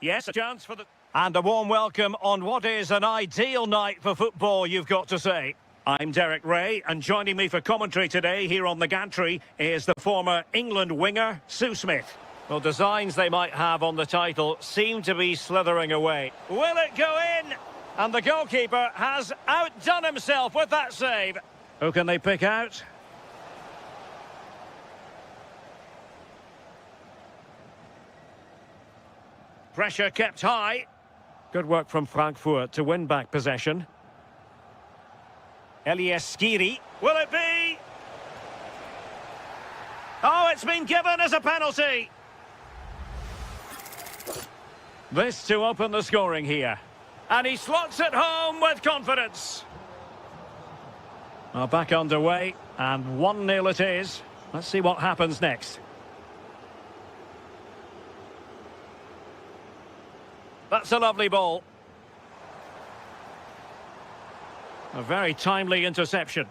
Yes, a chance for the... And a warm welcome on what is an ideal night for football, you've got to say. I'm Derek Ray, and joining me for commentary today here on the gantry is the former England winger, Sue Smith. Well, designs they might have on the title seem to be slithering away. Will it go in? And the goalkeeper has outdone himself with that save. Who can they pick out? Pressure kept high. Good work from Frankfurt to win back possession. Skiri. Will it be? Oh, it's been given as a penalty. This to open the scoring here. And he slots it home with confidence. Well, back underway, and 1-0 it is. Let's see what happens next. That's a lovely ball. A very timely interception.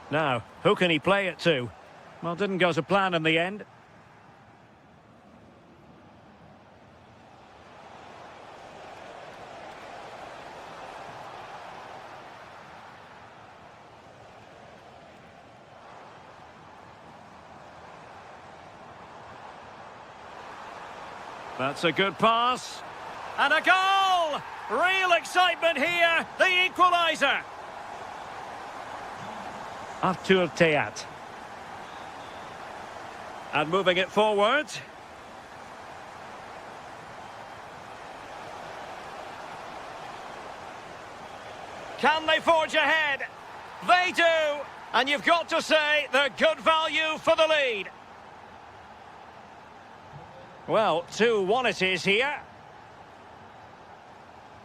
Now, who can he play it to? Well, didn't go to plan in the end. That's a good pass. And a goal! Real excitement here, the equaliser. Artur Teat. And moving it forward. Can they forge ahead? They do! And you've got to say they're good value for the lead. Well, 2-1 it is here.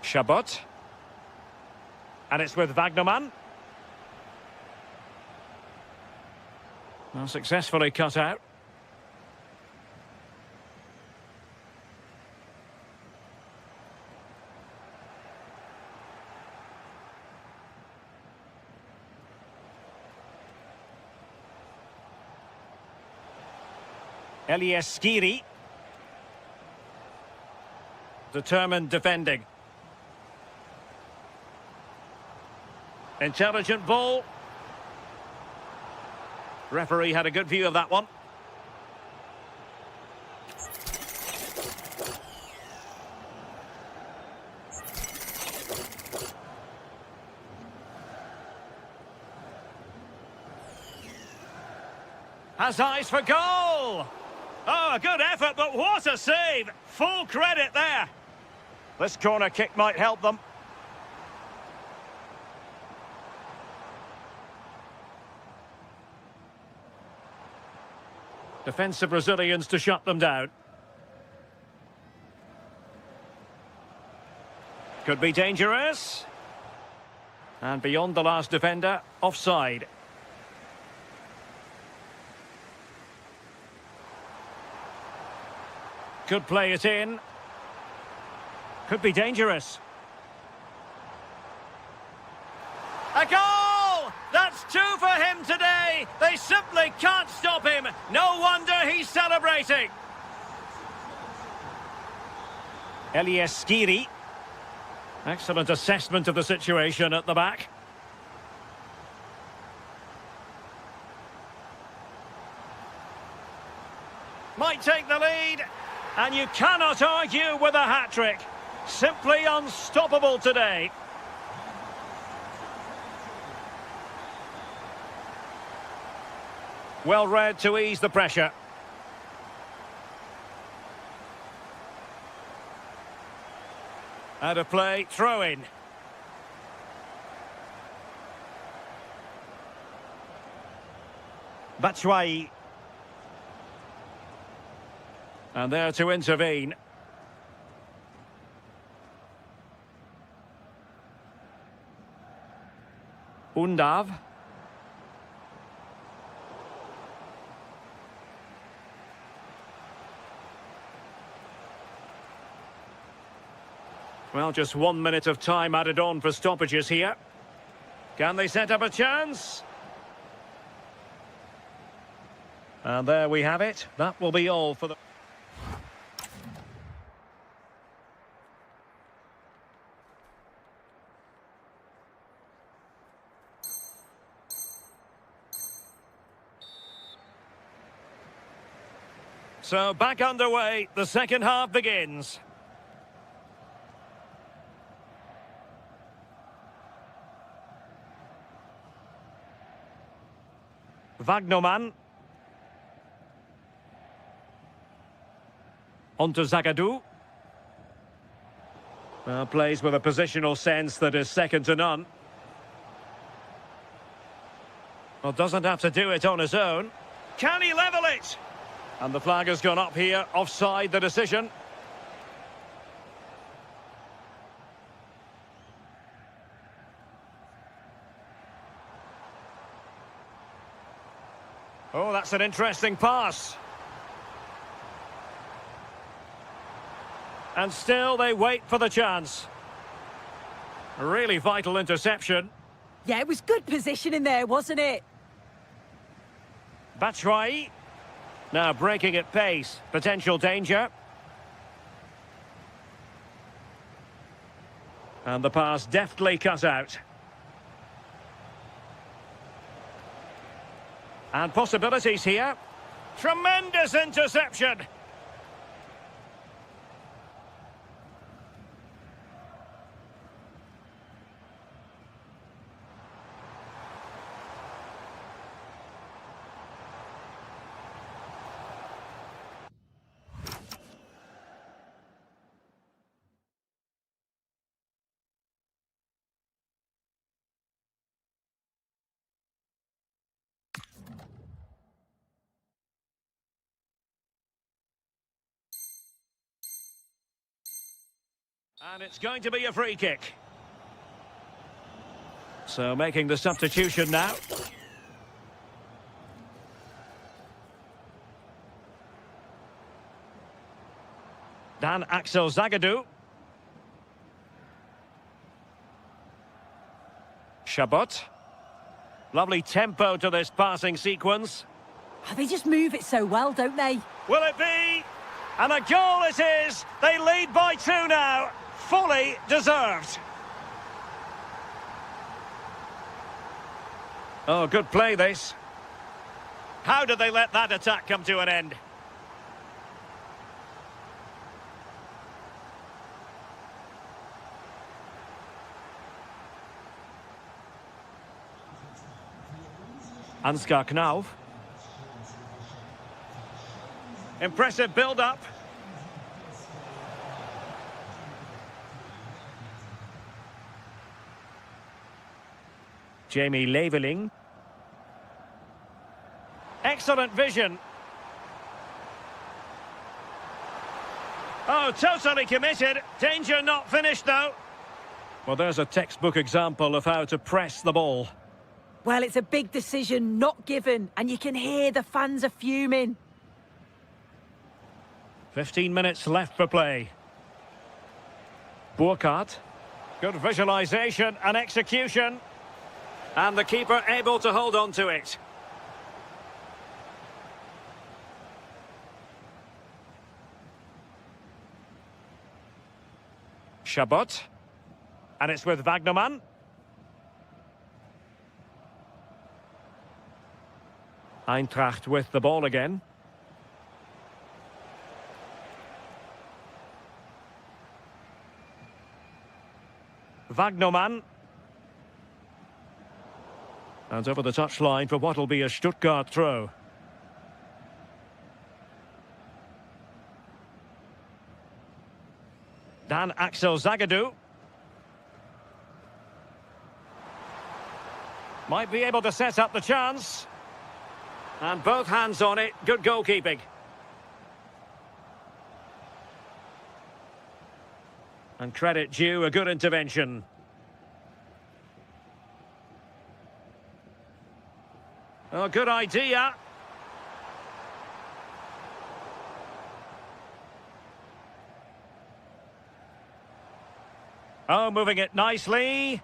Chabot. And it's with Wagnerman. Well, successfully cut out. Skiri. Determined defending. Intelligent ball. Referee had a good view of that one. Has eyes for goal. Oh, a good effort, but what a save. Full credit there. This corner kick might help them. Defensive Brazilians to shut them down. Could be dangerous. And beyond the last defender, offside. Could play it in. Could be dangerous. A goal! That's 2 for him today. They simply can't stop him. No wonder he's celebrating. Skiri. Excellent assessment of the situation at the back. Might take the lead. And you cannot argue with a hat-trick. Simply unstoppable today. Well read to ease the pressure. Out of play, throw in. Batshuayi. And there to intervene. Undav. Well, just 1 minute of time added on for stoppages here. Can they set up a chance? And there we have it. That will be all for the... So back underway, the second half begins. Wagnerman. On to Zagadou. Well, plays with a positional sense that is second to none. Well, doesn't have to do it on his own. Can he level it? And the flag has gone up here, offside the decision. Oh, that's an interesting pass. And still they wait for the chance. A really vital interception. Yeah, it was good positioning there, wasn't it? Batshuayi. Now breaking at pace. Potential danger. And the pass deftly cut out. And possibilities here. Tremendous interception. And it's going to be a free kick. So making the substitution now. Dan Axel Zagadou. Chabot. Lovely tempo to this passing sequence. Oh, they just move it so well, don't they? Will it be? And a goal it is. They lead by 2 now. Fully deserved. Oh, good play this. How did they let that attack come to an end? Ansgar Knauf. Impressive build-up. Jamie Leveling. Excellent vision. Oh, totally committed. Danger not finished, though. Well, there's a textbook example of how to press the ball. Well, it's a big decision, not given, and you can hear the fans are fuming. 15 minutes left for play. Burkhardt. Good visualisation and execution. And the keeper able to hold on to it. Chabot. And it's with Wagnerman. Eintracht with the ball again. Wagnerman. And over the touchline for what will be a Stuttgart throw. Dan Axel Zagadou. Might be able to set up the chance. And both hands on it. Good goalkeeping. And credit due, a good intervention. Oh, good idea. Oh, moving it nicely.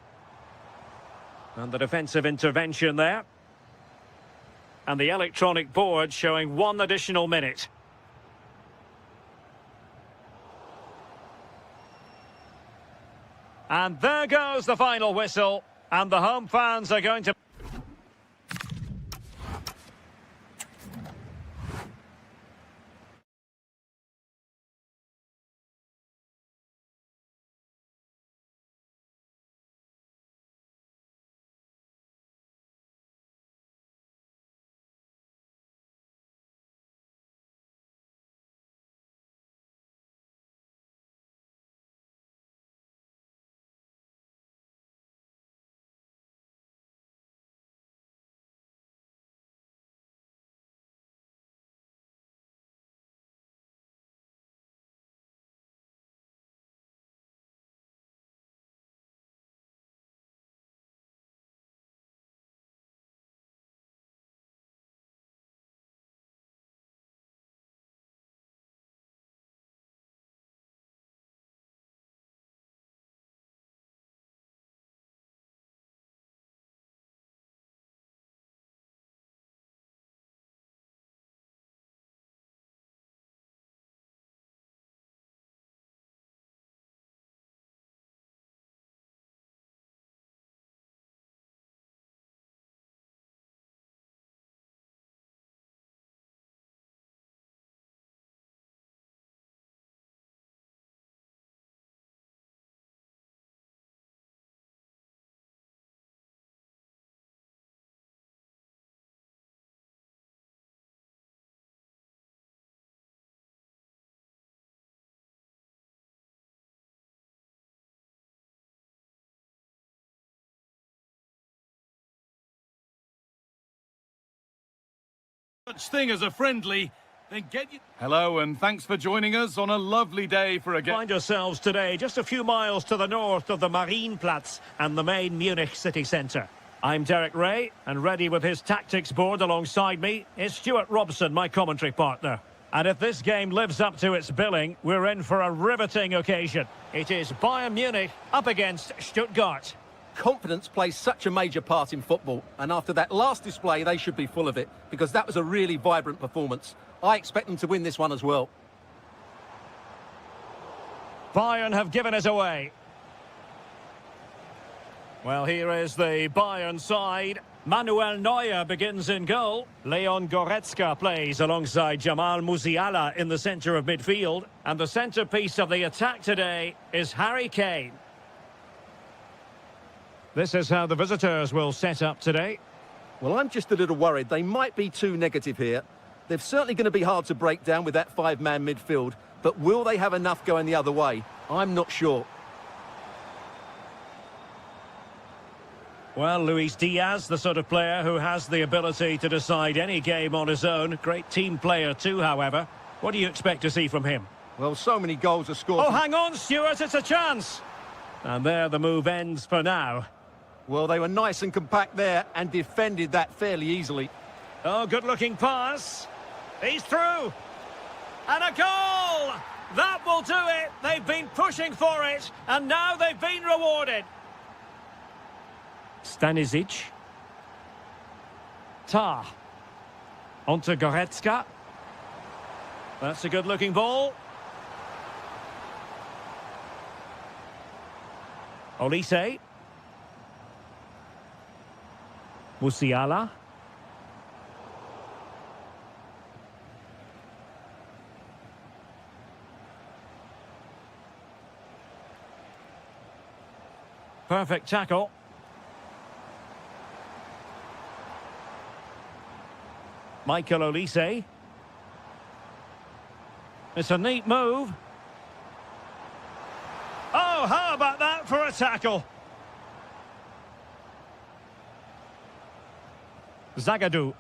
And the defensive intervention there. and the electronic board showing 1 additional minute. And there goes the final whistle, and the home fans are going to... Such thing as a friendly, then get you... Hello and thanks for joining us on a lovely day for a game. Find yourselves today just a few miles to the north of the Marienplatz and the main Munich city centre. I'm Derek Ray, and ready with his tactics board alongside me is Stuart Robson, my commentary partner. And if this game lives up to its billing, we're in for a riveting occasion. It is Bayern Munich up against Stuttgart. Confidence plays such a major part in football, and after that last display they should be full of it, because that was a really vibrant performance. I expect them to win this one as well. Bayern have given it away. Well, here is the Bayern side. Manuel Neuer begins in goal. Leon Goretzka plays alongside Jamal Musiala in the centre of midfield. And the centrepiece of the attack today is Harry Kane. This is how the visitors will set up today. Well, I'm just a little worried. They might be too negative here. They're certainly going to be hard to break down with that five-man midfield, but will they have enough going the other way? I'm not sure. Well, Luis Diaz, the sort of player who has the ability to decide any game on his own. Great team player too, however. What do you expect to see from him? Well, so many goals are scored. Oh, hang on, Stuart, it's a chance. And there the move ends for now. Well, they were nice and compact there and defended that fairly easily. Oh, good-looking pass. He's through. And a goal! That will do it. They've been pushing for it, and now they've been rewarded. Stanisic. Tah. Onto Goretzka. That's a good-looking ball. Olise. Musiala. Perfect tackle. Michael Olise. It's a neat move. Oh, how about that for a tackle? Zagadou.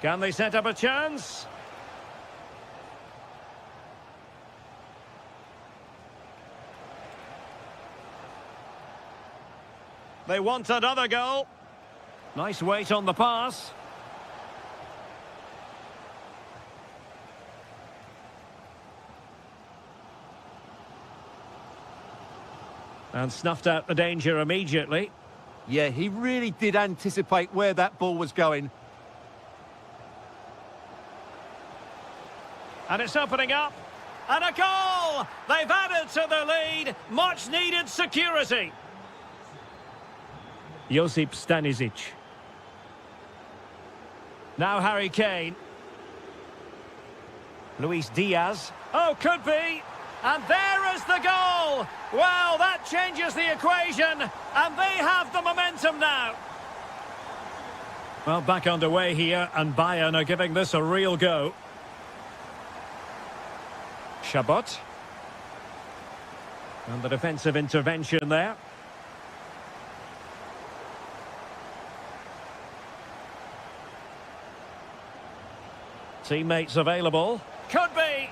Can they set up a chance? They want another goal. Nice weight on the pass. And snuffed out the danger immediately. Yeah, he really did anticipate where that ball was going. And it's opening up. And a goal! They've added to the lead. Much needed security. Josip Stanisic. Now Harry Kane. Luis Diaz. Oh, could be. And there is the goal. Well, that changes the equation. And they have the momentum now. Well, back underway here. And Bayern are giving this a real go. Chabot. And the defensive intervention there. Teammates available. Could be.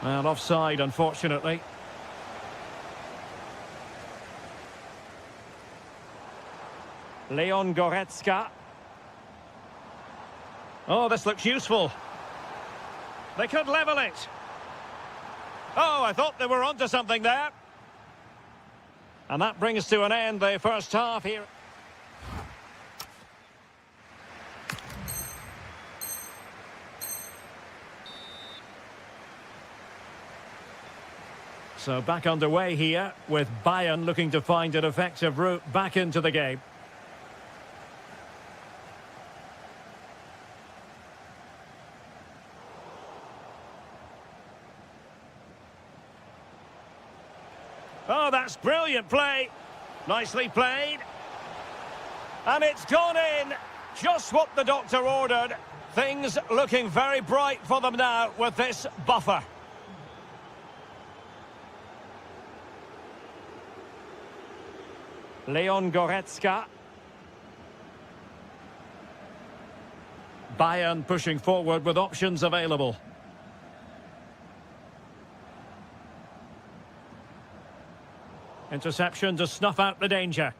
And offside, unfortunately. Leon Goretzka. Oh, this looks useful. They could level it. Oh, I thought they were onto something there. And that brings to an end the first half here. So back underway here with Bayern looking to find an effective route back into the game. Oh, that's brilliant play. Nicely played. And it's gone in. Just what the doctor ordered. Things looking very bright for them now with this buffer. Leon Goretzka. Bayern pushing forward with options available. Interception to snuff out the danger.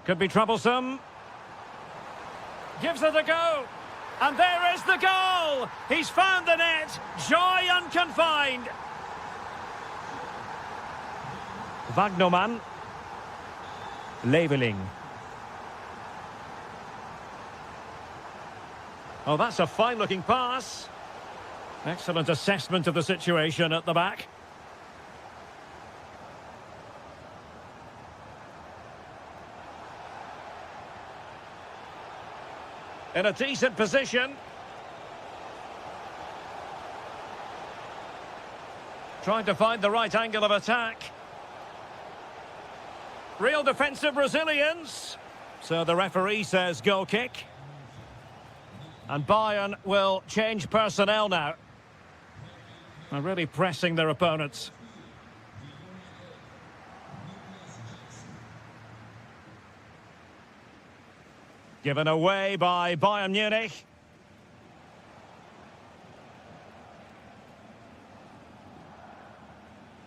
Could be troublesome. Gives it a go. And there is the goal. He's found the net. Joy unconfined. Wagnerman. Leveling. Oh, that's a fine-looking pass. Excellent assessment of the situation at the back. In a decent position. Trying to find the right angle of attack. Real defensive resilience. So the referee says goal kick. And Bayern will change personnel now. They're really pressing their opponents. Given away by Bayern Munich.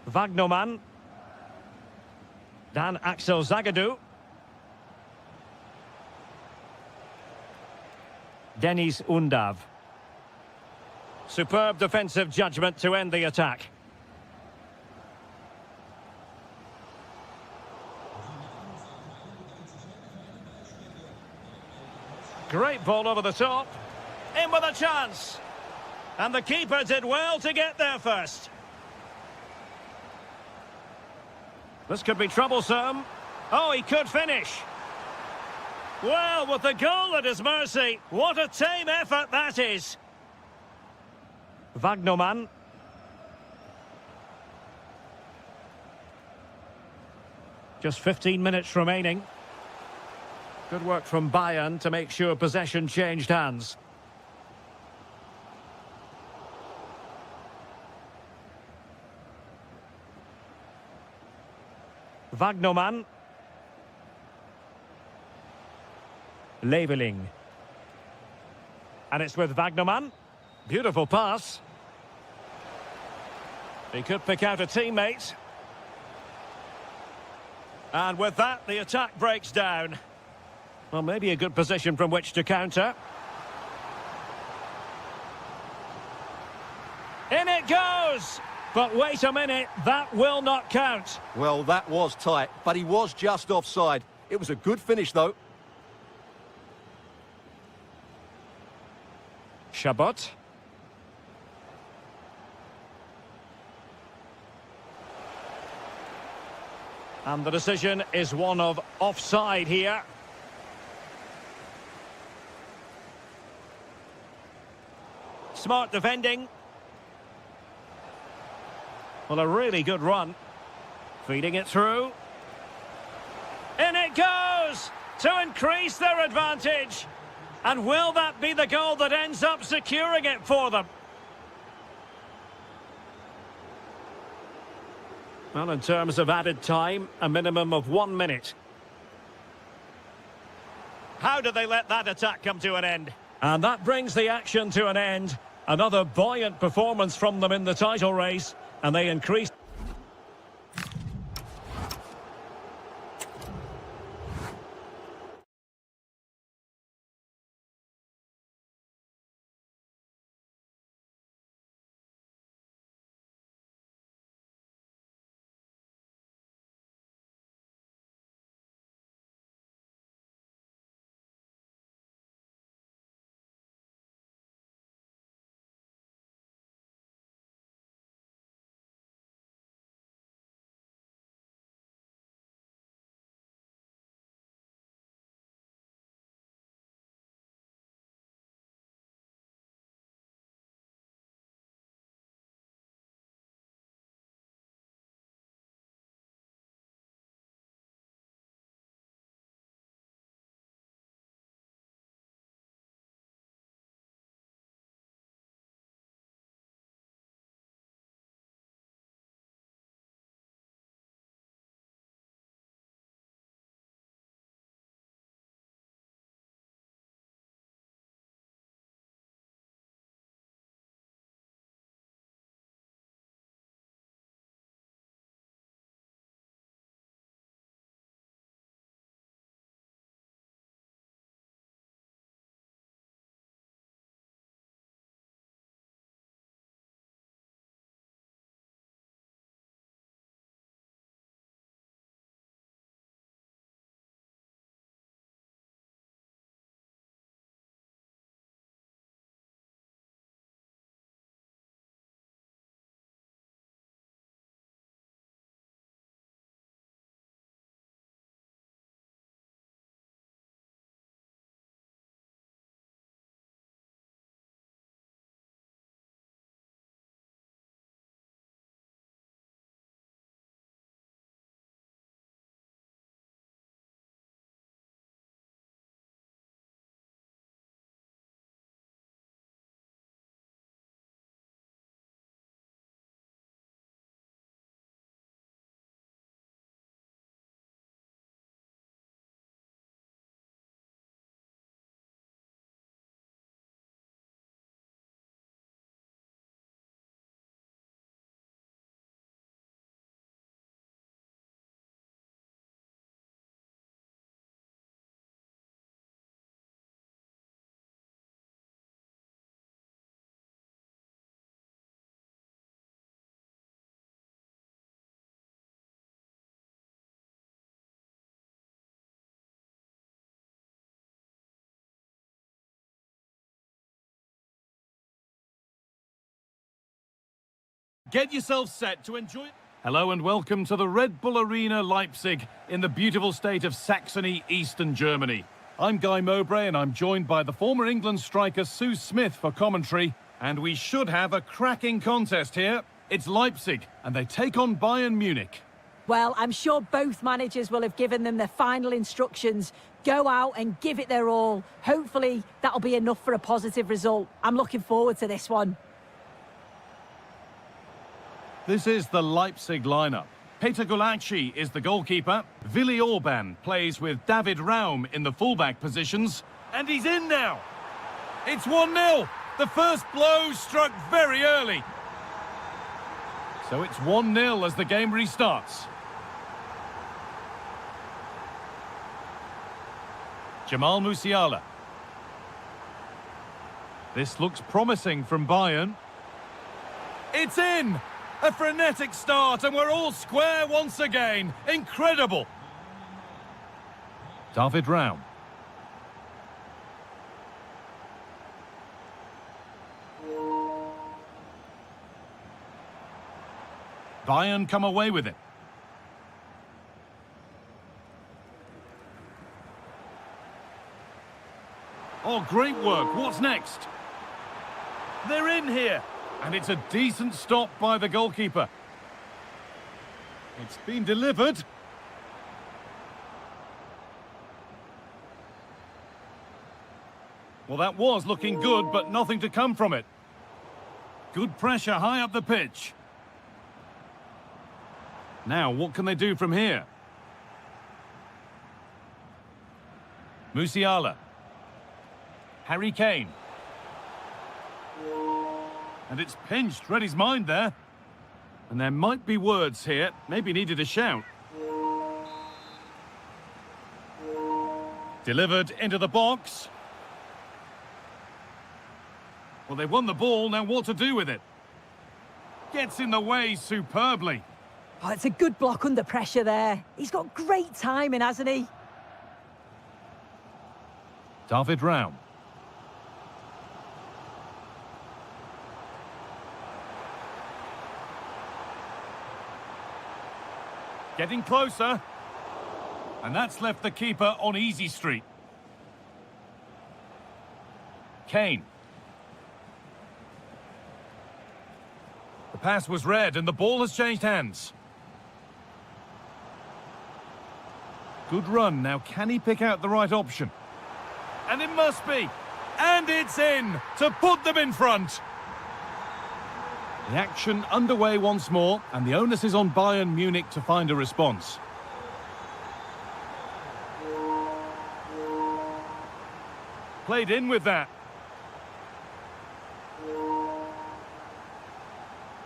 Wagnerman. Dan Axel Zagadou. Denis Undav. Superb defensive judgment to end the attack. Great ball over the top. In with a chance. And the keeper did well to get there first. This could be troublesome. Oh, he could finish. Well, with the goal at his mercy, what a tame effort that is. Wagnerman. Just 15 minutes remaining. Good work from Bayern to make sure possession changed hands. Wagnerman. Leveling. And it's with Wagnerman. Beautiful pass. He could pick out a teammate. And with that, the attack breaks down. Well, maybe a good position from which to counter. In it goes! But wait a minute, that will not count. Well, that was tight, but he was just offside. It was a good finish, though. Shabbat. And the decision is one of offside here. Smart defending. Well, a really good run. Feeding it through. In it goes! To increase their advantage. And will that be the goal that ends up securing it for them? Well, in terms of added time, a minimum of 1 minute. How do they let that attack come to an end? And that brings the action to an end. Another buoyant performance from them in the title race. And they increased. Get yourself set to enjoy. Hello and welcome to the Red Bull Arena Leipzig in the beautiful state of Saxony, eastern Germany. I'm Guy Mowbray and I'm joined by the former England striker Sue Smith for commentary. And we should have a cracking contest here. It's Leipzig and they take on Bayern Munich. Well, I'm sure both managers will have given them their final instructions. Go out and give it their all. Hopefully that'll be enough for a positive result. I'm looking forward to this one. This is the Leipzig lineup. Peter Gulacsi is the goalkeeper. Willi Orban plays with David Raum in the fullback positions. And he's in now. It's 1-0. The first blow struck very early. So it's 1-0 as the game restarts. Jamal Musiala. This looks promising from Bayern. It's in! A frenetic start, and we're all square once again. Incredible. David Raum. Bayern come away with it. Oh, great work. What's next? They're in here. And it's a decent stop by the goalkeeper. It's been delivered. Well, that was looking good, but nothing to come from it. Good pressure high up the pitch. Now, what can they do from here? Musiala. Harry Kane. And it's pinched, read his mind there. And there might be words here, maybe needed a shout. Delivered into the box. Well, they've won the ball, now what to do with it? Gets in the way superbly. Oh, it's a good block under pressure there. He's got great timing, hasn't he? David Raum. Getting closer. And that's left the keeper on easy street. Kane. The pass was read and the ball has changed hands. Good run. Now, can he pick out the right option? And it must be. And it's in to put them in front. The action underway once more, and the onus is on Bayern Munich to find a response. Played in with that.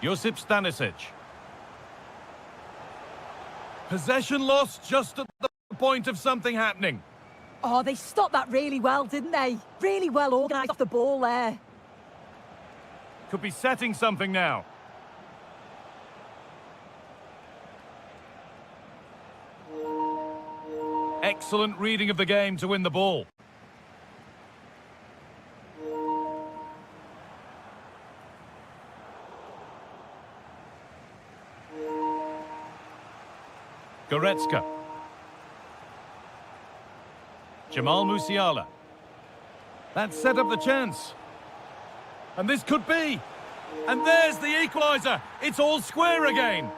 Josip Stanisic. Possession lost just at the point of something happening. Oh, they stopped that really well, didn't they? Really well organised off the ball there. Could be setting something now. Excellent reading of the game to win the ball. Goretzka. Jamal Musiala. That set up the chance. And this could be. And there's the equaliser. It's all square again.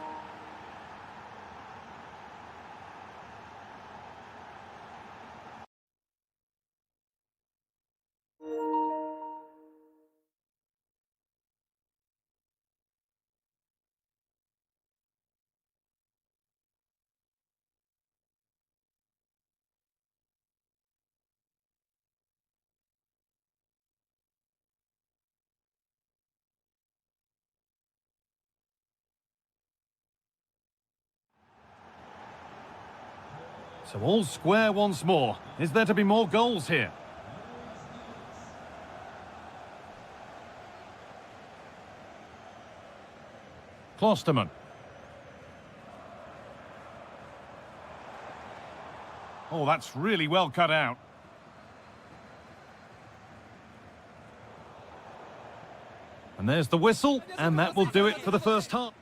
So all square once more. Is there to be more goals here? Klosterman. Oh, that's really well cut out. And there's the whistle, and that will do it for the first half.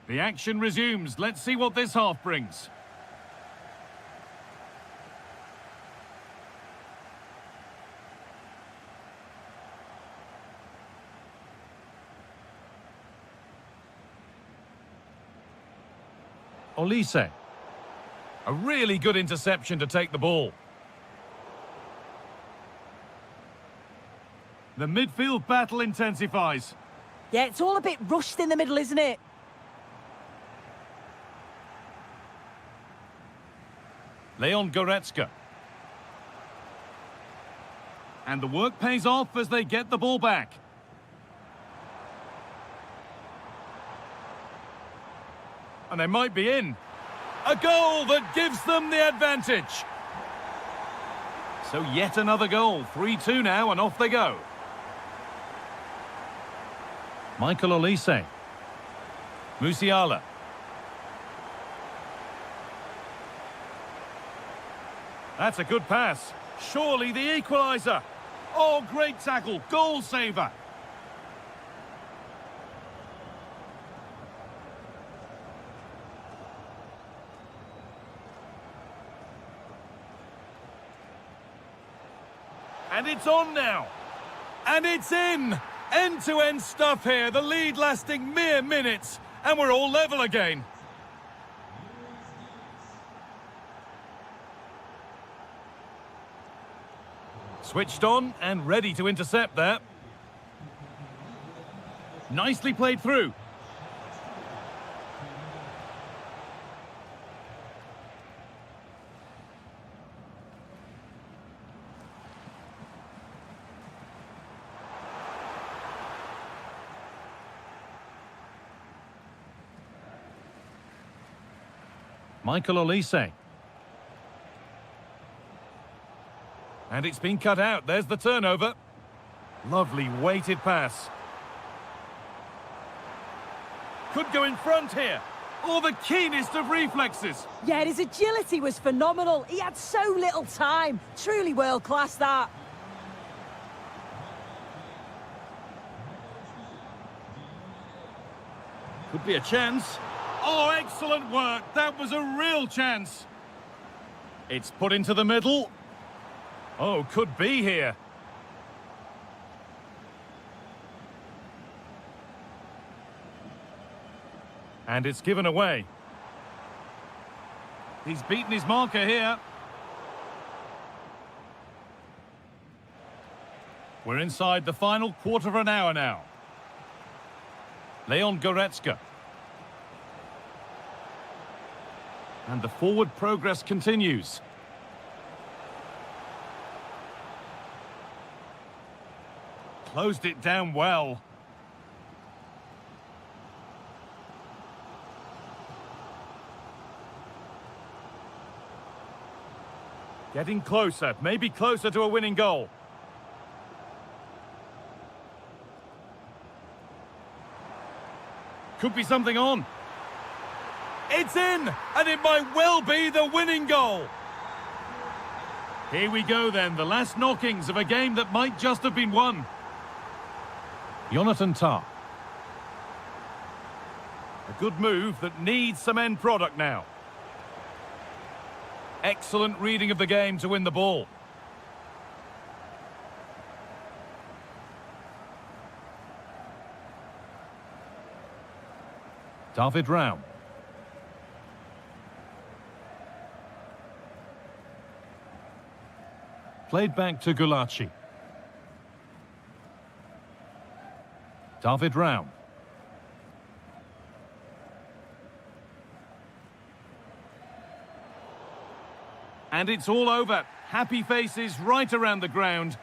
The action resumes. Let's see what this half brings. Olise. A really good interception to take the ball. The midfield battle intensifies. Yeah, it's all a bit rushed in the middle, isn't it? Leon Goretzka. And the work pays off as they get the ball back. And they might be in. A goal that gives them the advantage. So yet another goal. 3-2 now, and off they go. Michael Olise. Musiala. That's a good pass. Surely the equaliser. Oh, great tackle. Goal saver. And it's on now. And it's in. End-to-end stuff here. The lead lasting mere minutes. And we're all level again. Switched on and ready to intercept there. Nicely played through. Michael Olise. And it's been cut out. There's the turnover. Lovely weighted pass. Could go in front here. Oh, the keenest of reflexes. Yeah, his agility was phenomenal. He had so little time. Truly world class, that. Could be a chance. Oh, excellent work. That was a real chance. It's put into the middle. Oh, could be here. And it's given away. He's beaten his marker here. We're inside the final quarter of an hour now. Leon Goretzka. And the forward progress continues. Closed it down well. Getting closer, maybe closer to a winning goal. Could be something on. It's in, and it might well be the winning goal. Here we go then, the last knockings of a game that might just have been won. Jonathan Tah. A good move that needs some end product now. Excellent reading of the game to win the ball. David Raum. Played back to Gulaci. David Raum. And it's all over. Happy faces right around the ground.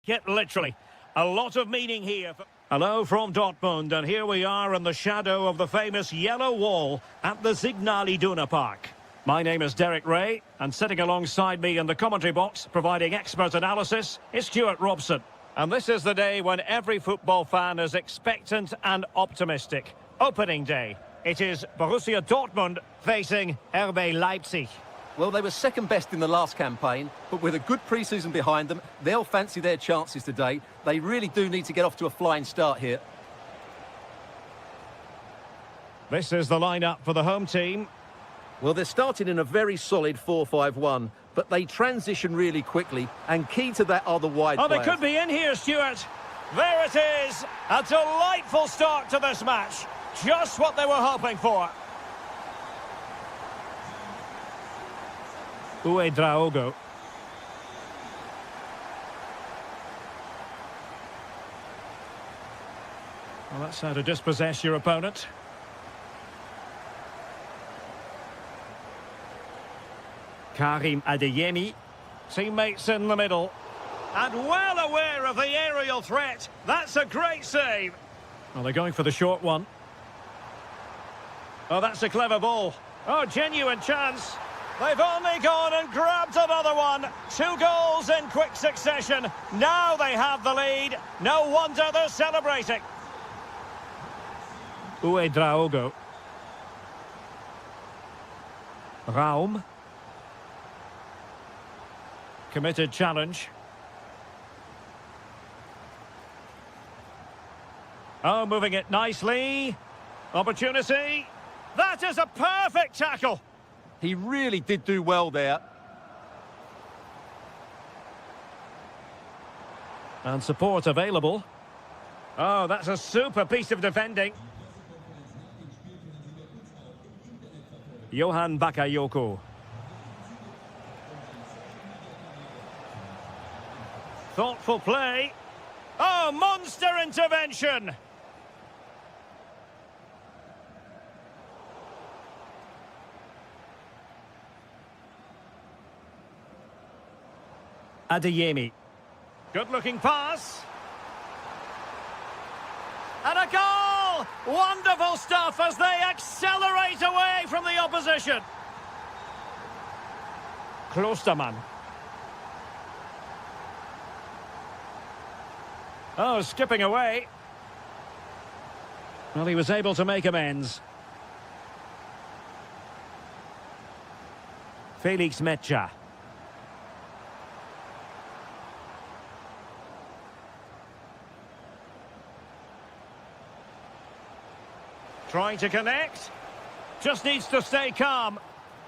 Get literally. A lot of meaning here. Hello from Dortmund, and here we are in the shadow of the famous yellow wall at the Signal Iduna Park. My name is Derek Ray, and sitting alongside me in the commentary box, providing expert analysis, is Stuart Robson. And this is the day when every football fan is expectant and optimistic. Opening day. It is Borussia Dortmund facing RB Leipzig. Well, they were second best in the last campaign, but with a good pre-season behind them, they'll fancy their chances today. They really do need to get off to a flying start here. This is the lineup for the home team. Well, they're starting in a very solid 4-5-1, but they transition really quickly, and key to that are the wide Oh, they players. could be in here, Stuart. There it is. A delightful start to this match. Just what they were hoping for. Uwe Draogo. Well, that's how to dispossess your opponent. Karim Adeyemi. Teammates in the middle. And well aware of the aerial threat. That's a great save. Well, they're going for the short one. Oh, that's a clever ball. Oh, genuine chance. They've only gone and grabbed another one. 2 goals in quick succession. Now they have the lead. No wonder they're celebrating. Uwe Draogo. Raum. Committed challenge. Oh, moving it nicely. Opportunity. That is a perfect tackle. He really did do well there. And support available. Oh, that's a super piece of defending. Johan Bakayoko. Thoughtful play. Oh, monster intervention. Adeyemi. Good-looking pass. And a goal! Wonderful stuff as they accelerate away from the opposition. Klostermann. Oh, skipping away. Well, he was able to make amends. Felix Mecha. Trying to connect. Just needs to stay calm.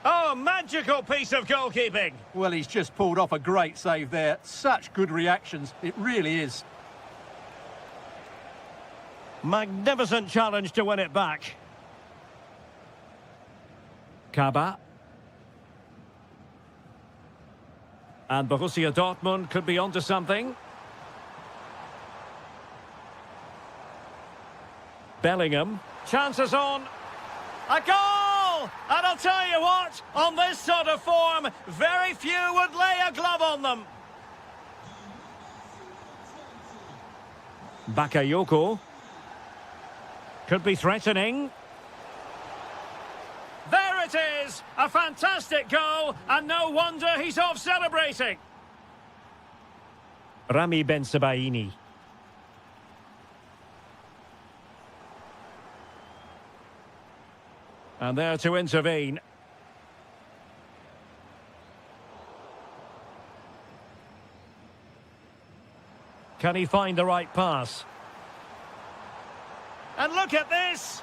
Oh, magical piece of goalkeeping. Well, he's just pulled off a great save there. Such good reactions. It really is. Magnificent challenge to win it back. Kaba. And Borussia Dortmund could be onto something. Bellingham. Chances on. A goal! And I'll tell you what, on this sort of form, very few would lay a glove on them. Bakayoko. Could be threatening. There it is! A fantastic goal, and no wonder he's off celebrating. Rami Bensebaini. And there to intervene. Can he find the right pass? And look at this!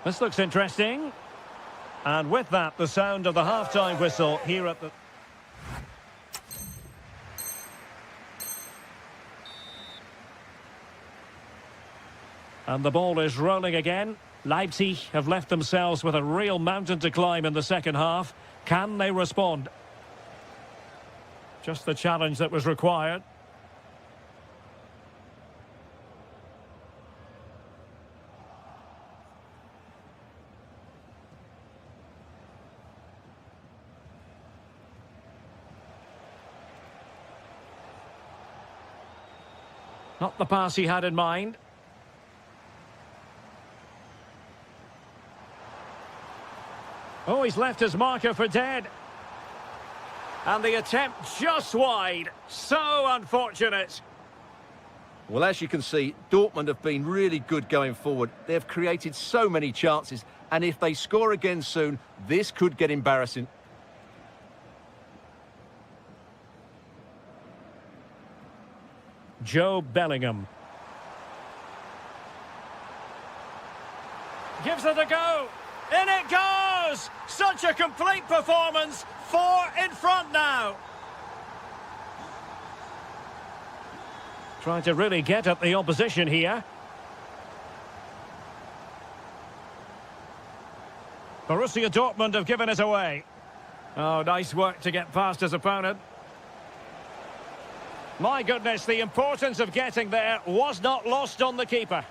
This looks interesting. And with that, the sound of the half-time whistle here at the... And the ball is rolling again. Leipzig have left themselves with a real mountain to climb in the second half. Can they respond? Just the challenge that was required. Not the pass he had in mind. Oh, he's left his marker for dead. And the attempt just wide. So unfortunate. Well, as you can see, Dortmund have been really good going forward. They've created so many chances, and if they score again soon, this could get embarrassing. Joe Bellingham. Gives it a go. In it goes! Such a complete performance. 4 in front now. Trying to really get at the opposition here. Borussia Dortmund have given it away. Oh, nice work to get past his opponent. My goodness, the importance of getting there was not lost on the keeper.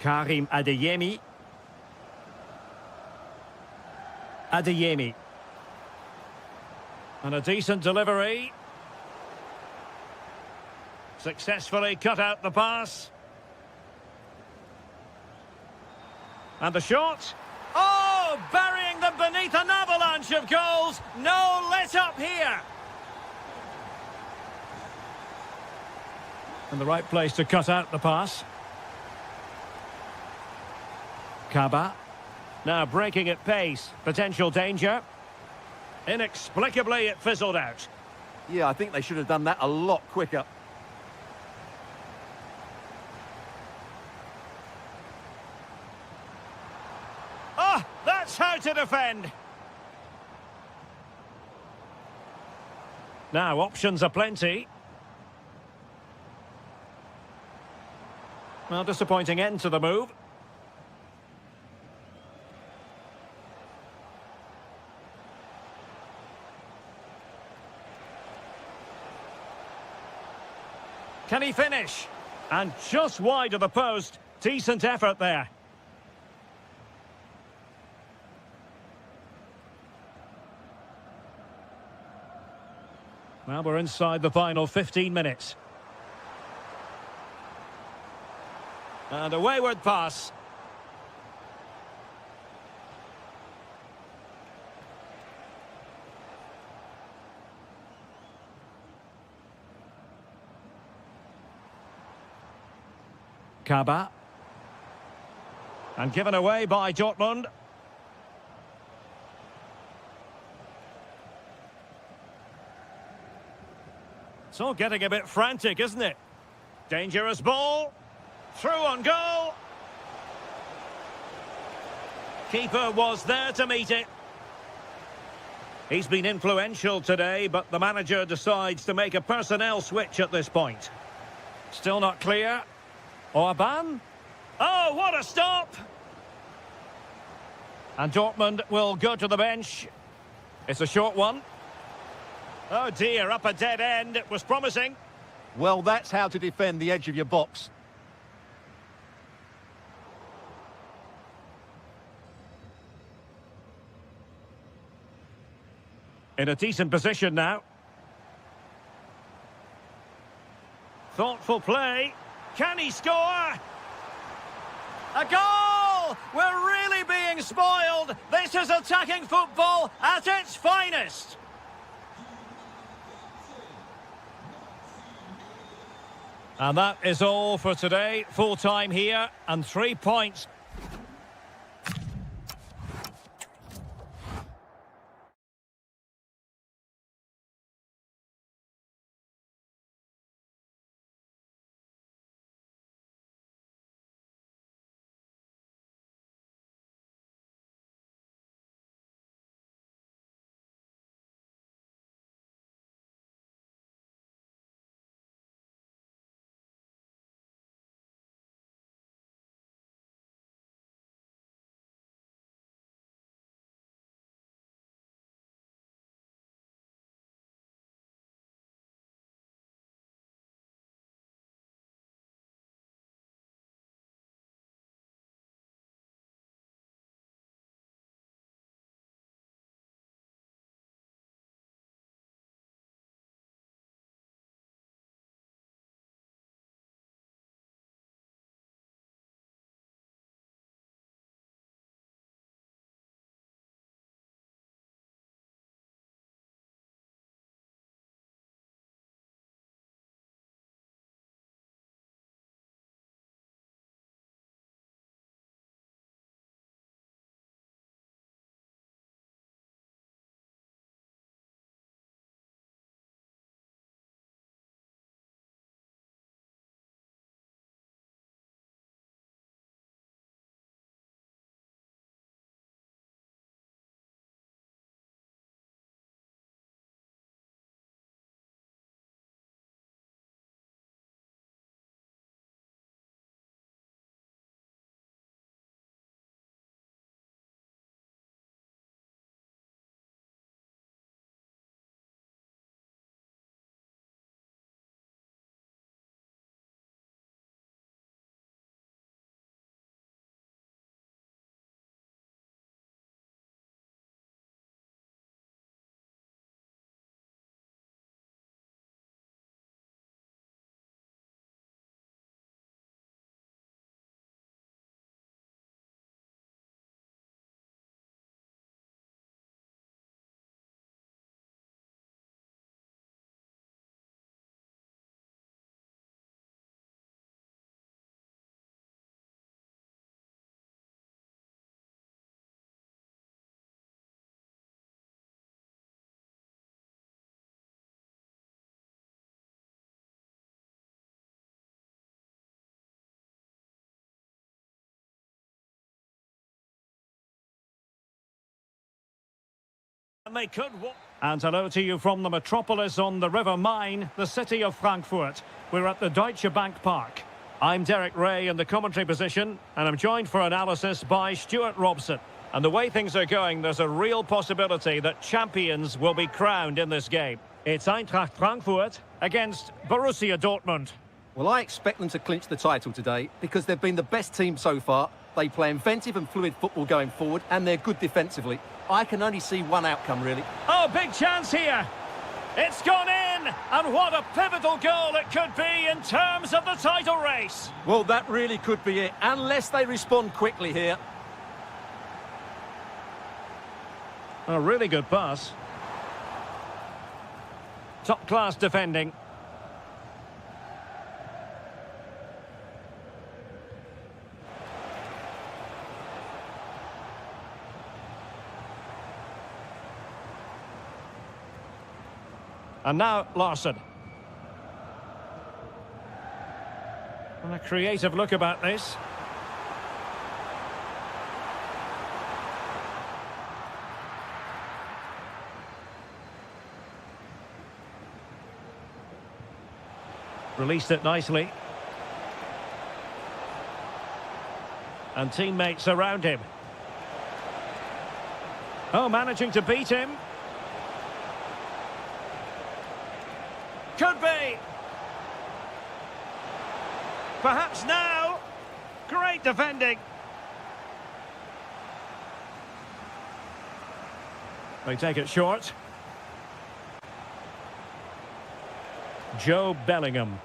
Karim Adeyemi. Adeyemi. And a decent delivery. Successfully cut out the pass. And the shot. Oh, burying them beneath an avalanche of goals. No let up here. And the right place to cut out the pass. Kaba. Now breaking at pace. Potential danger. Inexplicably, it fizzled out. Yeah, I think they should have done that a lot quicker. Oh, that's how to defend. Now, options are plenty. Well, disappointing end to the move. Can he finish? And just wide of the post. Decent effort there. Well, we're inside the final 15 minutes. And a wayward pass. Kaba. And given away by Dortmund. It's all getting a bit frantic, isn't it? Dangerous ball. Through on goal. Keeper was there to meet it. He's been influential today, but the manager decides to make a personnel switch at this point. Still not clear. Orban. Oh, what a stop! And Dortmund will go to the bench. It's a short one. Oh dear, up a dead end. It was promising. Well, that's how to defend the edge of your box. In a decent position now. Thoughtful play. Can he score? A goal! We're really being spoiled. This is attacking football at its finest. And that is all for today. Full time here and 3 points. And they could... And hello to you from the metropolis on the River Main, the city of Frankfurt. We're at the Deutsche Bank Park. I'm Derek Ray in the commentary position, and I'm joined for analysis by Stuart Robson. And the way things are going, there's a real possibility that champions will be crowned in this game. It's Eintracht Frankfurt against Borussia Dortmund. Well, I expect them to clinch the title today because they've been the best team so far. They play inventive and fluid football going forward, and they're good defensively. I can only see one outcome, really. Oh, big chance here. It's gone in, and what a pivotal goal it could be in terms of the title race. Well, that really could be it, unless they respond quickly here. A really good pass. Top-class defending. And now Larson. And a creative look about this. Released it nicely. And teammates around him. Oh, managing to beat him. Could be. Perhaps now. Great defending. They take it short. Joe Bellingham.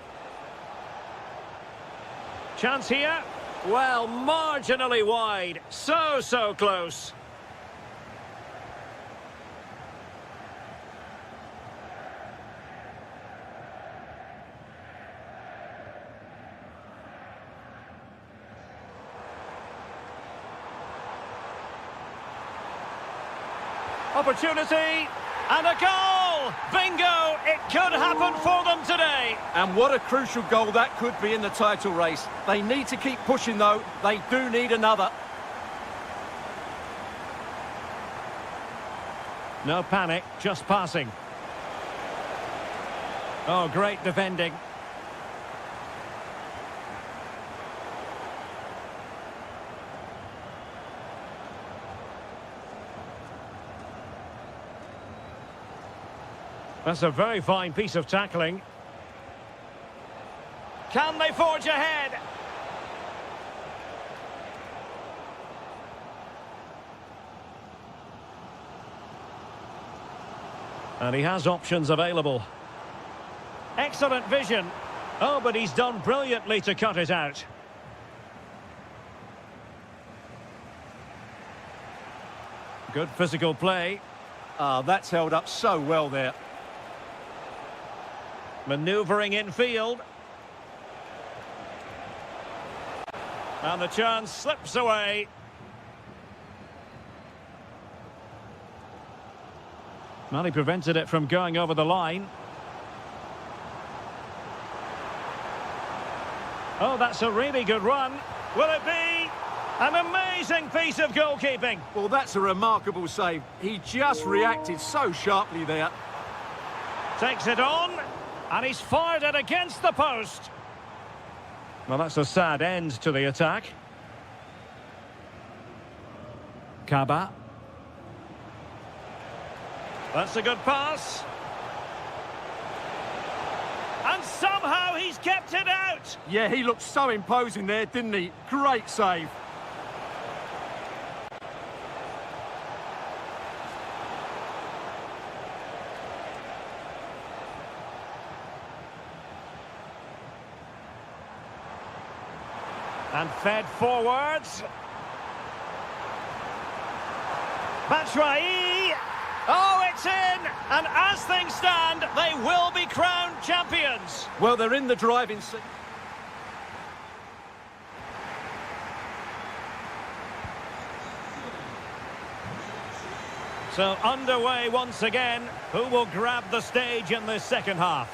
Chance here. Well, marginally wide. So close. Opportunity, and a goal! Bingo! It could happen for them today. And what a crucial goal that could be in the title race. They need to keep pushing, though. They do need another. No panic, just passing. Oh, great defending. That's a very fine piece of tackling. Can they forge ahead? And he has options available. Excellent vision. Oh, but he's done brilliantly to cut it out. Good physical play. Ah, that's held up so well there. Manoeuvring infield. And the chance slips away. Well, he prevented it from going over the line. Oh, that's a really good run. Will it be? An amazing piece of goalkeeping. Well, that's a remarkable save. He just reacted so sharply there. Takes it on. And he's fired it against the post. Well, that's a sad end to the attack. Kaba. That's a good pass. And somehow he's kept it out. Yeah, he looked so imposing there, didn't he? Great save. And fed forwards. Batshuayi. Oh, it's in! And as things stand, they will be crowned champions. Well, they're in the driving seat. So underway once again. Who will grab the stage in this second half?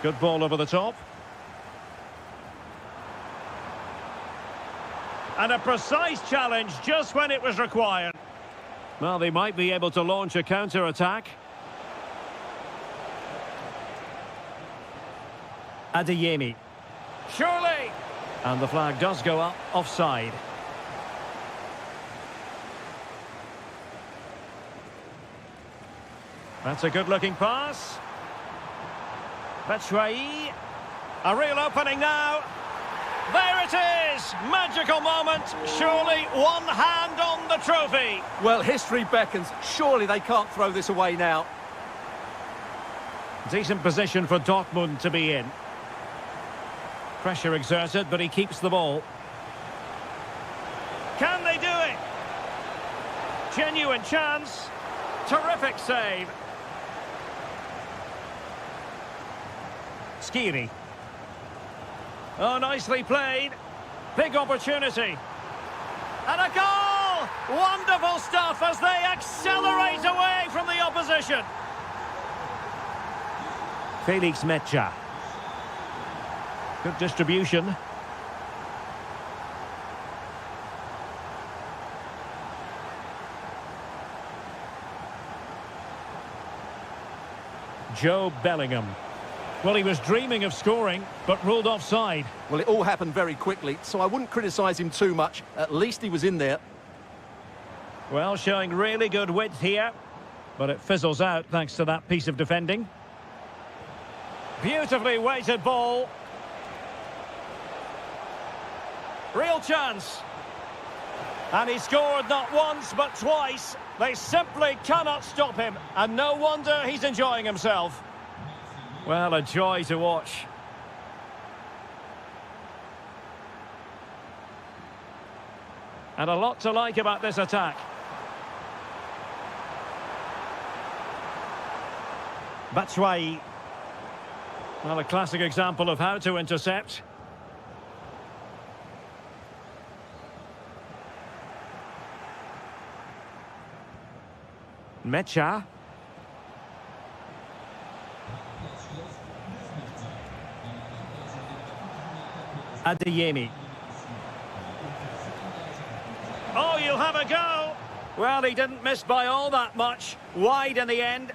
Good ball over the top. And a precise challenge just when it was required. Well, they might be able to launch a counter-attack. Adeyemi. Surely! And the flag does go up, offside. That's a good-looking pass. Batshuayi. A real opening now. There it is! Magical moment. Surely one hand on the trophy. Well, history beckons. Surely they can't throw this away now. Decent position for Dortmund to be in. Pressure exerted, but he keeps the ball. Can they do it? Genuine chance. Terrific save. Skiri. Oh, nicely played. Big opportunity. And a goal! Wonderful stuff as they accelerate away from the opposition. Felix Mecha. Good distribution. Joe Bellingham. Well, he was dreaming of scoring, but ruled offside. Well, it all happened very quickly, so I wouldn't criticise him too much. At least he was in there. Well, showing really good width here, but it fizzles out thanks to that piece of defending. Beautifully weighted ball. Real chance. And he scored not once, but twice. They simply cannot stop him, and no wonder he's enjoying himself. Well, a joy to watch. And a lot to like about this attack. Batshuayi. Well, a classic example of how to intercept. Mecha. Adeyemi. Oh, you'll have a go. Well, he didn't miss by all that much. Wide in the end.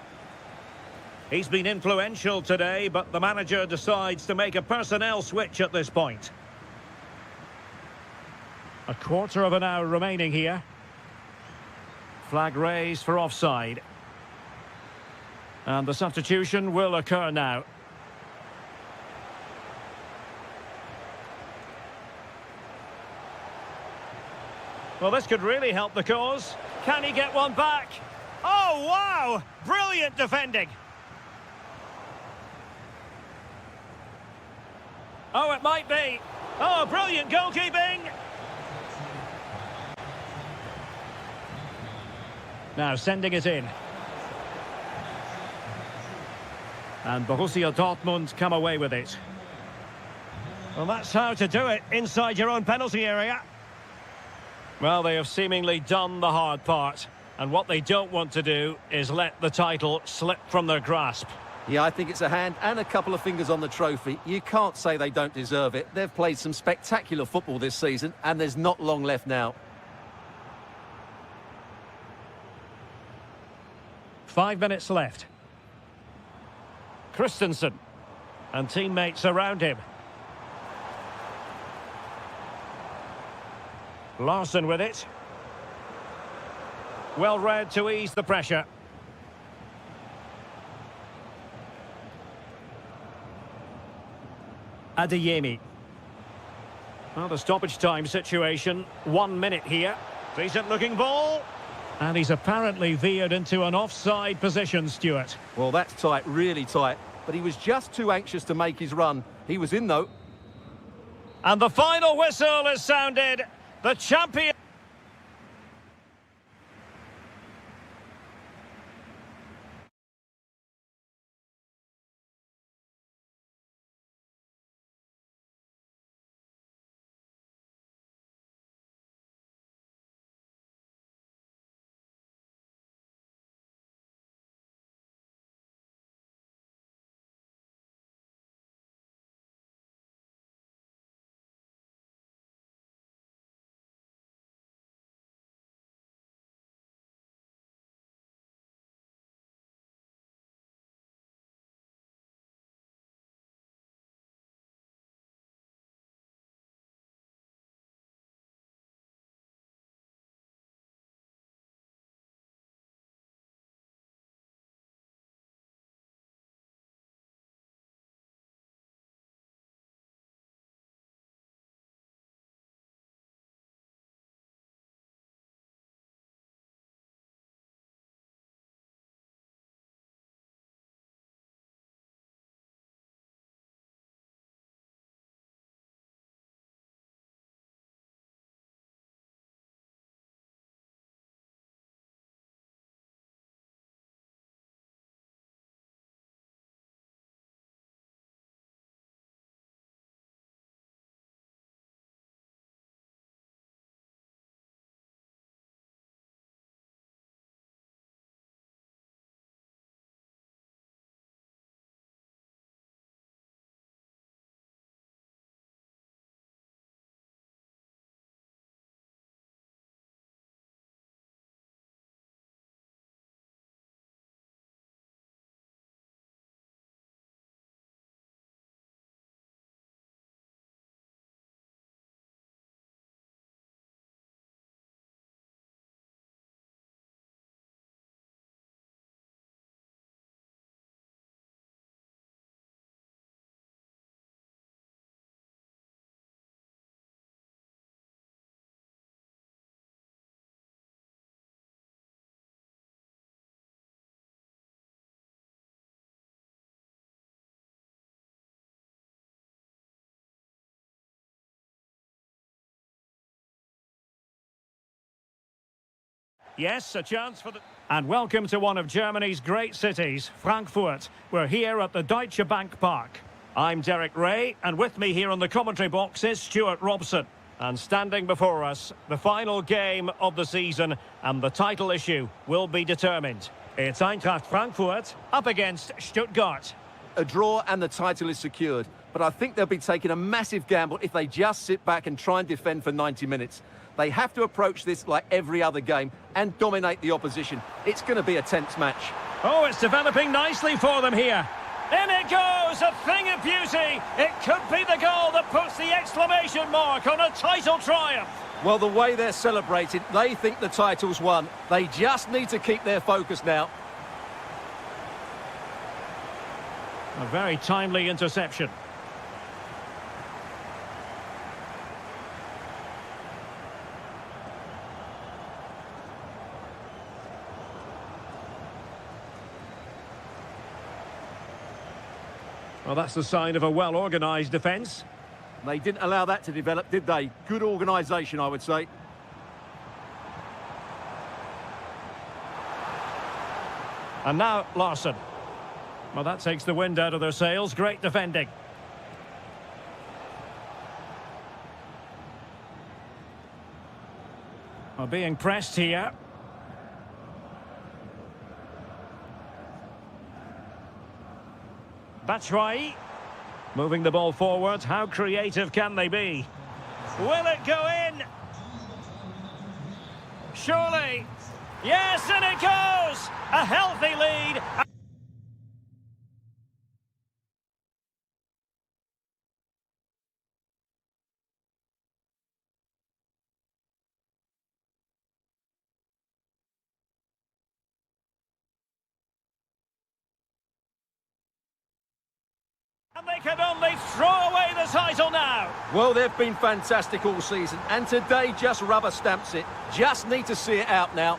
He's been influential today, but the manager decides to make a personnel switch at this point. A quarter of an hour remaining here. Flag raised for offside. And the substitution will occur now. Well, this could really help the cause. Can he get one back? Oh, wow! Brilliant defending. Oh, it might be. Oh, brilliant goalkeeping. Now sending it in. And Borussia Dortmund come away with it. Well, that's how to do it inside your own penalty area. Well, they have seemingly done the hard part. And what they don't want to do is let the title slip from their grasp. Yeah, I think it's a hand and a couple of fingers on the trophy. You can't say they don't deserve it. They've played some spectacular football this season, and there's not long left now. 5 minutes left. Christensen and teammates around him. Larson with it. Well read to ease the pressure. Adeyemi. Well, the stoppage time situation, 1 minute here. Decent looking ball. And he's apparently veered into an offside position, Stuart. Well, that's tight, really tight. But he was just too anxious to make his run. He was in, though. And the final whistle is sounded. The champion... Yes, a chance for the... And welcome to one of Germany's great cities, Frankfurt. We're here at the Deutsche Bank Park. I'm Derek Ray, and with me here on the commentary box is Stuart Robson. And standing before us, the final game of the season, and the title issue will be determined. It's Eintracht Frankfurt up against Stuttgart. A draw and the title is secured, but I think they'll be taking a massive gamble if they just sit back and try and defend for 90 minutes. They have to approach this like every other game and dominate the opposition. It's going to be a tense match. Oh, it's developing nicely for them here. In it goes, a thing of beauty. It could be the goal that puts the exclamation mark on a title triumph. Well, the way they're celebrating, they think the title's won. They just need to keep their focus now. A very timely interception. Well, that's the sign of a well-organised defence. They didn't allow that to develop, did they? Good organisation, I would say. And now Larsson. Well, that takes the wind out of their sails. Great defending. Well, being pressed here. Batshuayi. Moving the ball forward. How creative can they be? Will it go in? Surely. Yes, and it goes! A healthy lead. And they can only throw away the title now. Well, they've been fantastic all season, and today just rubber stamps it. Just need to see it out now.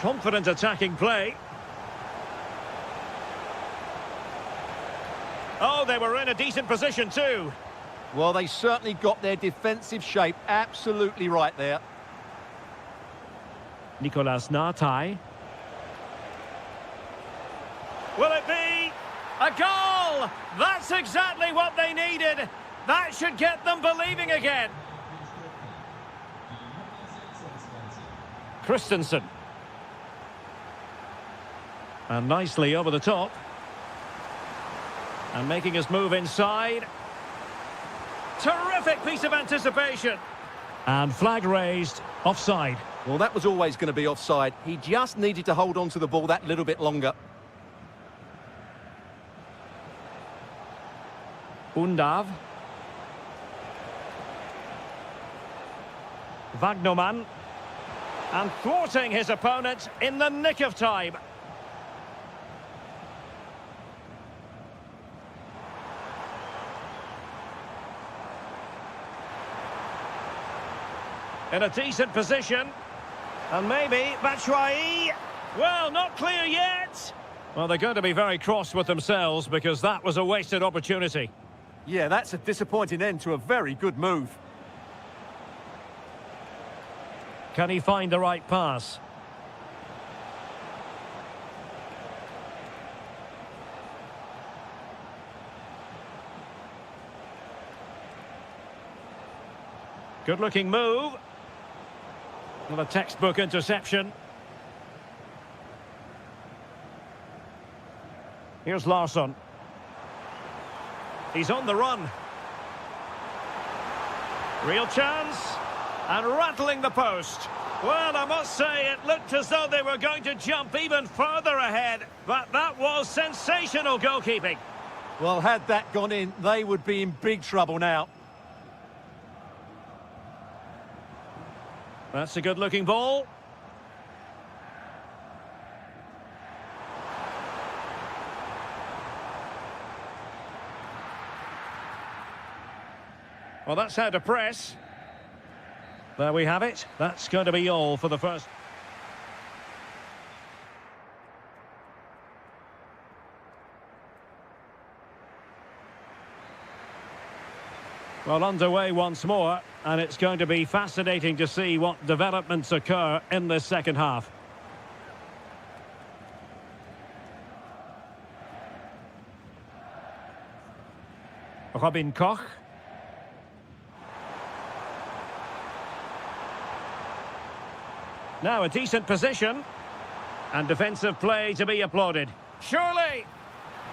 Confident attacking play. Oh, they were in a decent position too. Well, they certainly got their defensive shape absolutely right there. Nicolas Nartai. Will it be a goal? That's exactly what they needed. That should get them believing again. Christensen. And nicely over the top. And making his move inside. Terrific piece of anticipation. And flag raised, offside. Well, that was always going to be offside. He just needed to hold on to the ball that little bit longer. Undav. Wagnerman. And thwarting his opponent in the nick of time. In a decent position. And maybe Batshuayi. Well, not clear yet. Well, they're going to be very cross with themselves because that was a wasted opportunity. Yeah, that's a disappointing end to a very good move. Can he find the right pass? Good-looking move. Well, a textbook interception. Here's Larsson. He's on the run. Real chance. And rattling the post. Well, I must say, it looked as though they were going to jump even further ahead. But that was sensational goalkeeping. Well, had that gone in, they would be in big trouble now. That's a good-looking ball. Well, that's how to press. There we have it. That's going to be all for the first. Well, underway once more, and it's going to be fascinating to see what developments occur in this second half. Robin Koch. Now a decent position. And defensive play to be applauded. Surely!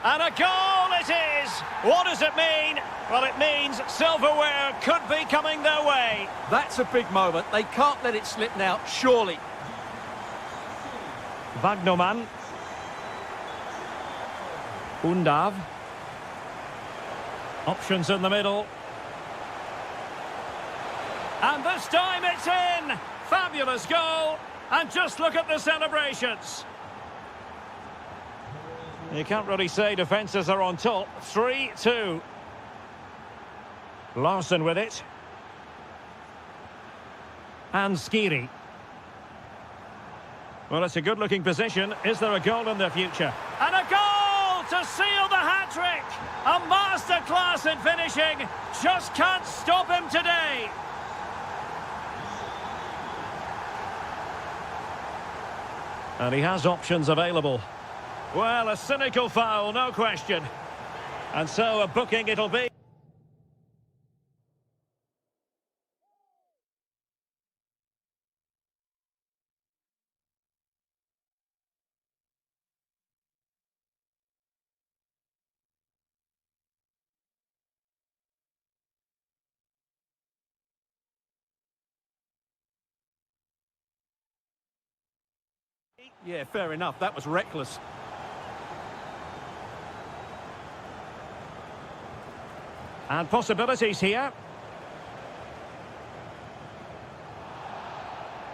And a goal it is! What does it mean? Well, it means silverware could be coming their way. That's a big moment. They can't let it slip now, surely. Wagnerman. Undav. Options in the middle. And this time it's in! Fabulous goal! And just look at the celebrations. You can't really say defences are on top. 3-2. Larson with it. And Skiri. Well, it's a good-looking position. Is there a goal in the future? And a goal to seal the hat-trick! A masterclass in finishing. Just can't stop him today. And he has options available. Well, a cynical foul, no question. And so a booking it'll be. Yeah, fair enough. That was reckless. And possibilities here.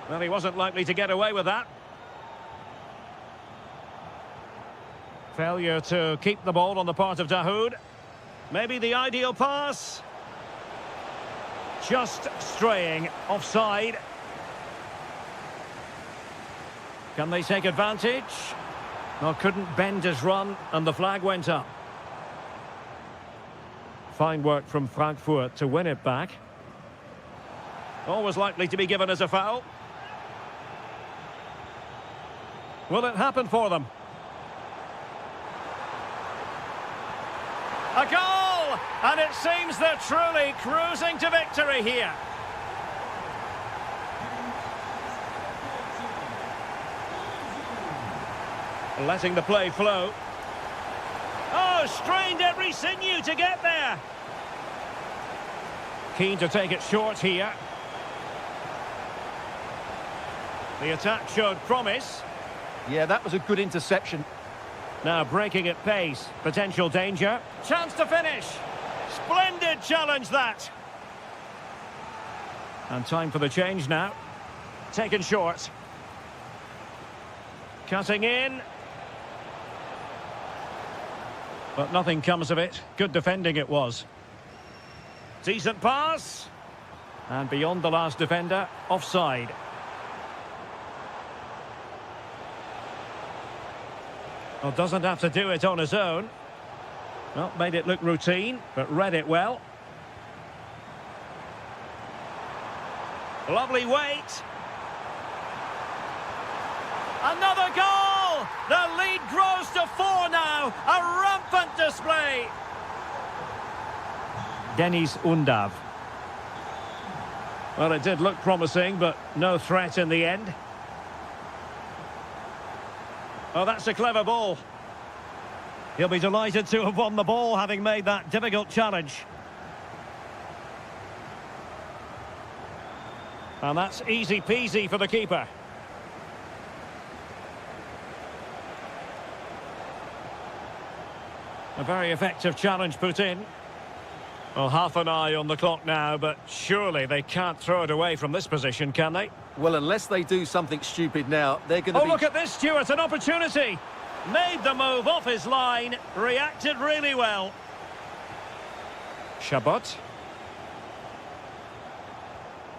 Well, he wasn't likely to get away with that. Failure to keep the ball on the part of Dahoud. Maybe the ideal pass. Just straying offside. Can they take advantage? Well, couldn't bend his run, and the flag went up. Fine work from Frankfurt to win it back. Always likely to be given as a foul. Will it happen for them? A goal! And it seems they're truly cruising to victory here. Letting the play flow. Oh, strained every sinew to get there. Keen to take it short here. The attack showed promise. Yeah, that was a good interception. Now breaking at pace. Potential danger. Chance to finish. Splendid challenge that. And time for the change now. Taken short. Cutting in. But nothing comes of it. Good defending it was. Decent pass. And beyond the last defender, offside. Well, doesn't have to do it on his own. Well, made it look routine, but read it well. Lovely weight. Another goal! The lead grows to 4 now. A rampant display. Denis Undav. Well, it did look promising, but no threat in the end. Oh, that's a clever ball. He'll be delighted to have won the ball, having made that difficult challenge. And that's easy peasy for the keeper. A very effective challenge put in. Well, half an eye on the clock now, but surely they can't throw it away from this position, can they? Well, unless they do something stupid now, they're going to be... Oh, look at this, Stuart, an opportunity. Made the move off his line, reacted really well. Chabot.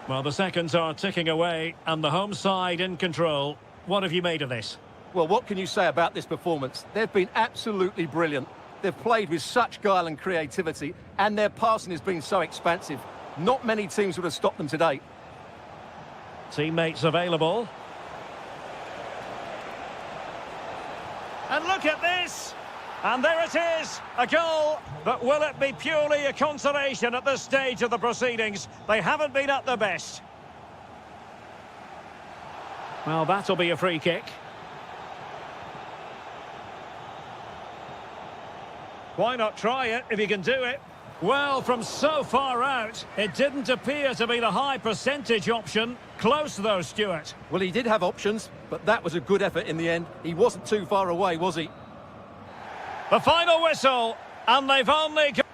Well, the seconds are ticking away, and the home side in control. What have you made of this? Well, what can you say about this performance? They've been absolutely brilliant. They've played with such guile and creativity, and their passing has been so expansive. Not many teams would have stopped them today. Teammates available. And look at this! And there it is, a goal. But will it be purely a consolation at this stage of the proceedings? They haven't been at their best. Well, that'll be a free kick. Why not try it if you can do it? Well, from so far out, it didn't appear to be the high percentage option. Close though, Stuart. Well, he did have options, but that was a good effort in the end. He wasn't too far away, was he? The final whistle, and they've only got...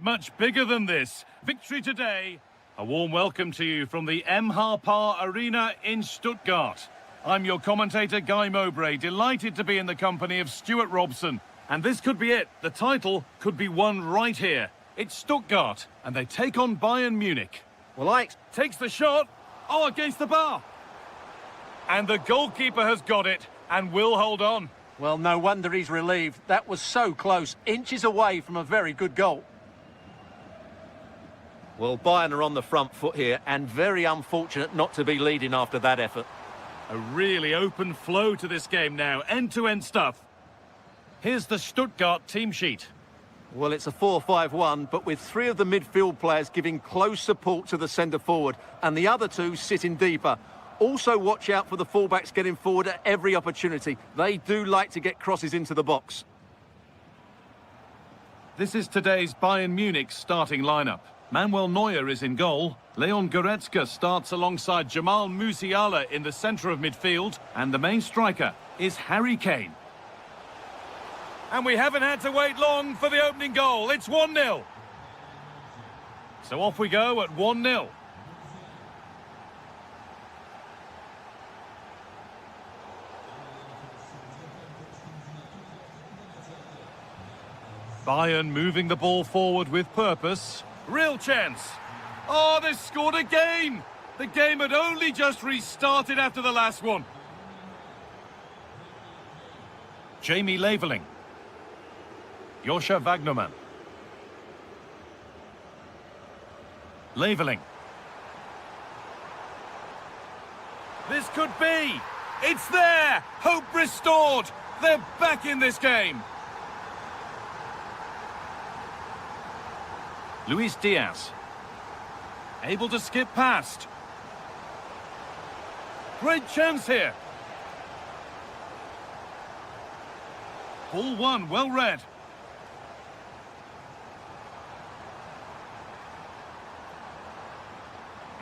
Much bigger than this. Victory today. A warm welcome to you from the eHockey Arena in Stuttgart. I'm your commentator, Guy Mowbray, delighted to be in the company of Stuart Robson. And this could be it. The title could be won right here. It's Stuttgart, and they take on Bayern Munich. Well, Takes the shot. Oh, against the bar. And the goalkeeper has got it and will hold on. Well, no wonder he's relieved. That was so close, inches away from a very good goal. Well, Bayern are on the front foot here, and very unfortunate not to be leading after that effort. A really open flow to this game now, end-to-end stuff. Here's the Stuttgart team sheet. Well, it's a 4-5-1, but with three of the midfield players giving close support to the centre-forward, and the other two sitting deeper. Also watch out for the fullbacks getting forward at every opportunity. They do like to get crosses into the box. This is today's Bayern Munich starting lineup. Manuel Neuer is in goal. Leon Goretzka starts alongside Jamal Musiala in the centre of midfield. And the main striker is Harry Kane. And we haven't had to wait long for the opening goal. It's 1-0. So off we go at 1-0. Bayern moving the ball forward with purpose. Real chance. Oh, they've scored again. The game had only just restarted after the last one. Jamie Leveling. Joscha Wagnermann. Leveling. This could be. It's there. Hope restored. They're back in this game. Luis Diaz. Able to skip past. Great chance here. Ball one, well read.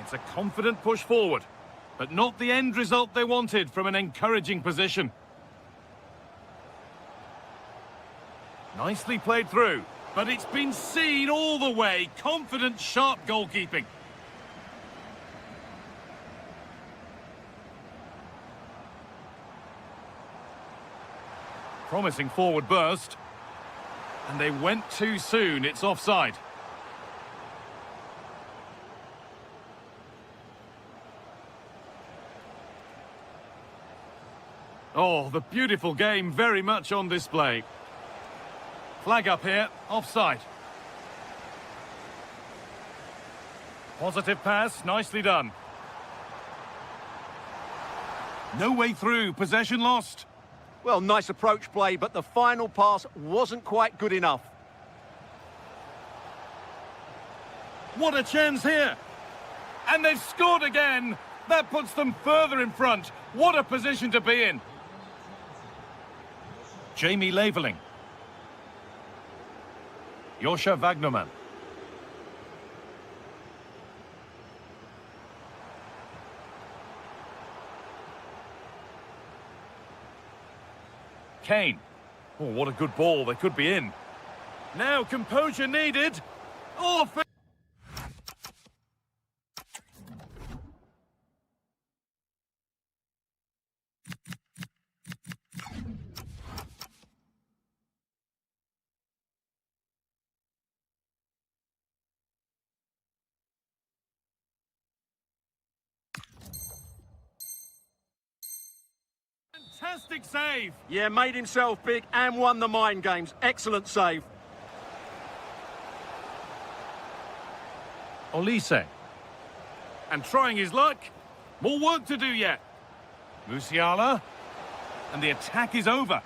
It's a confident push forward, but not the end result they wanted from an encouraging position. Nicely played through. But it's been seen all the way. Confident, sharp goalkeeping. Promising forward burst. And they went too soon. It's offside. Oh, the beautiful game very much on display. Flag up here, offside. Positive pass, nicely done. No way through, possession lost. Well, nice approach play, but the final pass wasn't quite good enough. What a chance here! And they've scored again! That puts them further in front. What a position to be in. Jamie Laveling. Joscha Wagnerman. Kane. Oh, what a good ball. They could be in. Now, composure needed. Oh, fantastic save. Yeah, made himself big and won the mind games. Excellent save. Olise. And trying his luck. More work to do yet. Musiala. And the attack is over.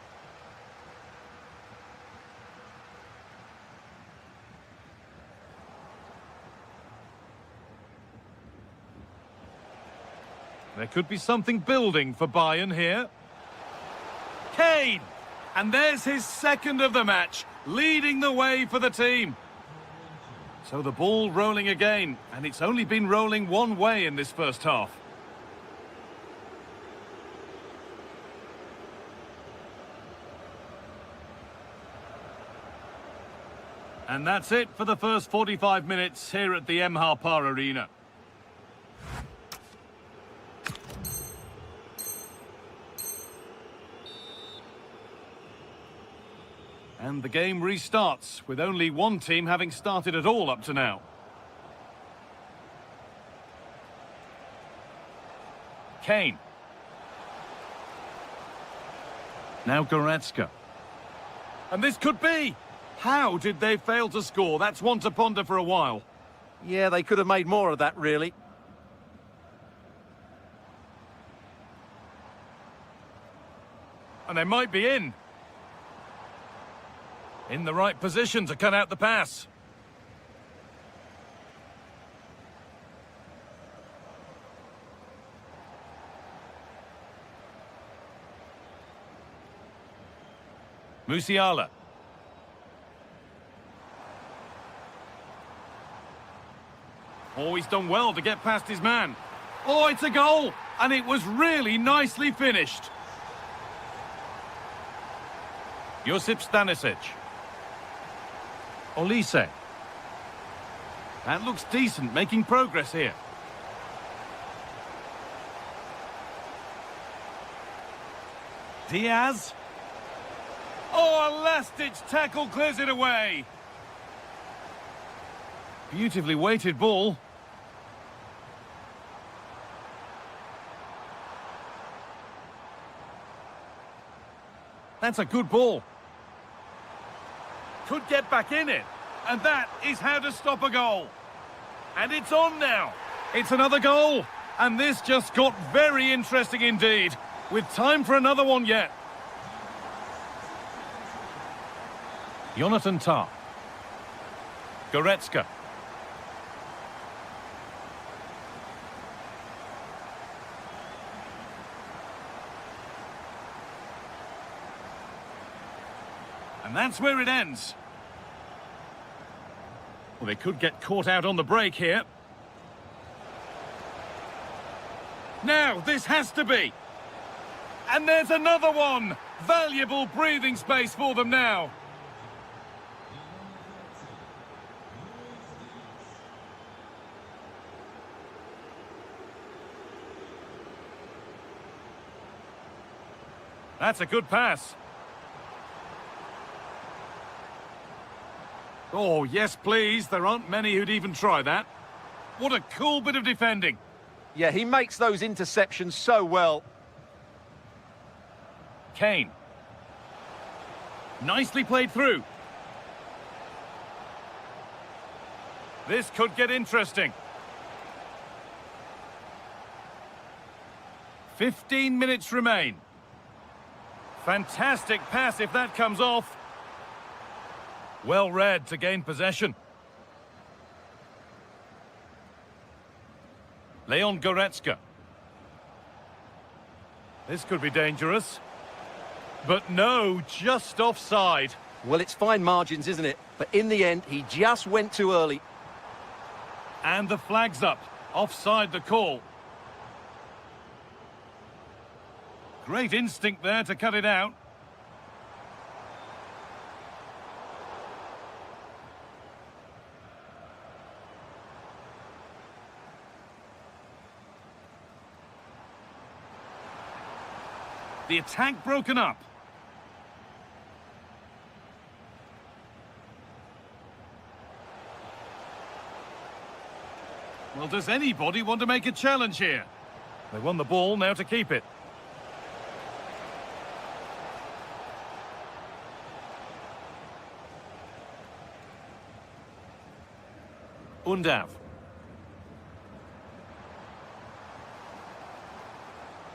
There could be something building for Bayern here. Kane! And there's his second of the match, leading the way for the team. So the ball rolling again, and it's only been rolling one way in this first half. And that's it for the first 45 minutes here at the Par Arena. And the game restarts, with only one team having started at all up to now. Kane. Now Goretzka. And this could be! How did they fail to score? That's one to ponder for a while. Yeah, they could have made more of that, really. And they might be in. In the right position to cut out the pass. Musiala. Oh, he's done well to get past his man. Oh, it's a goal! And it was really nicely finished. Josip Stanisic. Olise. That looks decent, making progress here. Diaz. Oh, a last-ditch tackle clears it away. Beautifully weighted ball. That's a good ball. Could get back in it. And that is how to stop a goal. And it's on now. It's another goal. And this just got very interesting indeed. With time for another one yet. Jonathan Tah. Goretzka. And that's where it ends. Well, they could get caught out on the break here. Now, this has to be. And there's another one. Valuable breathing space for them now. That's a good pass. Oh, yes, please. There aren't many who'd even try that. What a cool bit of defending. Yeah, he makes those interceptions so well. Kane. Nicely played through. This could get interesting. 15 minutes remain. Fantastic pass if that comes off. Well read to gain possession. Leon Goretzka. This could be dangerous. But no, just offside. Well, it's fine margins, isn't it? But in the end, he just went too early. And the flag's up. Offside the call. Great instinct there to cut it out. The attack broken up. Well, does anybody want to make a challenge here? They won the ball, now to keep it. Undav.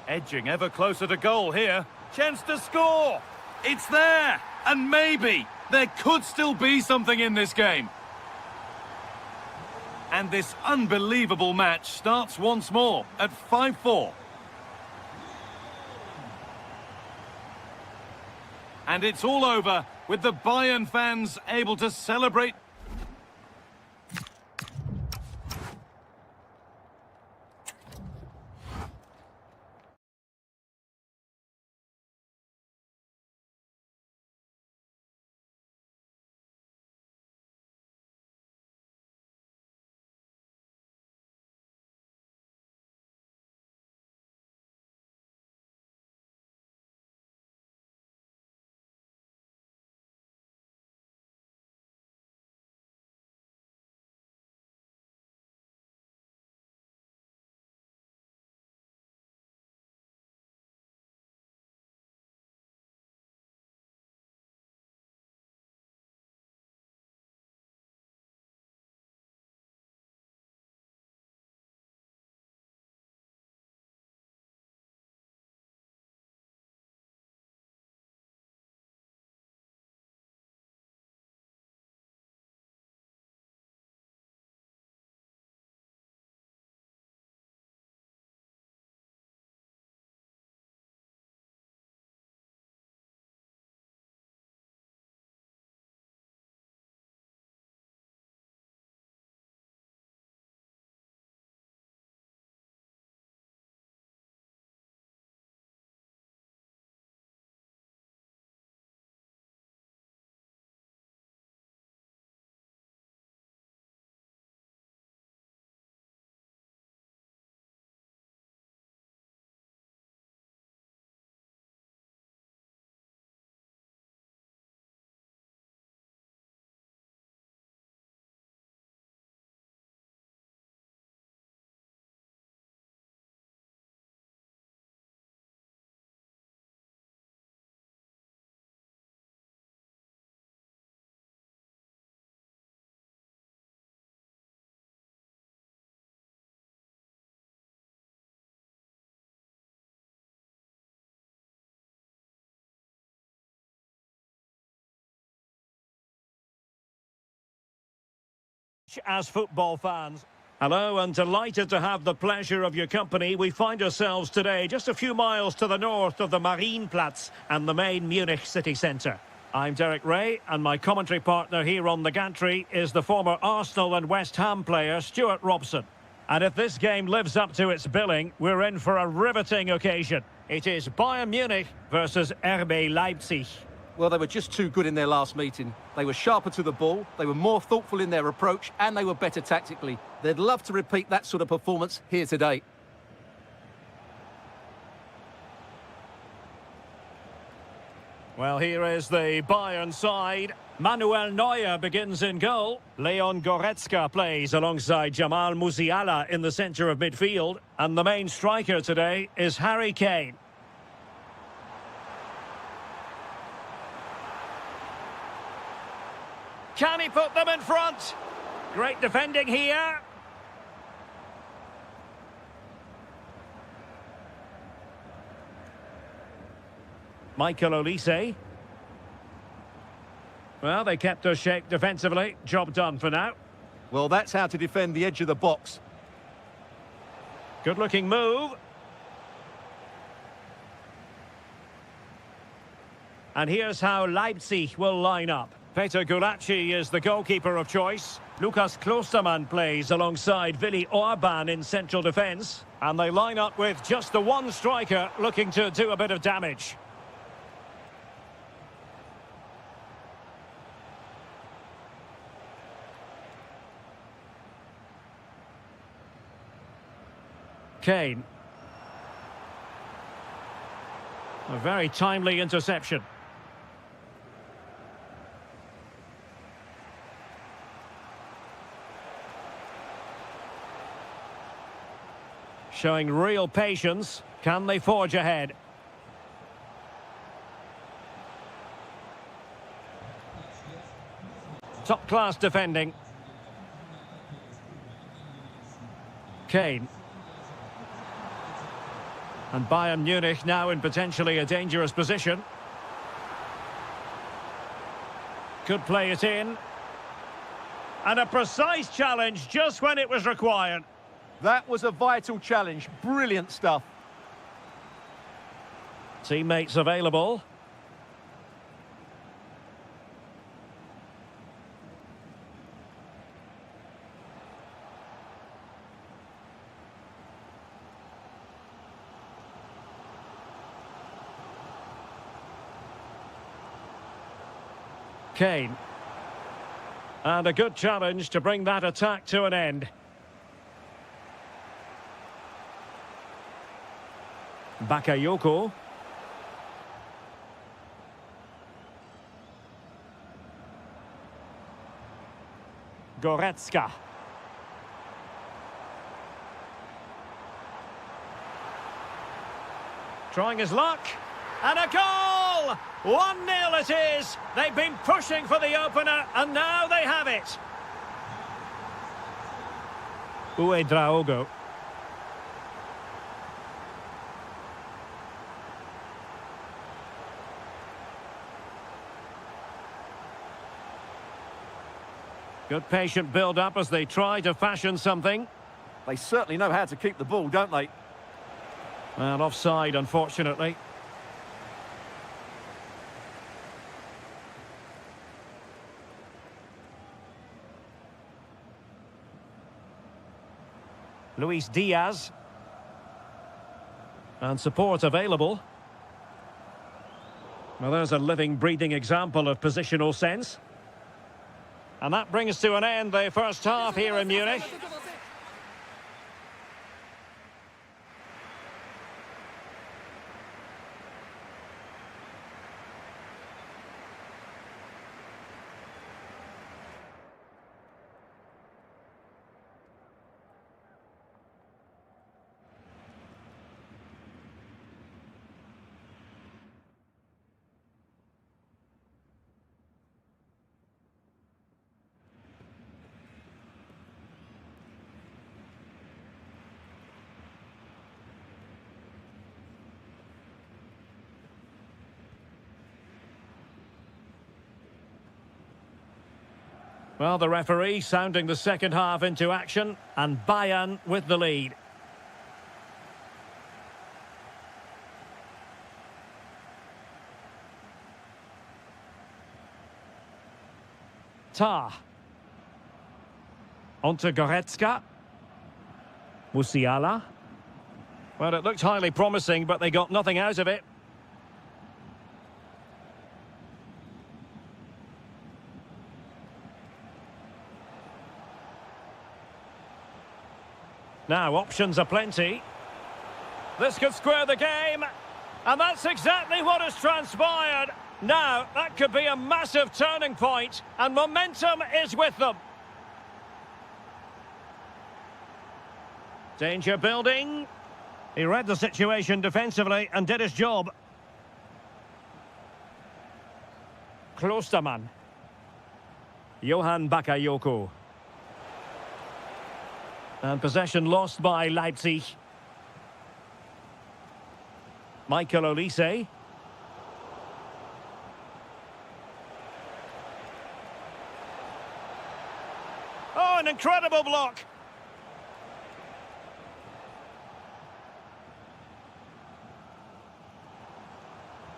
Edging ever closer to goal here. Chance to score! It's there! And maybe there could still be something in this game. And this unbelievable match starts once more at 5-4. And it's all over with the Bayern fans able to celebrate. As football fans. Hello and delighted to have the pleasure of your company. We find ourselves today just a few miles to the north of the Marienplatz and the main Munich city centre. I'm Derek Ray and my commentary partner here on the gantry is the former Arsenal and West Ham player Stuart Robson. And if this game lives up to its billing, we're in for a riveting occasion. It is Bayern Munich versus RB Leipzig. Well, they were just too good in their last meeting. They were sharper to the ball, they were more thoughtful in their approach, and they were better tactically. They'd love to repeat that sort of performance here today. Well, here is the Bayern side. Manuel Neuer begins in goal. Leon Goretzka plays alongside Jamal Musiala in the centre of midfield. And the main striker today is Harry Kane. put them in front. Great defending here. Michael Olise. Well, they kept us shape defensively. Job done for now. Well, that's how to defend the edge of the box. Good-looking move. And here's how Leipzig will line up. Peter Gulacsi is the goalkeeper of choice. Lukas Klostermann plays alongside Willi Orban in central defence. And they line up with just the one striker looking to do a bit of damage. Kane. A very timely interception. Showing real patience. Can they forge ahead? Top-class defending. Kane. And Bayern Munich now in potentially a dangerous position. Could play it in. And a precise challenge just when it was required. That was a vital challenge. Brilliant stuff. Teammates available. Kane. And a good challenge to bring that attack to an end. Bakayoko. Goretzka. Trying his luck. And a goal! 1-0 it is. They've been pushing for the opener, and now they have it. Uedraogo. Good patient build-up as they try to fashion something. They certainly know how to keep the ball, don't they? And offside, unfortunately. Luis Diaz. And support available. Well, there's a living, breathing example of positional sense. And that brings to an end the first half here in Munich. Well, the referee sounding the second half into action, and Bayern with the lead. Tah. Onto Goretzka. Musiala. Well, it looked highly promising, but they got nothing out of it. Now, options are plenty. This could square the game. And that's exactly what has transpired. Now, that could be a massive turning point, and momentum is with them. Danger building. He read the situation defensively and did his job. Klostermann. Johan Bakayoko. And possession lost by Leipzig. Michael Olise. Oh, an incredible block.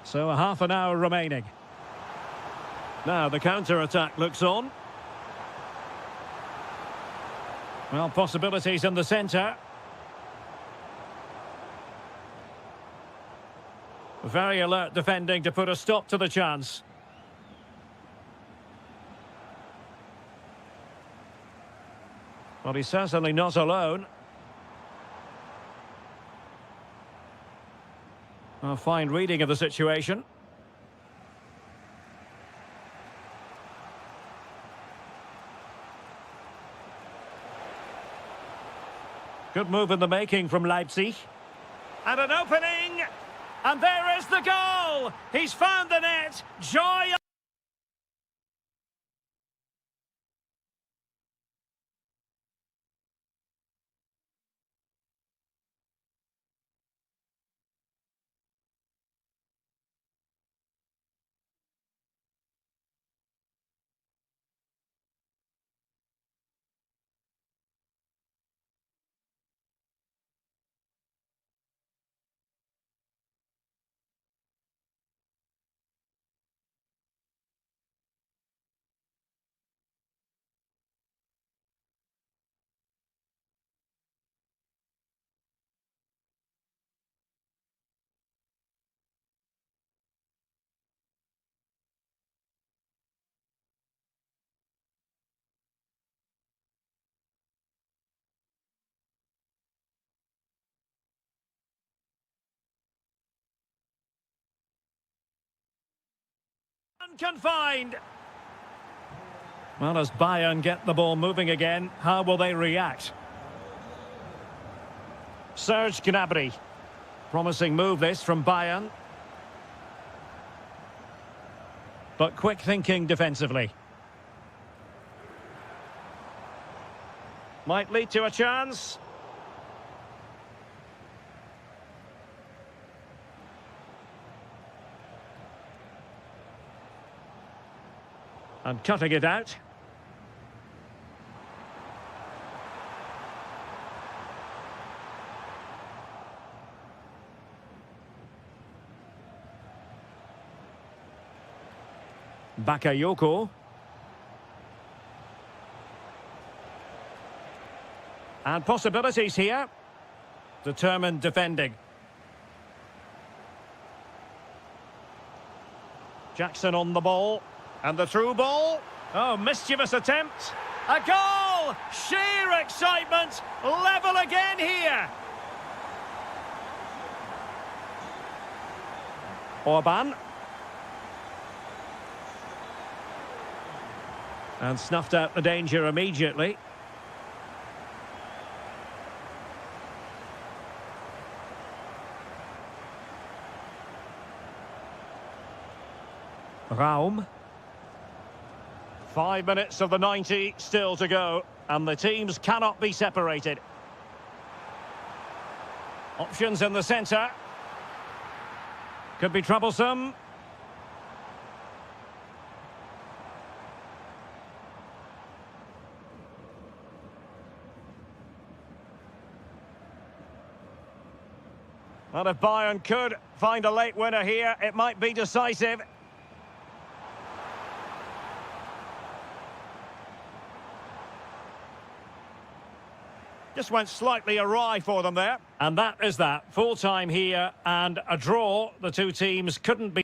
So a half an hour remaining. Now the counter-attack looks on. Well, possibilities in the centre. Very alert defending to put a stop to the chance. Well, he's certainly not alone. A fine reading of the situation. Good move in the making from Leipzig. And an opening! And there is the goal! He's found the net! Joy! Unconfined. Well, as Bayern get the ball moving again, how will they react? Serge Gnabry. Promising move this from Bayern. But quick thinking defensively. Might lead to a chance. And cutting it out. Bakayoko. And possibilities here. Determined defending. Jackson on the ball. And the through ball. Oh, mischievous attempt. A goal! Sheer excitement. Level again here. Orban. And snuffed out the danger immediately. Raum. 5 minutes of the 90 still to go, and the teams cannot be separated. Options in the centre. Could be troublesome. And if Bayern could find a late winner here, it might be decisive. Just went slightly awry for them there. And that is that. Full time here and a draw. The two teams couldn't be...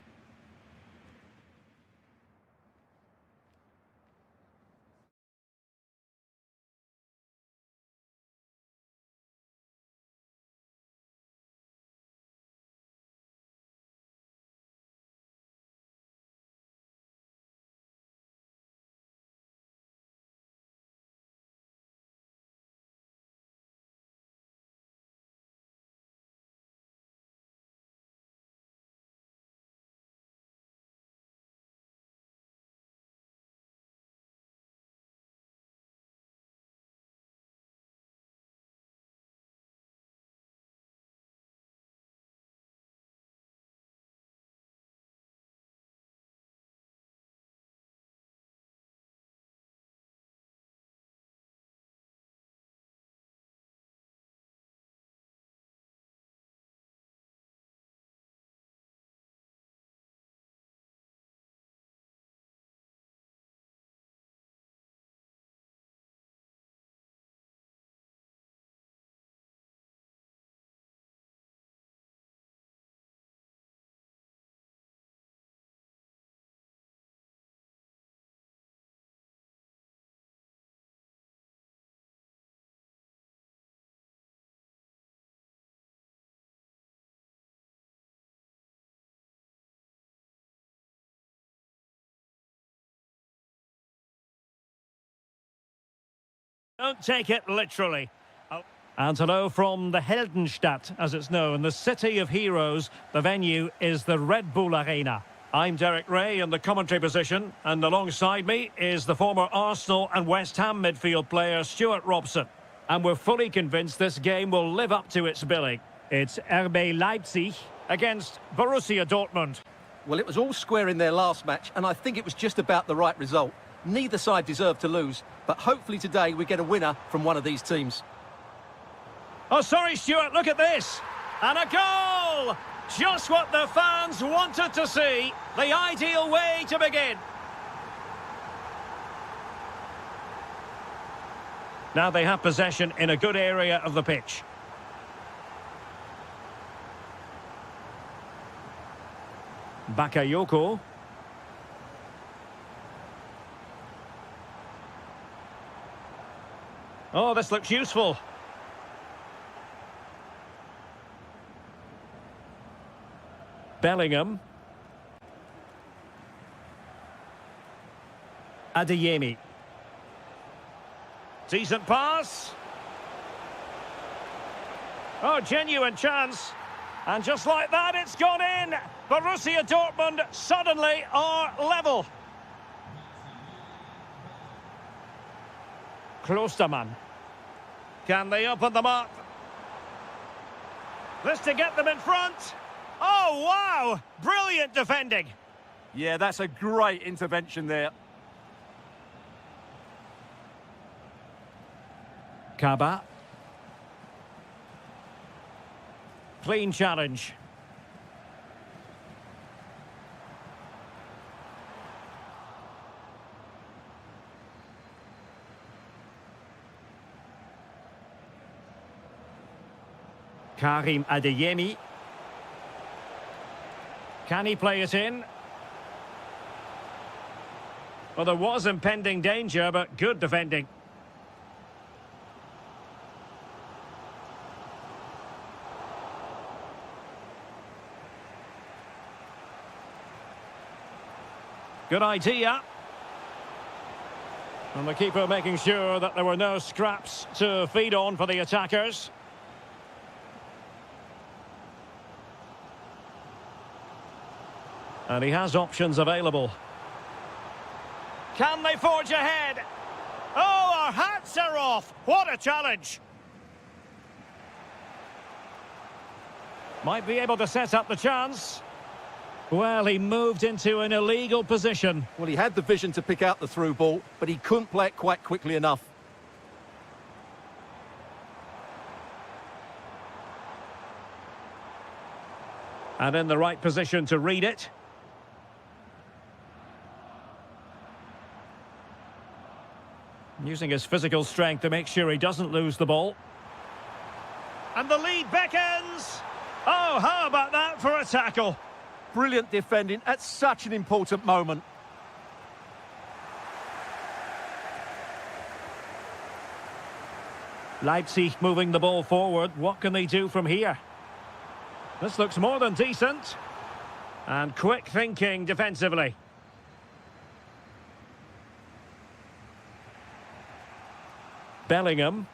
Don't take it literally. And hello from the Heldenstadt, as it's known, the city of heroes. The venue is the Red Bull Arena. I'm Derek Ray in the commentary position, and alongside me is the former Arsenal and West Ham midfield player Stuart Robson. And we're fully convinced this game will live up to its billing. It's RB Leipzig against Borussia Dortmund. Well, it was all square in their last match, and I think it was just about the right result. Neither side deserved to lose, but hopefully today we get a winner from one of these teams. Oh, sorry, Stuart, look at this. And a goal! Just what the fans wanted to see. The ideal way to begin. Now they have possession in a good area of the pitch. Bakayoko. Oh, this looks useful. Bellingham. Adeyemi. Decent pass. Oh, genuine chance. And just like that, it's gone in. Borussia Dortmund suddenly are level. Klostermann. Can they open them up? This to get them in front. Oh, wow! Brilliant defending. Yeah, that's a great intervention there. Kaba. Clean challenge. Karim Adeyemi. Can he play it in? Well, there was impending danger, but good defending. Good idea. And the keeper making sure that there were no scraps to feed on for the attackers. And he has options available. Can they forge ahead? Oh, our hats are off. What a challenge. Might be able to set up the chance. Well, he moved into an illegal position. Well, he had the vision to pick out the through ball, but he couldn't play it quite quickly enough. And in the right position to read it. Using his physical strength to make sure he doesn't lose the ball. And the lead beckons. Oh, how about that for a tackle? Brilliant defending at such an important moment. Leipzig moving the ball forward. What can they do from here? This looks more than decent. And quick thinking defensively. Bellingham.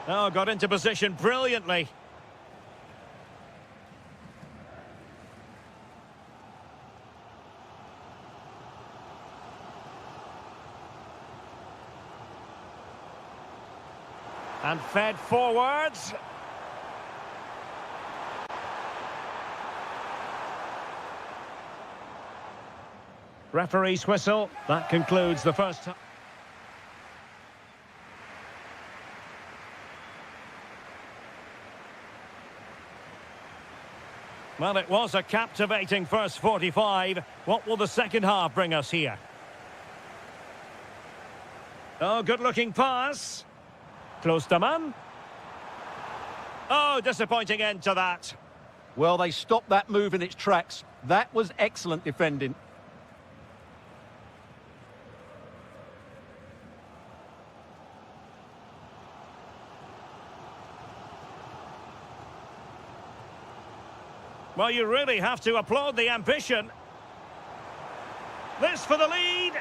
Oh, got into position brilliantly. And fed forwards. Referee's whistle. That concludes the first time. Well, it was a captivating first 45. What will the second half bring us here? Oh, good-looking pass. Klostermann. Oh, disappointing end to that. Well, they stopped that move in its tracks. That was excellent defending. Well, you really have to applaud the ambition. This for the lead.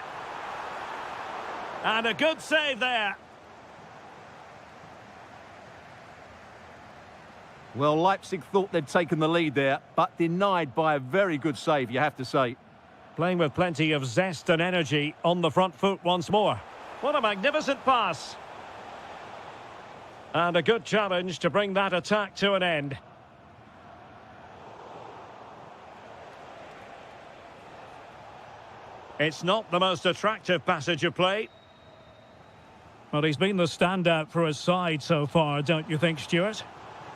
And a good save there. Well, Leipzig thought they'd taken the lead there, but denied by a very good save, you have to say. Playing with plenty of zest and energy on the front foot once more. What a magnificent pass. And a good challenge to bring that attack to an end. It's not the most attractive passage of play. Well, he's been the standout for his side so far, don't you think, Stuart?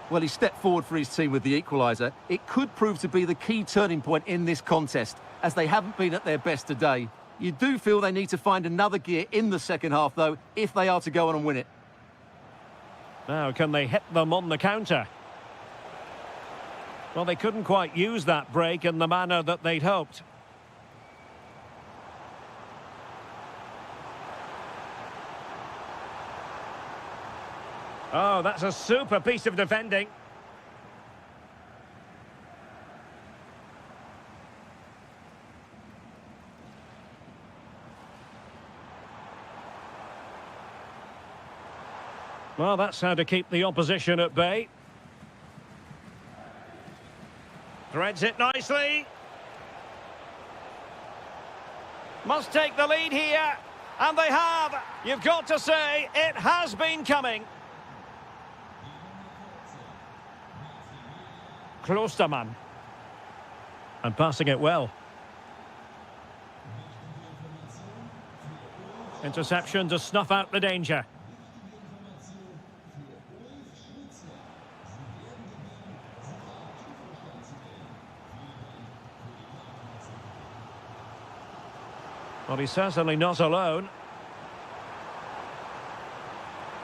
Well, he stepped forward for his team with the equaliser. It could prove to be the key turning point in this contest, as they haven't been at their best today. You do feel they need to find another gear in the second half, though, if they are to go on and win it. Now, can they hit them on the counter? Well, they couldn't quite use that break in the manner that they'd hoped. Oh, that's a super piece of defending. Well, that's how to keep the opposition at bay. Threads it nicely. Must take the lead here. And they have. You've got to say, it has been coming. Klostermann. And passing it well. Interception to snuff out the danger. Well, he's certainly not alone.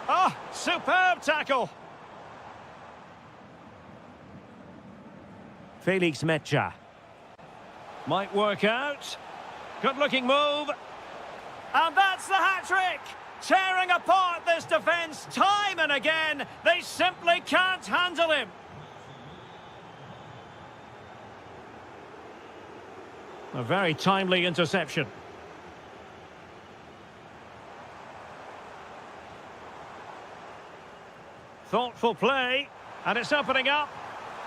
Oh, superb tackle. Felix Mecha. Might work out. Good-looking move. And that's the hat-trick! Tearing apart this defence time and again. They simply can't handle him. A very timely interception. Thoughtful play. And it's opening up.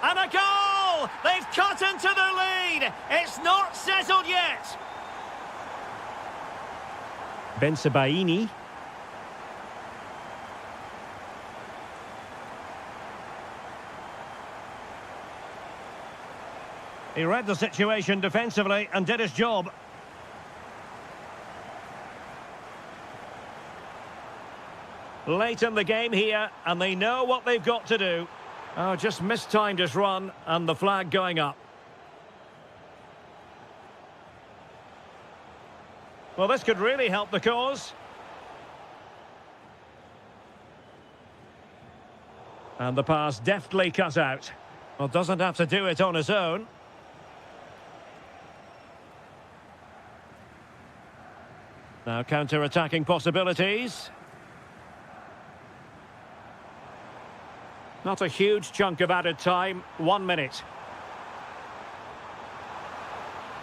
And a goal! They've cut into the lead. It's not settled yet. Bensebaini. He read the situation defensively and did his job. Late in the game here, and they know what they've got to do. Oh, just mistimed his run, and the flag going up. Well, this could really help the cause. And the pass deftly cut out. Well, doesn't have to do it on his own. Now counter-attacking possibilities. Not a huge chunk of added time. 1 minute.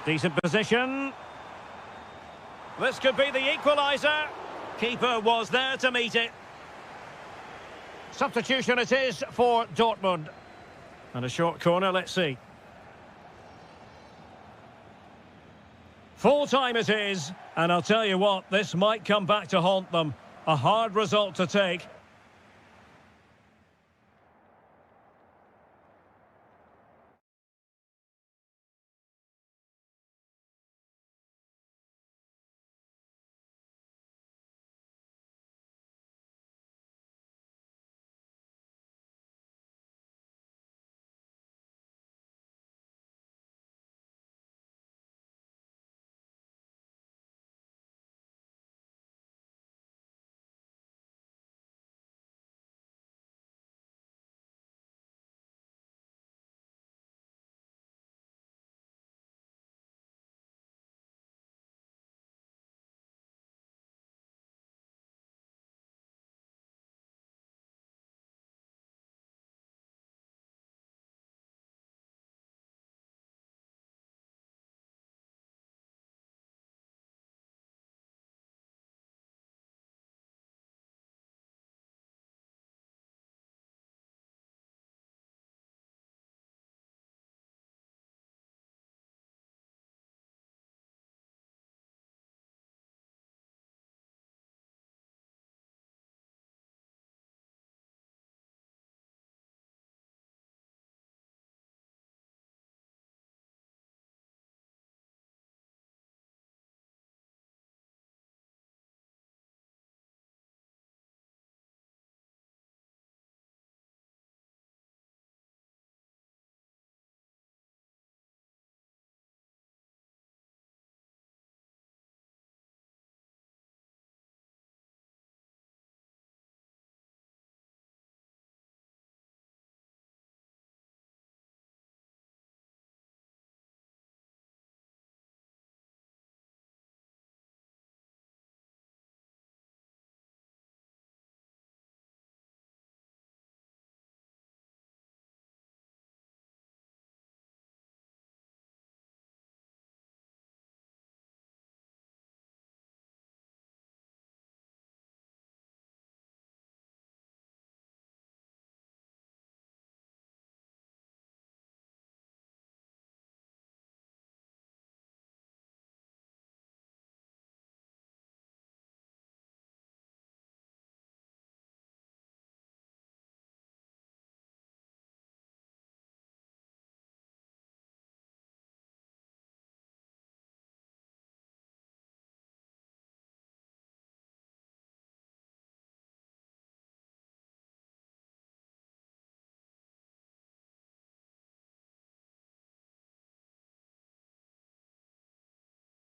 Decent position. This could be the equaliser. Keeper was there to meet it. Substitution it is for Dortmund. And a short corner, let's see. Full time it is. And I'll tell you what, this might come back to haunt them. A hard result to take.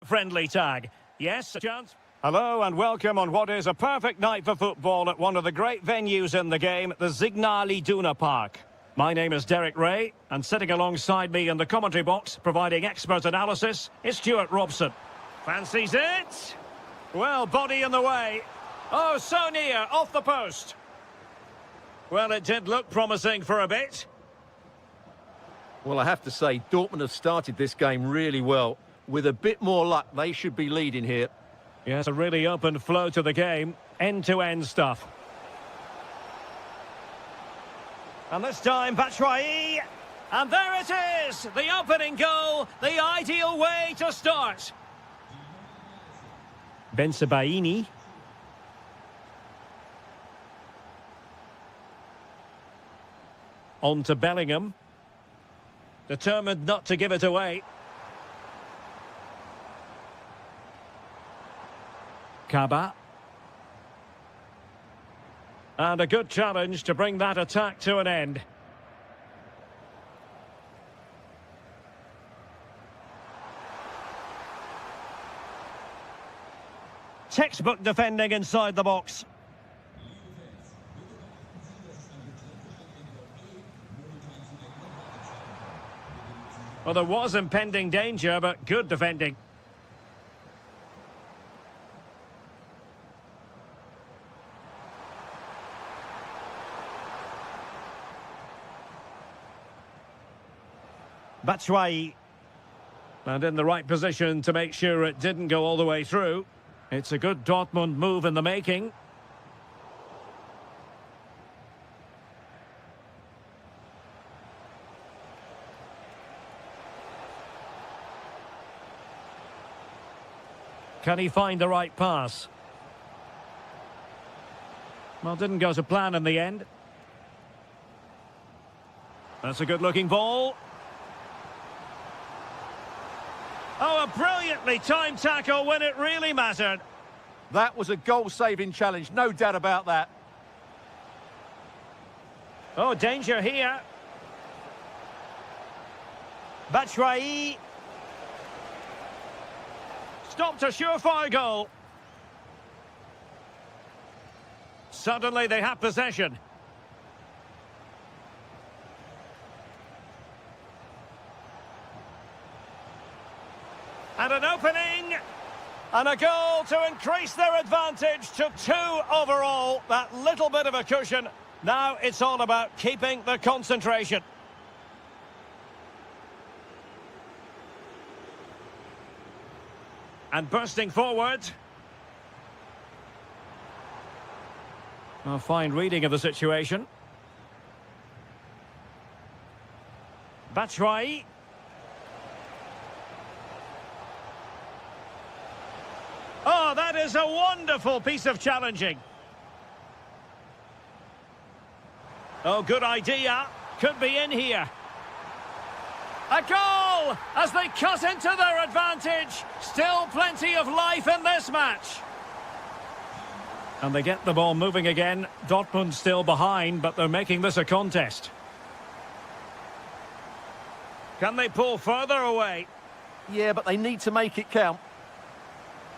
Friendly tag. Yes, a chance. Hello and welcome on what is a perfect night for football at one of the great venues in the game, the Signal Iduna Park. My name is Derek Ray, and sitting alongside me in the commentary box, providing expert analysis, is Stuart Robson. Fancies it? Well, body in the way. Oh, so near, off the post. Well, it did look promising for a bit. Well, I have to say, Dortmund have started this game really well. With a bit more luck, they should be leading here. Yes, a really open flow to the game. End-to-end stuff. And this time, Batshuayi. And there it is! The opening goal, the ideal way to start. Bensebaini. On to Bellingham. Determined not to give it away. Kaba. And a good challenge to bring that attack to an end. Textbook defending inside the box. Well, there was impending danger, but good defending. Batshuayi. And in the right position to make sure it didn't go all the way through. It's a good Dortmund move in the making. Can he find the right pass? Well, didn't go to plan in the end. That's a good-looking ball. Oh, a brilliantly timed tackle when it really mattered. That was a goal-saving challenge, no doubt about that. Oh, danger here. Batshuayi. Stopped a surefire goal. Suddenly they have possession. And an opening. And a goal to increase their advantage to 2 overall. That little bit of a cushion. Now it's all about keeping the concentration. And bursting forward. A fine reading of the situation. Batshuayi. Oh, that is a wonderful piece of challenging. Oh, good idea. Could be in here. A goal as they cut into their advantage. Still plenty of life in this match. And they get the ball moving again. Dortmund still behind, but they're making this a contest. Can they pull further away? Yeah, but they need to make it count.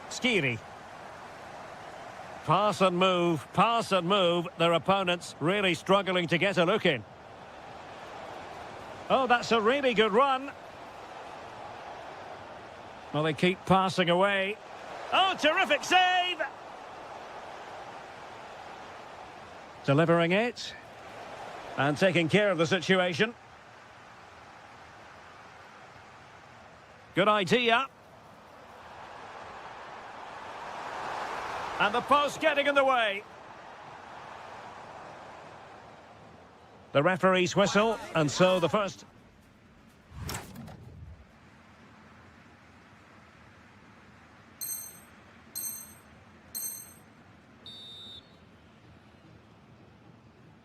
Skiri. Pass and move, pass and move. Their opponents really struggling to get a look in. Oh, that's a really good run. Well, they keep passing away. Oh, terrific save! Delivering it. And taking care of the situation. Good idea. And the post getting in the way. The referee's whistle, and so the first.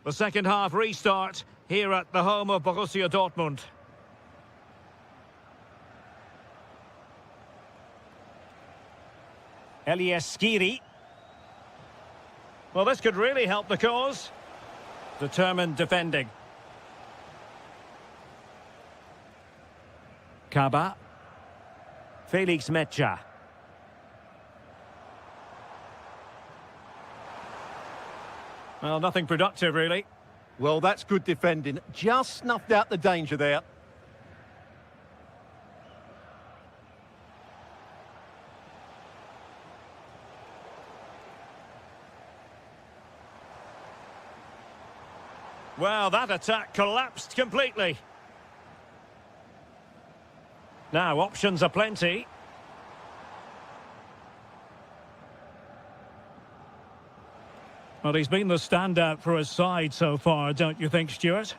The second half restart here at the home of Borussia Dortmund. Skiri. Well, this could really help the cause. Determined defending. Kaba. Felix Mecha. Well, nothing productive, really. Well, that's good defending. Just snuffed out the danger there. Well, that attack collapsed completely. Now, options are plenty. Well, he's been the standout for his side so far, don't you think, Stuart?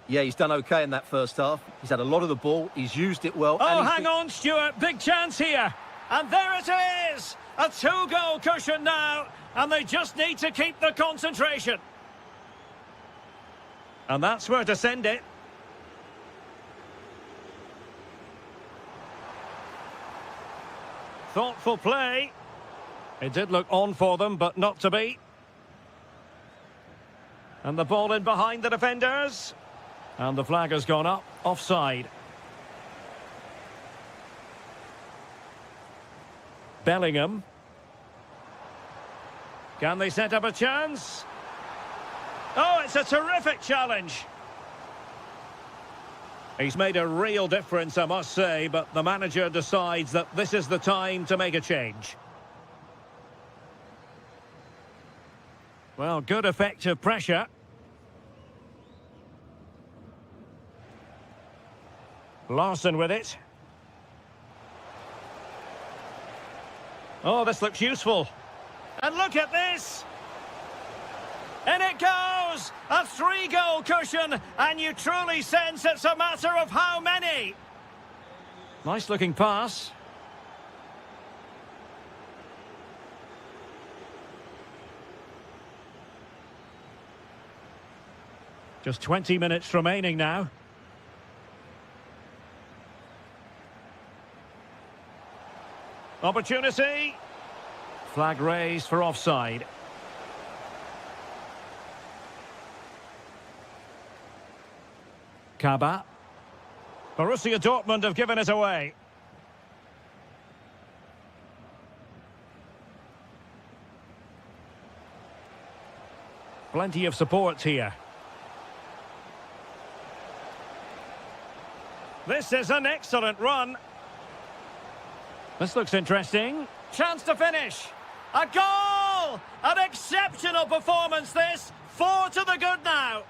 Yeah, he's done okay in that first half. He's had a lot of the ball. He's used it well. Oh, hang on, Stuart. Big chance here. And there it is. A two-goal cushion now. And they just need to keep the concentration. And that's where to send it. Thoughtful play. It did look on for them, but not to be. And the ball in behind the defenders. And the flag has gone up, offside. Bellingham. Can they set up a chance? Oh, it's a terrific challenge. He's made a real difference, I must say, but the manager decides that this is the time to make a change. Well, good effective pressure. Larson with it. Oh, this looks useful. And look at this! In it goes! A three-goal cushion, and you truly sense it's a matter of how many. Nice-looking pass. Just 20 minutes remaining now. Opportunity. Flag raised for offside. Kaba. Borussia Dortmund have given it away. Plenty of support here. This is an excellent run. This looks interesting. Chance to finish. A goal! An exceptional performance this. 4 to the good now.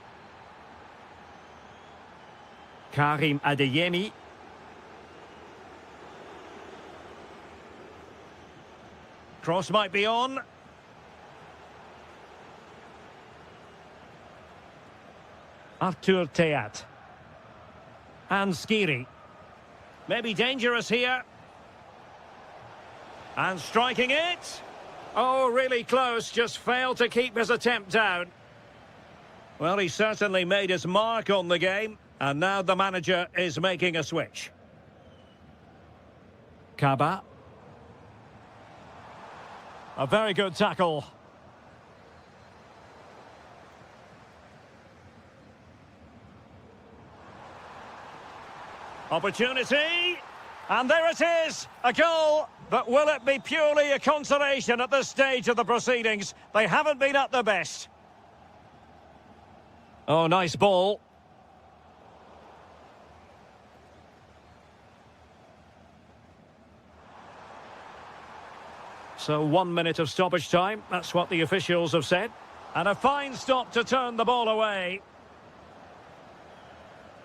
Karim Adeyemi. Cross might be on. Artur Teat. And Skiri. Maybe dangerous here. And striking it. Oh, really close. Just failed to keep his attempt down. Well, he certainly made his mark on the game. And now the manager is making a switch. Kaba. A very good tackle. Opportunity. And there it is. A goal. But will it be purely a consolation at this stage of the proceedings? They haven't been at their best. Oh, nice ball. So 1 minute of stoppage time. That's what the officials have said. And a fine stop to turn the ball away.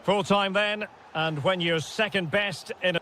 Full time then. And when you're second best in a...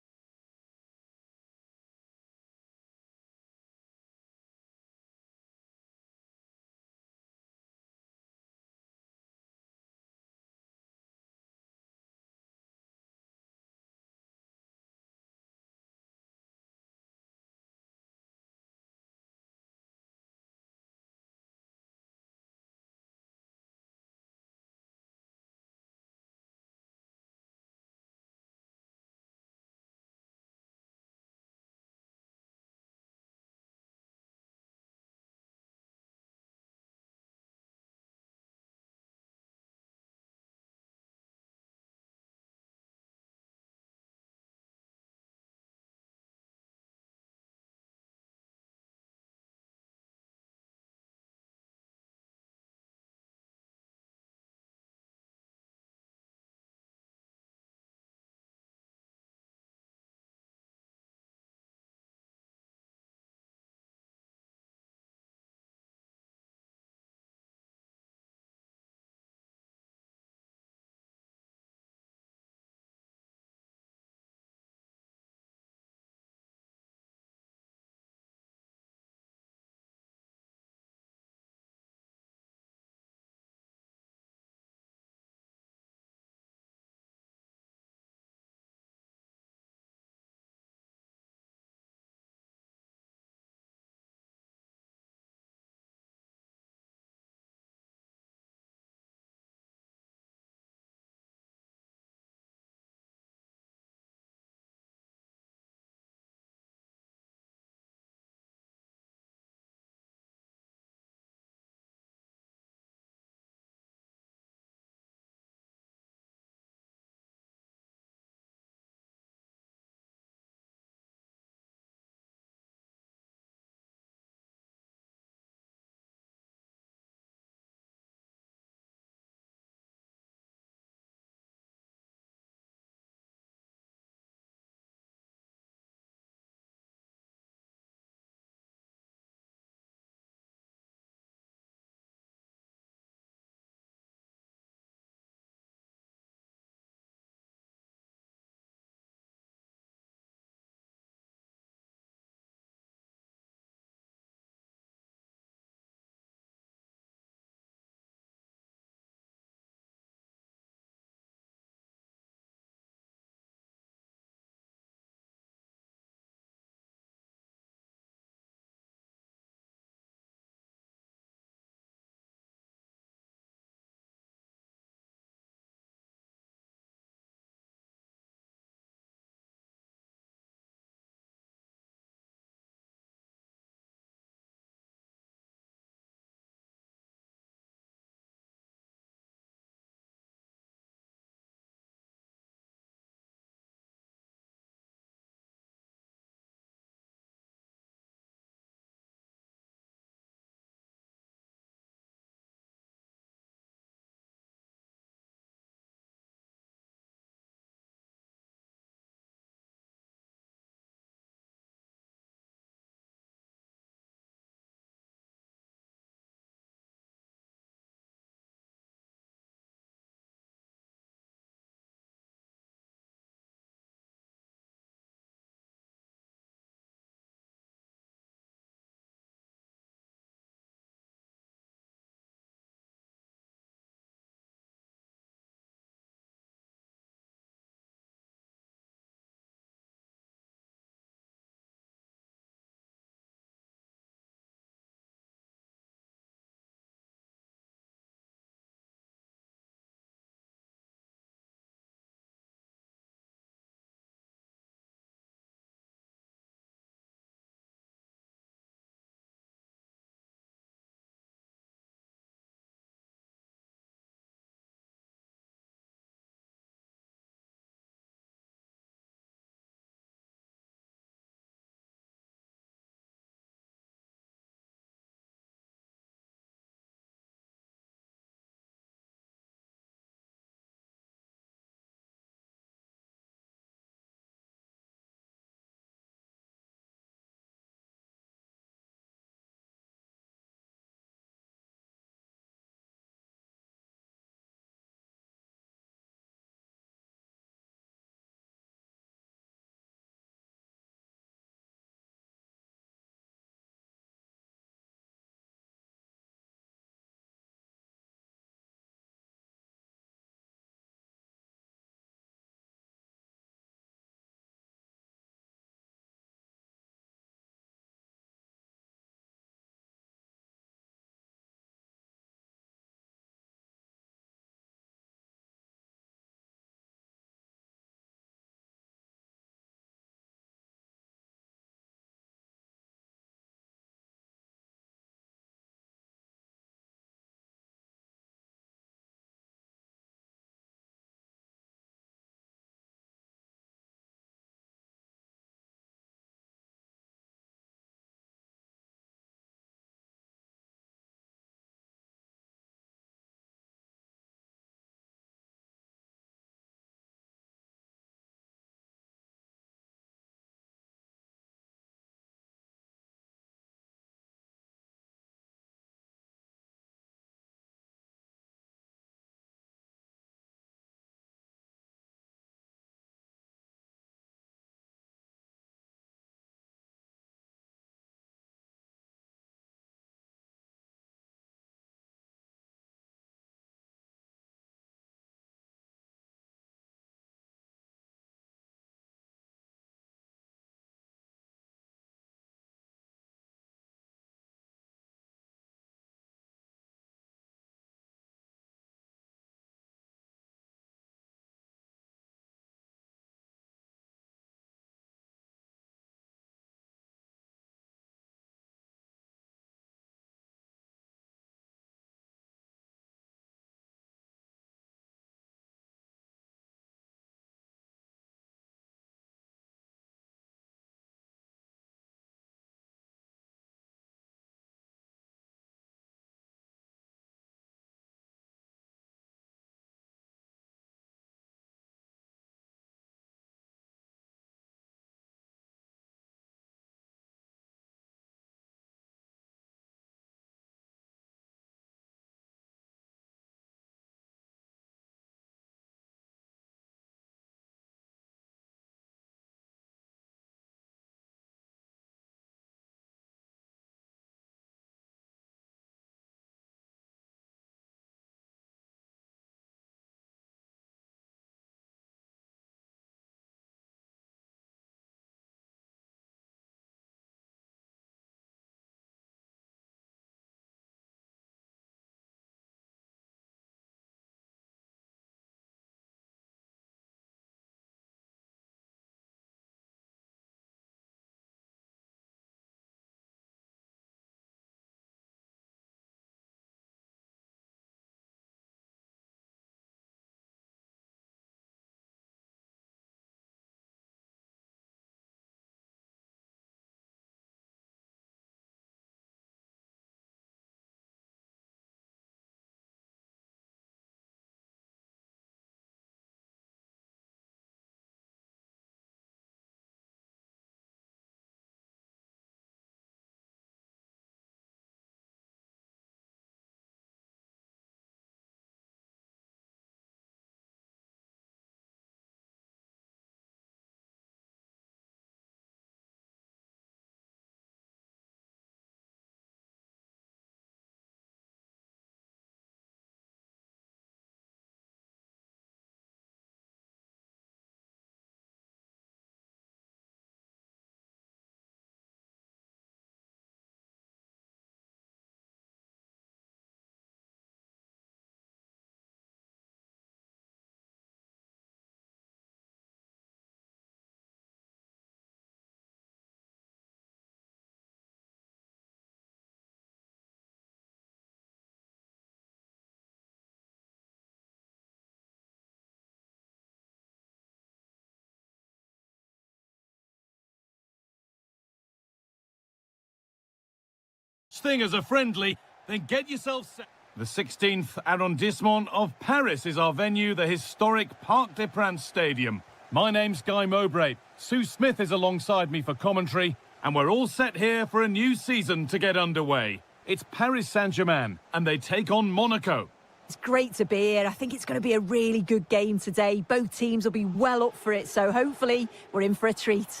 thing as a friendly, then get yourself set. The 16th arrondissement of Paris is our venue, the historic Parc des Princes Stadium. My name's Guy Mowbray. Sue Smith is alongside me for commentary, and we're all set here for a new season to get underway. It's Paris Saint-Germain, and they take on Monaco. It's great to be here. I think it's going to be a really good game today. Both teams will be well up for it, so hopefully we're in for a treat.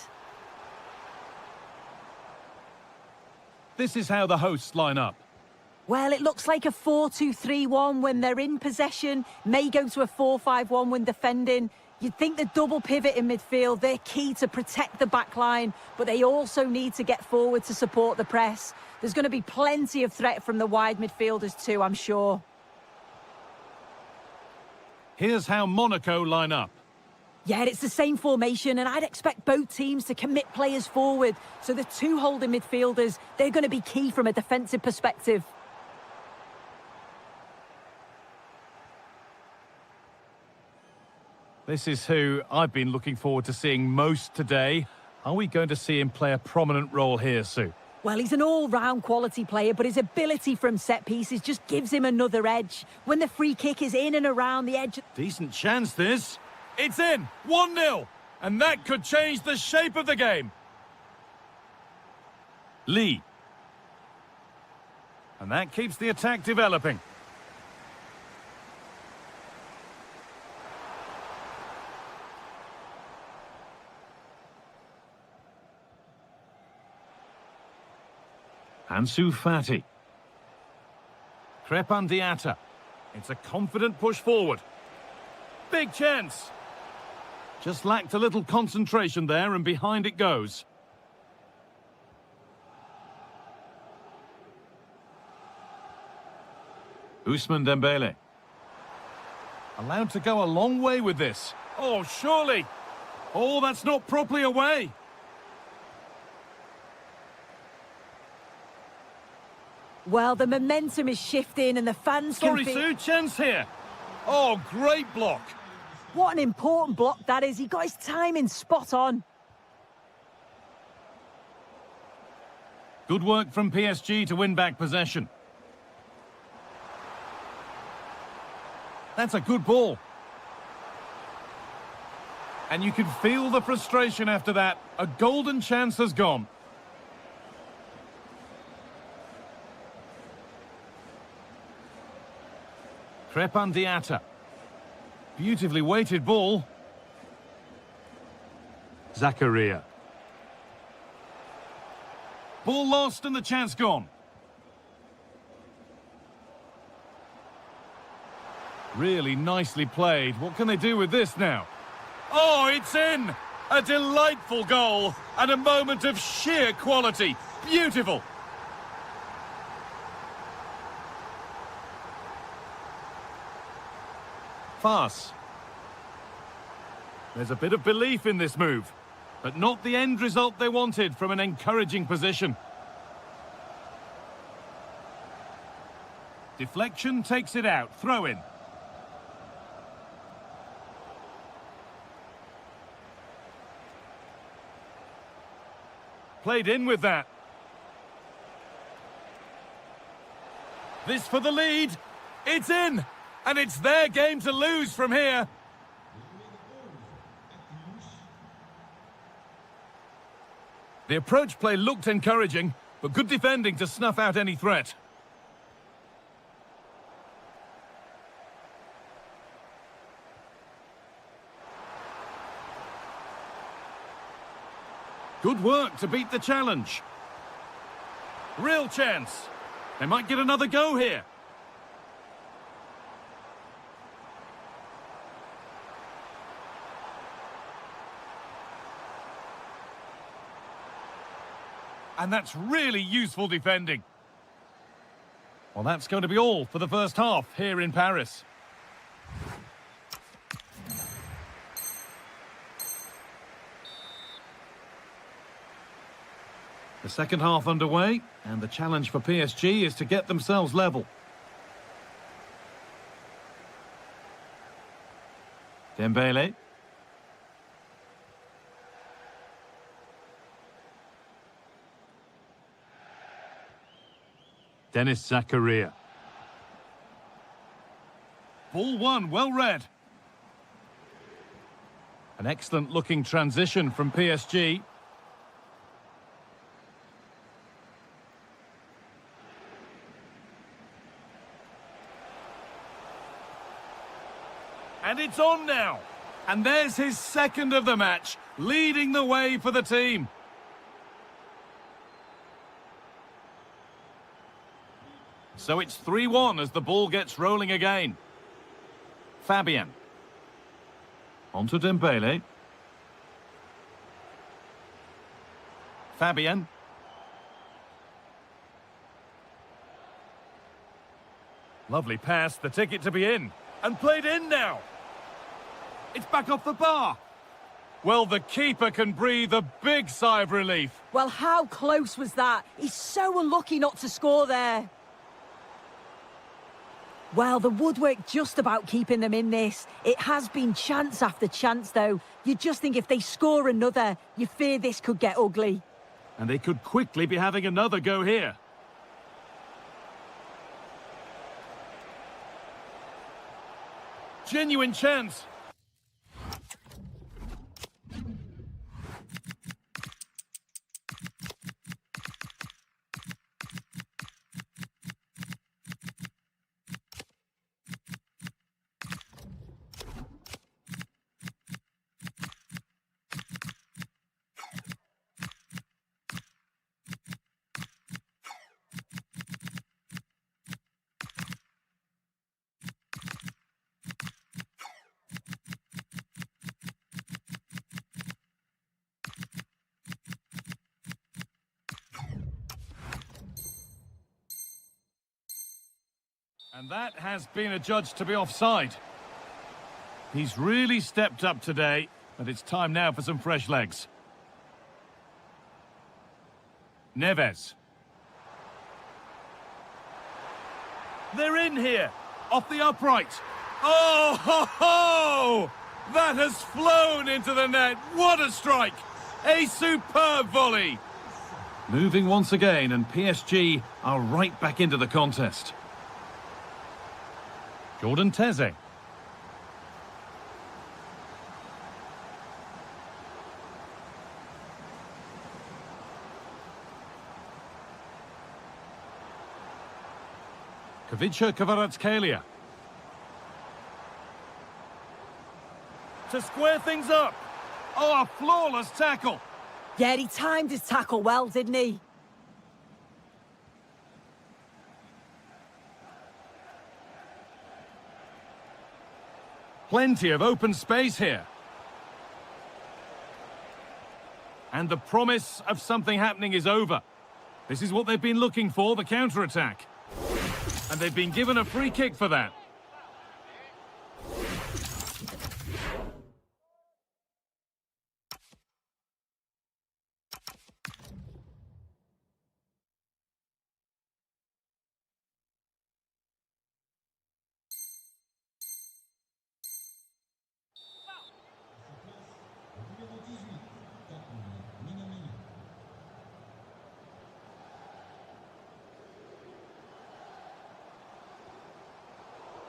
This is how the hosts line up. Well, it looks like a 4-2-3-1 when they're in possession. May go to a 4-5-1 when defending. You'd think the double pivot in midfield, they're key to protect the back line, but they also need to get forward to support the press. There's going to be plenty of threat from the wide midfielders too, I'm sure. Here's how Monaco line up. Yeah, it's the same formation, and I'd expect both teams to commit players forward. So the two holding midfielders, they're going to be key from a defensive perspective. This is who I've been looking forward to seeing most today. Are we going to see him play a prominent role here, Sue? Well, he's an all-round quality player, but his ability from set pieces just gives him another edge. When the free kick is in and around the edge... Decent chance, this. It's in! 1-0! And that could change the shape of the game. Lee. And that keeps the attack developing. Ansu Fati. Crepandiata. It's a confident push forward. Big chance. Just lacked a little concentration there, and behind it goes. Ousmane Dembele. Allowed to go a long way with this. Oh, surely. Oh, that's not properly away. Well, the momentum is shifting and the fans Sorry, can Sue, chance here. Oh, great block. What an important block that is. He got his timing spot on. Good work from PSG to win back possession. That's a good ball. And you can feel the frustration after that. A golden chance has gone. Crepandiata. Beautifully weighted ball. Zakaria. Ball lost and the chance gone. Really nicely played. What can they do with this now? Oh, it's in! A delightful goal and a moment of sheer quality. Beautiful. Pass. There's a bit of belief in this move, but not the end result they wanted from an encouraging position. Deflection takes it out. Throw in. Played in with that. This for the lead. It's in. And it's their game to lose from here. The approach play looked encouraging, but good defending to snuff out any threat. Good work to beat the challenge. Real chance. They might get another go here. And that's really useful defending. Well, that's going to be all for the first half here in Paris. The second half underway, and the challenge for PSG is to get themselves level. Dembele. Dennis Zakaria. Ball one, well read. An excellent looking transition from PSG. And it's on now. And there's his second of the match, leading the way for the team. So it's 3-1 as the ball gets rolling again. Fabian. On to Dembele. Fabian. Lovely pass, the ticket to be in. And played in now. It's back off the bar. Well, the keeper can breathe a big sigh of relief. Well, how close was that? He's so unlucky not to score there. Well, the woodwork just about keeping them in this. It has been chance after chance, though. You just think if they score another, you fear this could get ugly. And they could quickly be having another go here. Genuine chance. And that has been adjudged to be offside. He's really stepped up today, but it's time now for some fresh legs. Neves. They're in here, off the upright. Oh, ho, ho! That has flown into the net. What a strike! A superb volley. Moving once again, and PSG are right back into the contest. Jordan Teze. Kavica Kvaratskhelia. To square things up. Oh, a flawless tackle. Yeah, he timed his tackle well, didn't he? Plenty of open space here. And the promise of something happening is over. This is what they've been looking for, the counter-attack. And they've been given a free kick for that.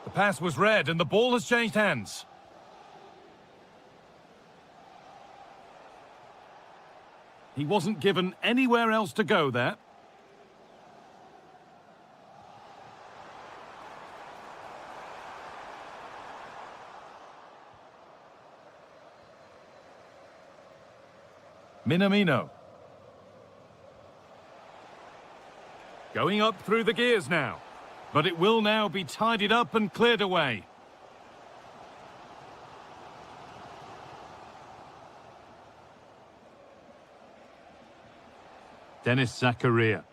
The pass was read and the ball has changed hands. He wasn't given anywhere else to go there. Minamino. Going up through the gears now. But it will now be tidied up and cleared away. Dennis Zakaria.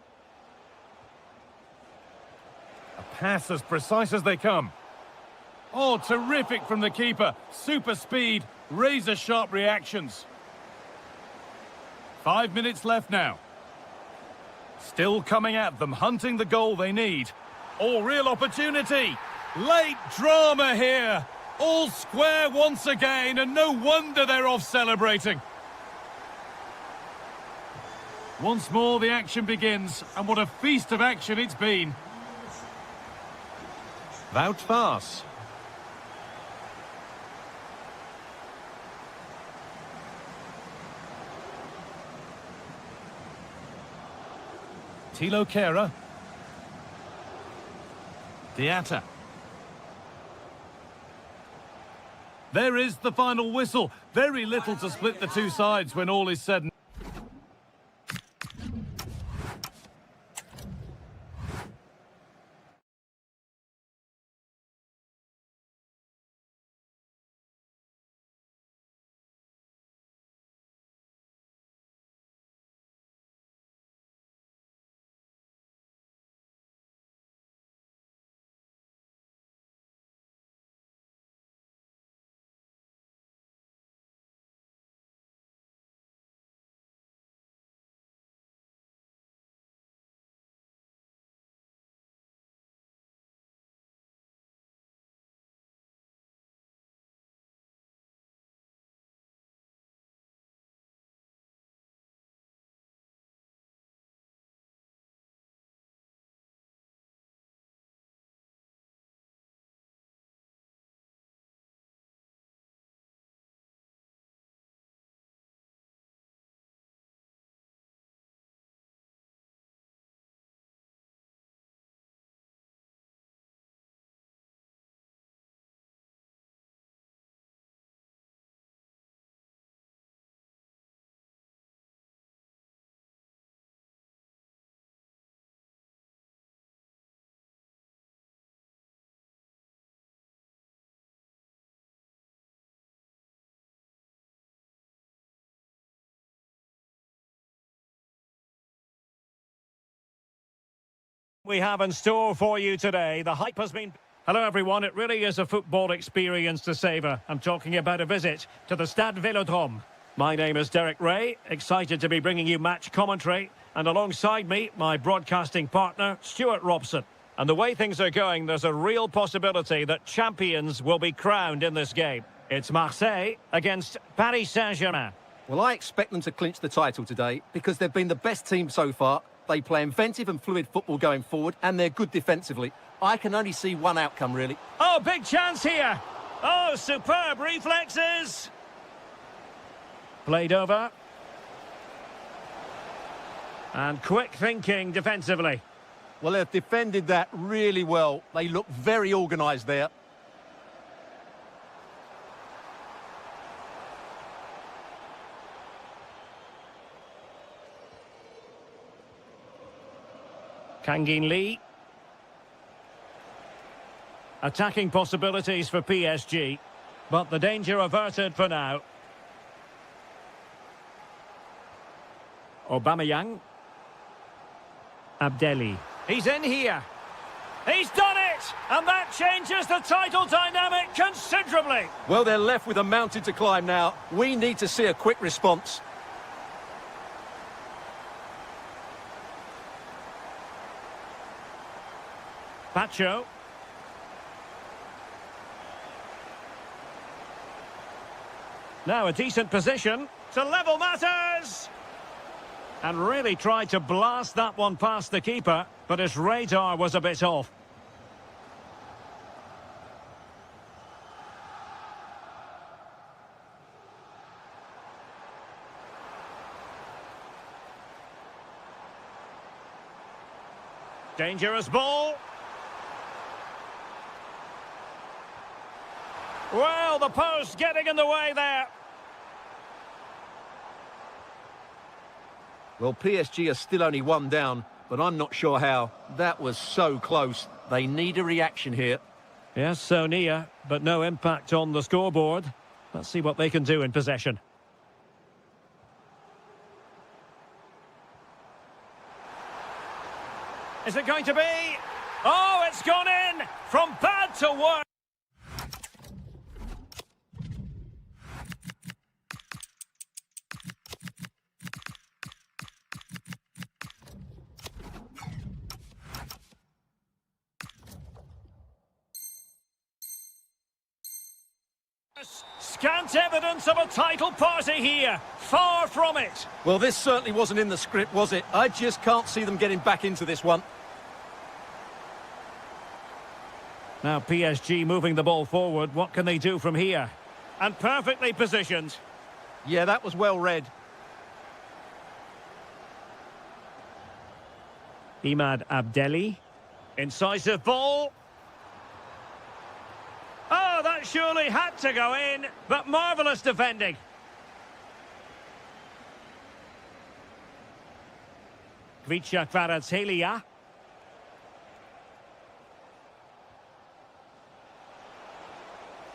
A pass as precise as they come. Oh, terrific from the keeper. Super speed, razor-sharp reactions. 5 minutes left now. Still coming at them, hunting the goal they need. Oh, real opportunity. Late drama here. All square once again, and no wonder they're off celebrating. Once more the action begins, and what a feast of action it's been. Wout Vaas. Thilo Kehrer. Diatta. There is the final whistle. Very little to split the two sides when all is said and we have in store for you today. The hype has been... Hello everyone, it really is a football experience to savour. I'm talking about a visit to the Stade Vélodrome. My name is Derek Ray, excited to be bringing you match commentary, and alongside me, my broadcasting partner, Stuart Robson. And the way things are going, there's a real possibility that champions will be crowned in this game. It's Marseille against Paris Saint-Germain. Well, I expect them to clinch the title today because they've been the best team so far. They play inventive and fluid football going forward, and they're good defensively. I can only see one outcome, really. Oh, big chance here. Oh, superb reflexes. Played over. And quick thinking defensively. Well, they've defended that really well. They look very organised there. Kangin Lee. Attacking possibilities for PSG, but the danger averted for now. Aubameyang. Abdelli. He's in here. He's done it! And that changes the title dynamic considerably. Well, they're left with a mountain to climb now. We need to see a quick response. Pacho. Now a decent position to level matters. And really tried to blast that one past the keeper, but his radar was a bit off. Dangerous ball. Well, the post getting in the way there. Well, PSG are still only one down, but I'm not sure how. That was so close. They need a reaction here. Yes, so near, but no impact on the scoreboard. Let's see what they can do in possession. Is it going to be? Oh, it's gone in! From bad to worse. Scant evidence of a title party here. Far from it. Well, this certainly wasn't in the script, was it? I just can't see them getting back into this one. Now PSG moving the ball forward. What can they do from here? And perfectly positioned. Yeah, that was well read. Imad Abdelli. Incisive ball. Oh, that surely had to go in, but marvellous defending. Kvicha Kvaratskhelia.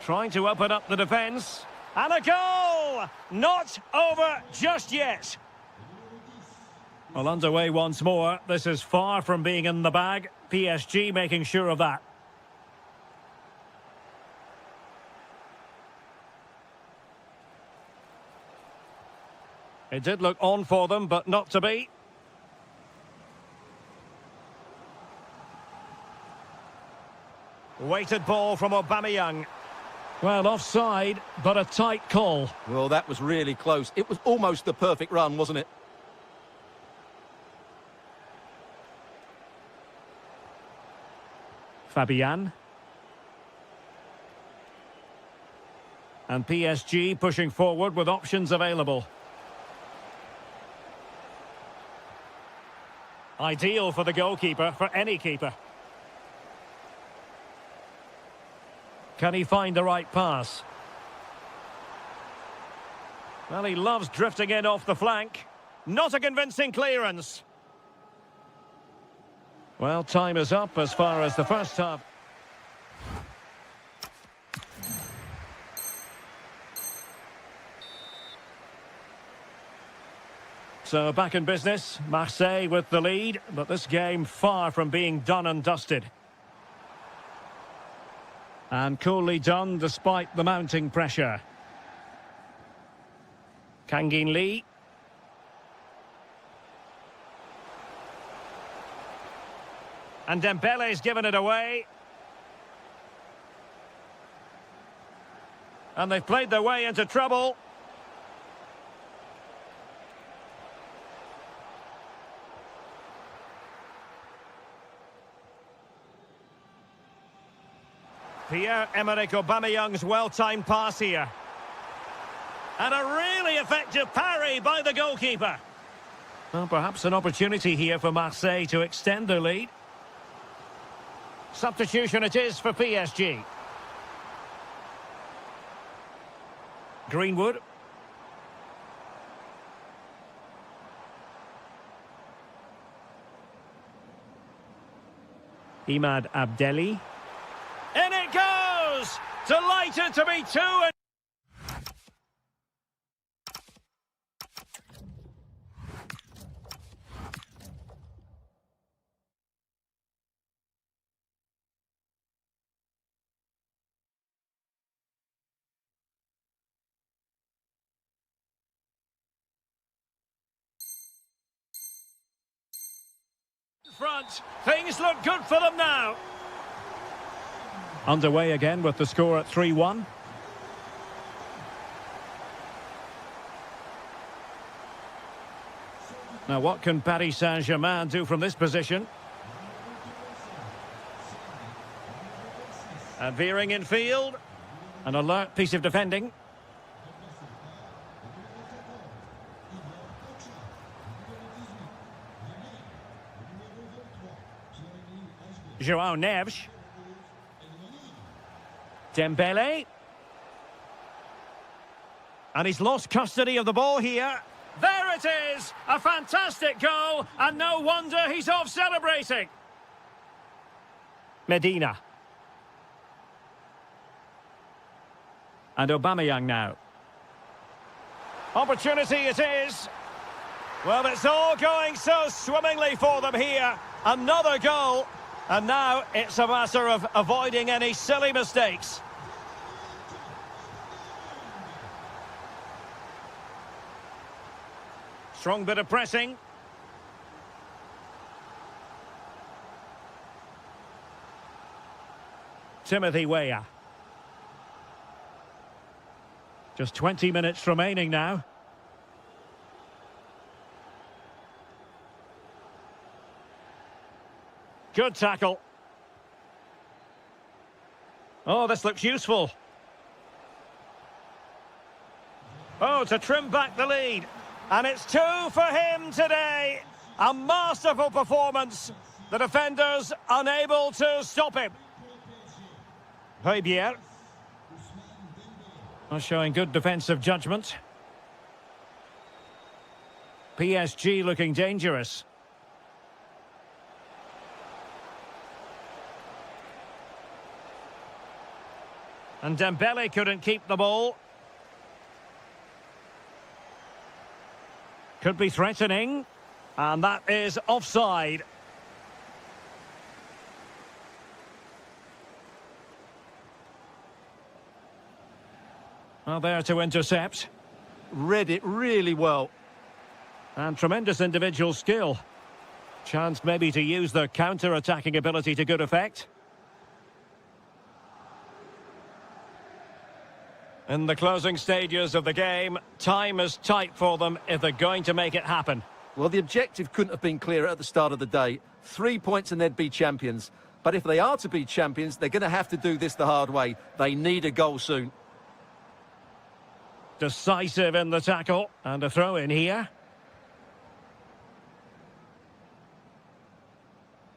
Trying to open up the defence. And a goal! Not over just yet. Well, underway once more. This is far from being in the bag. PSG making sure of that. It did look on for them, but not to be. Weighted ball from Aubameyang. Well, offside, but a tight call. Well, that was really close. It was almost the perfect run, wasn't it? Fabian. And PSG pushing forward with options available. Ideal for the goalkeeper, for any keeper. Can he find the right pass? Well, he loves drifting in off the flank. Not a convincing clearance. Well, time is up as far as the first half. So back in business, Marseille with the lead, but this game far from being done and dusted. And coolly done despite the mounting pressure. Kangin Lee. And Dembele's given it away. And they've played their way into trouble. Pierre-Emerick Aubameyang's well-timed pass here. And a really effective parry by the goalkeeper. Well, perhaps an opportunity here for Marseille to extend their lead. Substitution it is for PSG. Greenwood. Imad Abdelli. In it goes! Delighted to be two and... front. Things look good for them now. Underway again with the score at 3-1. Now what can Paris Saint-Germain do from this position? And veering in field. An alert piece of defending. João Neves. Dembele. And he's lost custody of the ball here. There it is! A fantastic goal, and no wonder he's off celebrating. Medina. And Aubameyang now. Opportunity it is. Well, it's all going so swimmingly for them here. Another goal. And now it's a matter of avoiding any silly mistakes. Strong bit of pressing. Timothy Weah. Just 20 minutes remaining now. Good tackle. Oh, this looks useful. Oh, to trim back the lead. And it's 2 for him today. A masterful performance. The defenders unable to stop him. Højbjerg. Showing good defensive judgment. PSG looking dangerous. And Dembele couldn't keep the ball. Could be threatening. And that is offside. Well, there to intercept. Read it really well. And tremendous individual skill. Chance maybe to use the counter-attacking ability to good effect. In the closing stages of the game, time is tight for them if they're going to make it happen. Well, the objective couldn't have been clearer at the start of the day. 3 points and they'd be champions. But if they are to be champions, they're going to have to do this the hard way. They need a goal soon. Decisive in the tackle. And a throw in here.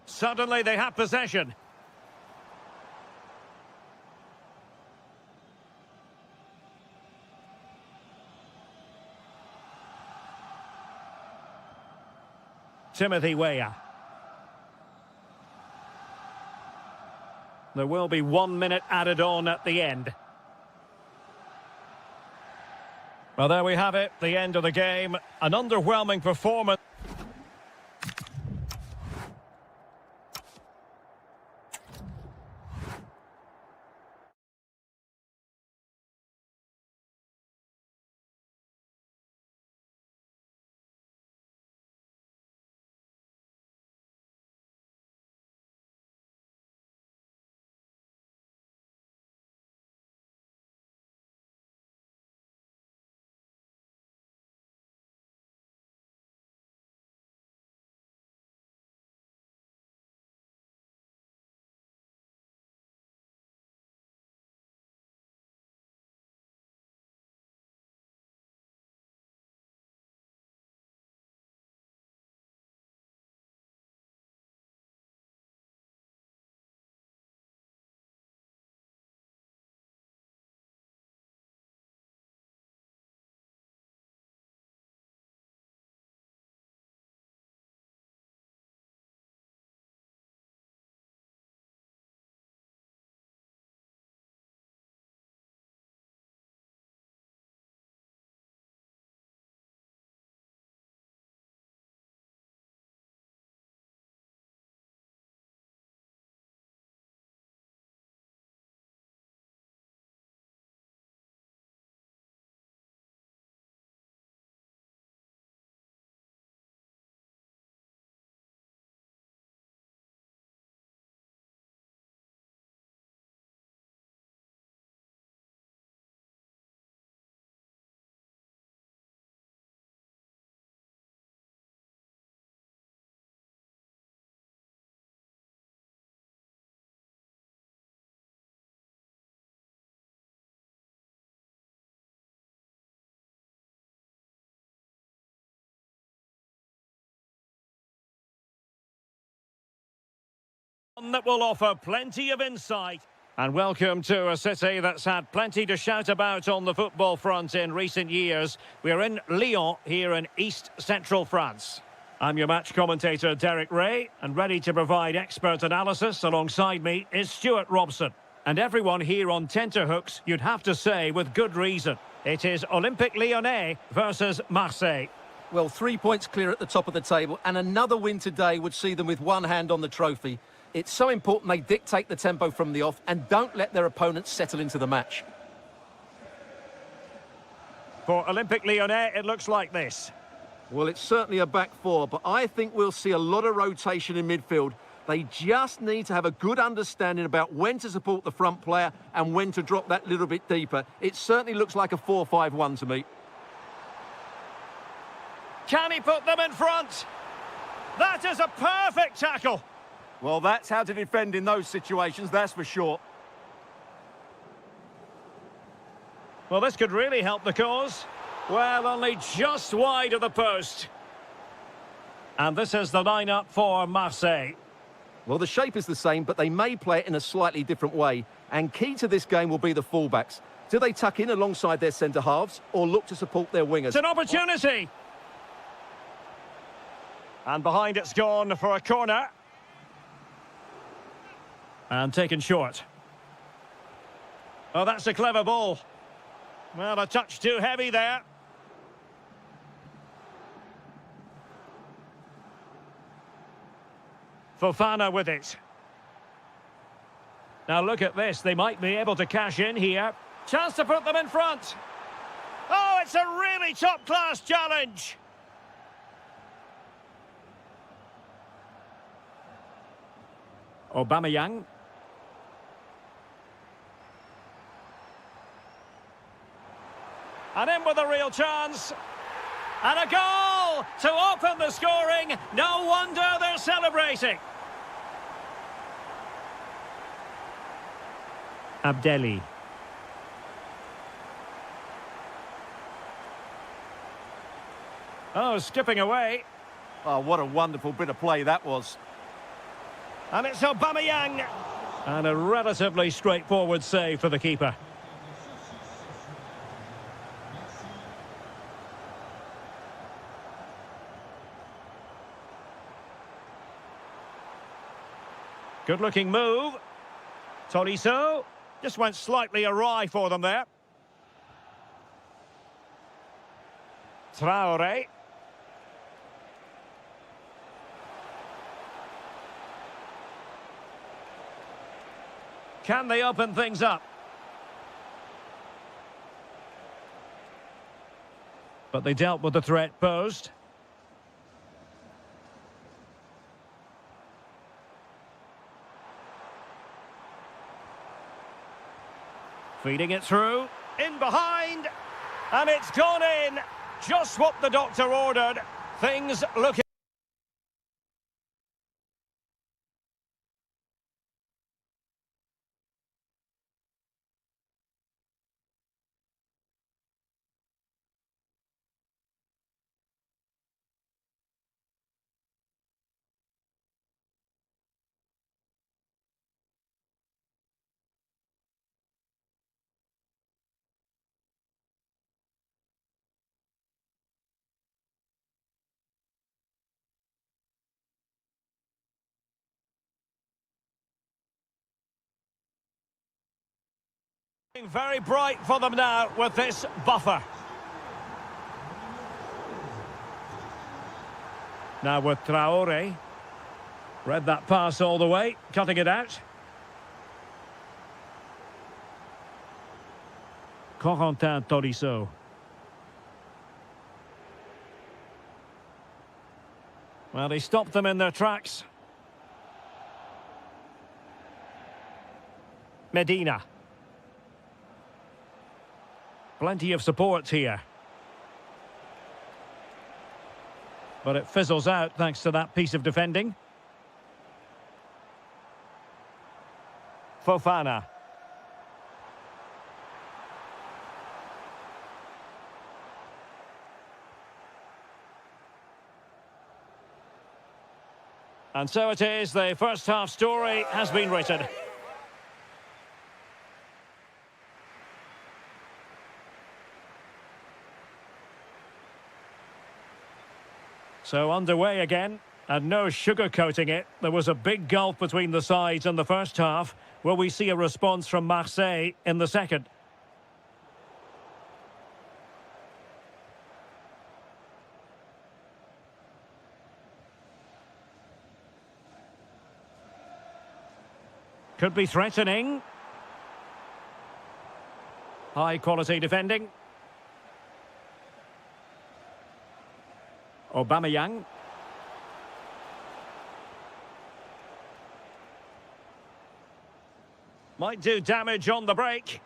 Suddenly they have possession. Timothy Weah. There will be 1 minute added on at the end. Well, there we have it, the end of the game. An underwhelming performance. That will offer plenty of insight. And welcome to a city that's had plenty to shout about on the football front in recent years. We're in Lyon, here in East Central France. I'm your match commentator, Derek Ray, and ready to provide expert analysis alongside me is Stuart Robson. And everyone here on tenterhooks, you'd have to say with good reason. It is Olympique Lyonnais versus Marseille. Well, 3 points clear at the top of the table, and another win today would see them with one hand on the trophy. It's so important they dictate the tempo from the off and don't let their opponents settle into the match. For Olympique Lyonnais, it looks like this. Well, it's certainly a back four, but I think we'll see a lot of rotation in midfield. They just need to have a good understanding about when to support the front player and when to drop that little bit deeper. It certainly looks like a 4-5-1 to me. Can he put them in front? That is a perfect tackle. Well, that's how to defend in those situations, that's for sure. Well, this could really help the cause. Well, only just wide of the post. And this is the lineup for Marseille. Well, the shape is the same, but they may play it in a slightly different way. And key to this game will be the fullbacks. Do they tuck in alongside their centre-halves or look to support their wingers? It's an opportunity. And behind it's gone for a corner. And taken short. Oh, that's a clever ball. Well, a touch too heavy there. Fofana with it. Now look at this. They might be able to cash in here. Chance to put them in front. Oh, it's a really top-class challenge. Aubameyang. And in with a real chance. And a goal to open the scoring. No wonder they're celebrating. Abdelli. Oh, skipping away. Oh, what a wonderful bit of play that was. And it's Aubameyang. And a relatively straightforward save for the keeper. Good-looking move. Tolisso just went slightly awry for them there. Traore. Can they open things up? But they dealt with the threat posed. Feeding it through, in behind, and it's gone in. Just what the doctor ordered. Things looking... Very bright for them now with this buffer. Now with Traore. Read that pass all the way, cutting it out. Corentin Tolisso. Well, he stopped them in their tracks. Medina. Plenty of support here. But it fizzles out thanks to that piece of defending. Fofana. And so it is, the first half story has been written. So underway again, and no sugarcoating it. There was a big gulf between the sides in the first half. Will we see a response from Marseille in the second? Could be threatening. High quality defending. Aubameyang. Might do damage on the break.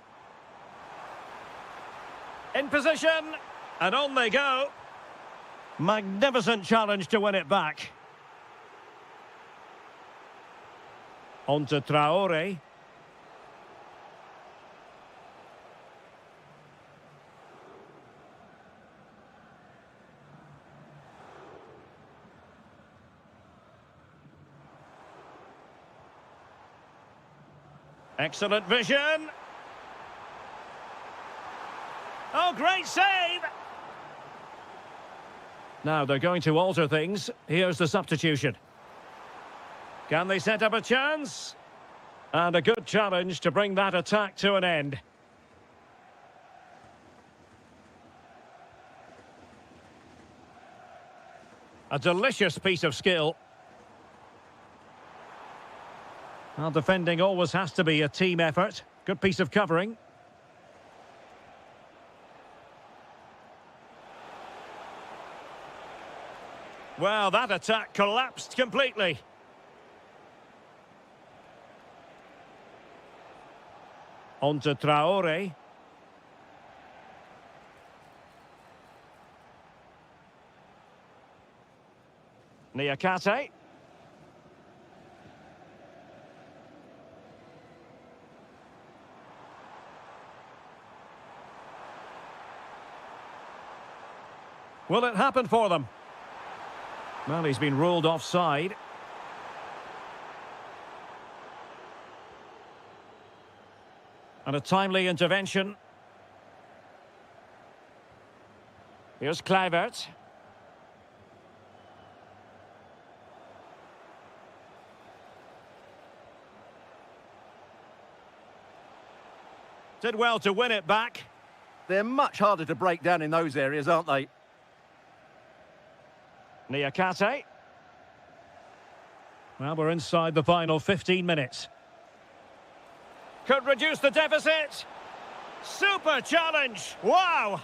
In position, and on they go. Magnificent challenge to win it back. On to Traore. Excellent vision. Oh, great save! Now they're going to alter things. Here's the substitution. Can they set up a chance? And a good challenge to bring that attack to an end. A delicious piece of skill. Well, defending always has to be a team effort. Good piece of covering. Well, that attack collapsed completely. On to Traore. Niakate. Will it happen for them? Well, he's been ruled offside. And a timely intervention. Here's Kluivert. Did well to win it back. They're much harder to break down in those areas, aren't they? Niakate. Well, we're inside the final 15 minutes. Could reduce the deficit. Super challenge. Wow.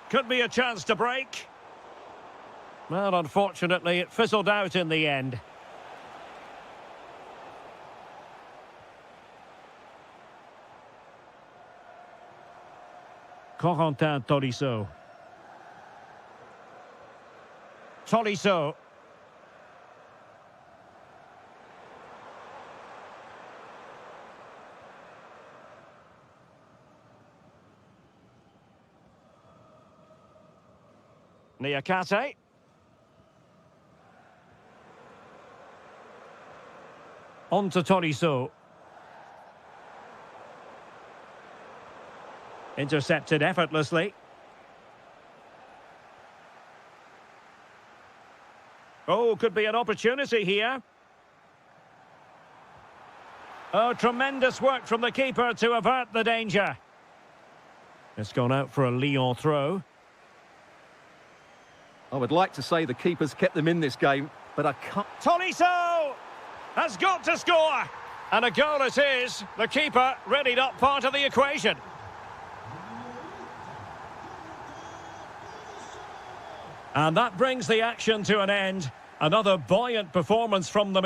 Could be a chance to break. Well, unfortunately, it fizzled out in the end. Corentin Tolisso. Tolisso. Niakate. On to Tolisso. Intercepted effortlessly. Oh, could be an opportunity here. Oh, tremendous work from the keeper to avert the danger. It's gone out for a Lyon throw. I would like to say the keeper's kept them in this game, but I can't... Tolisso has got to score. And a goal it is. The keeper really not part of the equation. And that brings the action to an end. Another buoyant performance from them.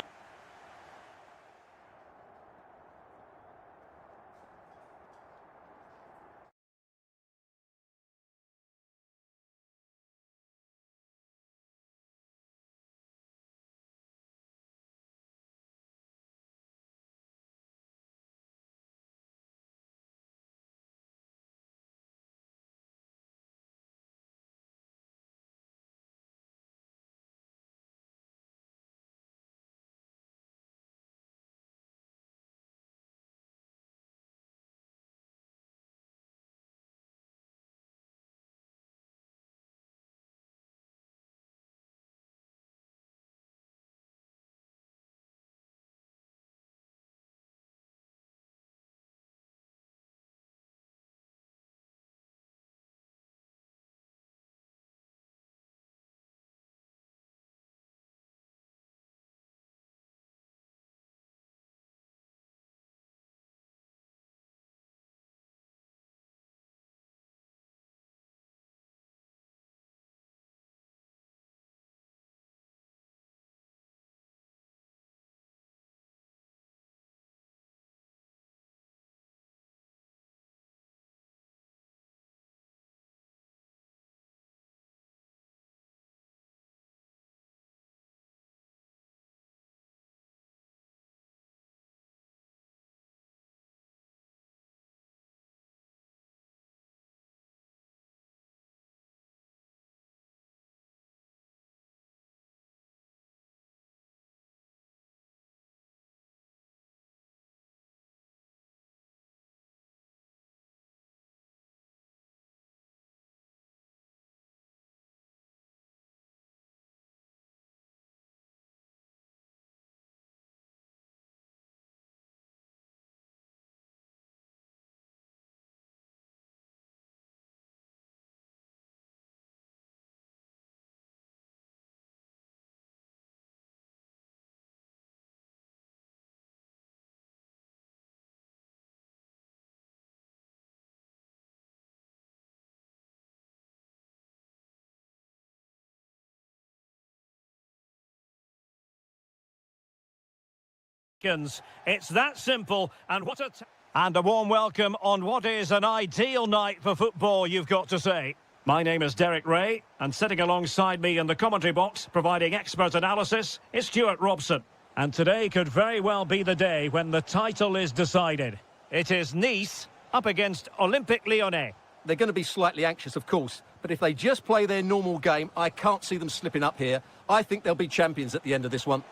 It's that simple, and what a... And a warm welcome on what is an ideal night for football, you've got to say. My name is Derek Ray, and sitting alongside me in the commentary box, providing expert analysis, is Stuart Robson. And today could very well be the day when the title is decided. It is Nice up against Olympique Lyonnais. They're going to be slightly anxious, of course, but if they just play their normal game, I can't see them slipping up here. I think they'll be champions at the end of this one.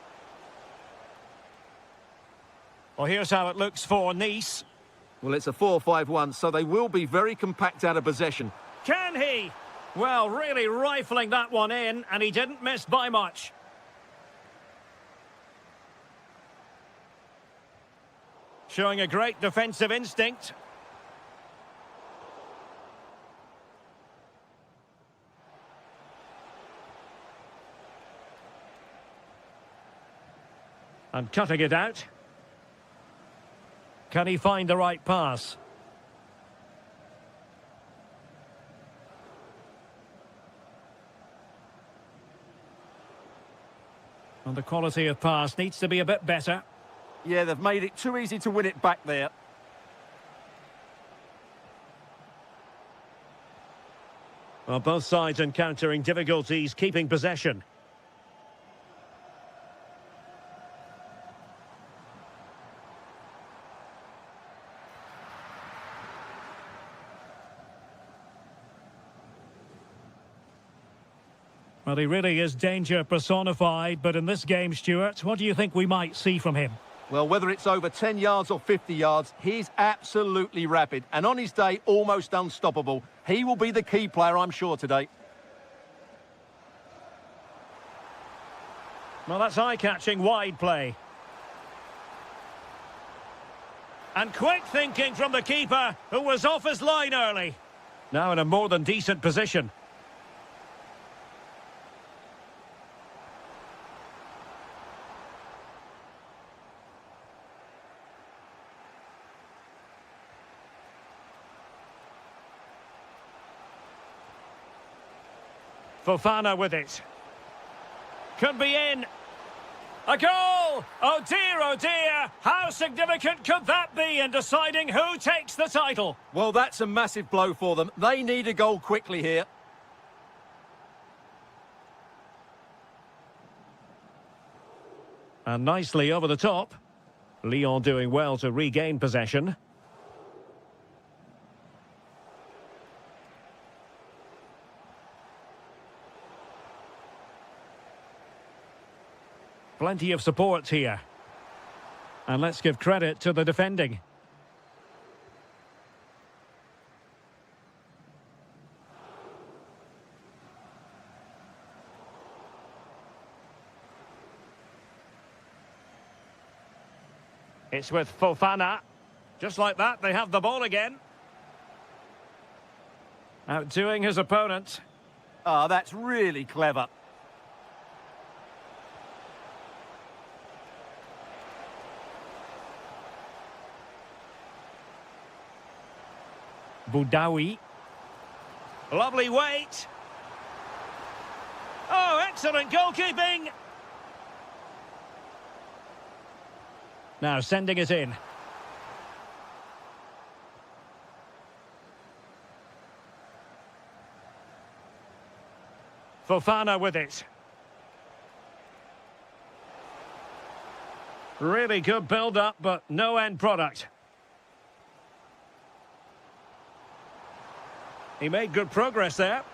Well, here's how it looks for Nice. Well, it's a 4-5-1, so they will be very compact out of possession. Can he? Well, really rifling that one in, and he didn't miss by much. Showing a great defensive instinct. And cutting it out. Can he find the right pass? And the quality of pass needs to be a bit better. Yeah, they've made it too easy to win it back there. Well, both sides encountering difficulties keeping possession. Well, he really is danger personified, but in this game, Stuart, what do you think we might see from him? Well, whether it's over 10 yards or 50 yards, he's absolutely rapid. And on his day, almost unstoppable. He will be the key player, I'm sure, today. Well, that's eye-catching wide play. And quick thinking from the keeper, who was off his line early. Now in a more than decent position. Fofana with it. Could be in. A goal! Oh dear, how significant could that be in deciding who takes the title? Well, that's a massive blow for them. They need a goal quickly here. And nicely over the top. Lyon doing well to regain possession. Plenty of support here. And let's give credit to the defending. It's with Fofana. Just like that, they have the ball again. Outdoing his opponent. Ah, that's really clever. Boudaoui. Lovely weight. Oh, excellent goalkeeping. Now sending it in. Fofana with it. Really good build-up, but no end product. He made good progress there.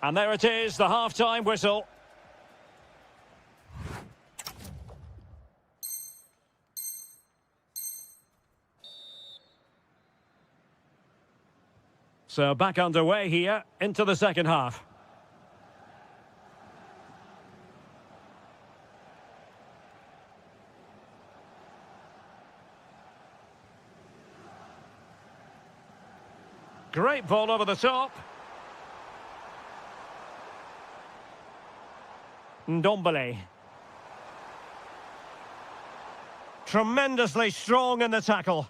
And there it is, the half-time whistle. So back underway here into the second half. Great ball over the top. Ndombele. Tremendously strong in the tackle.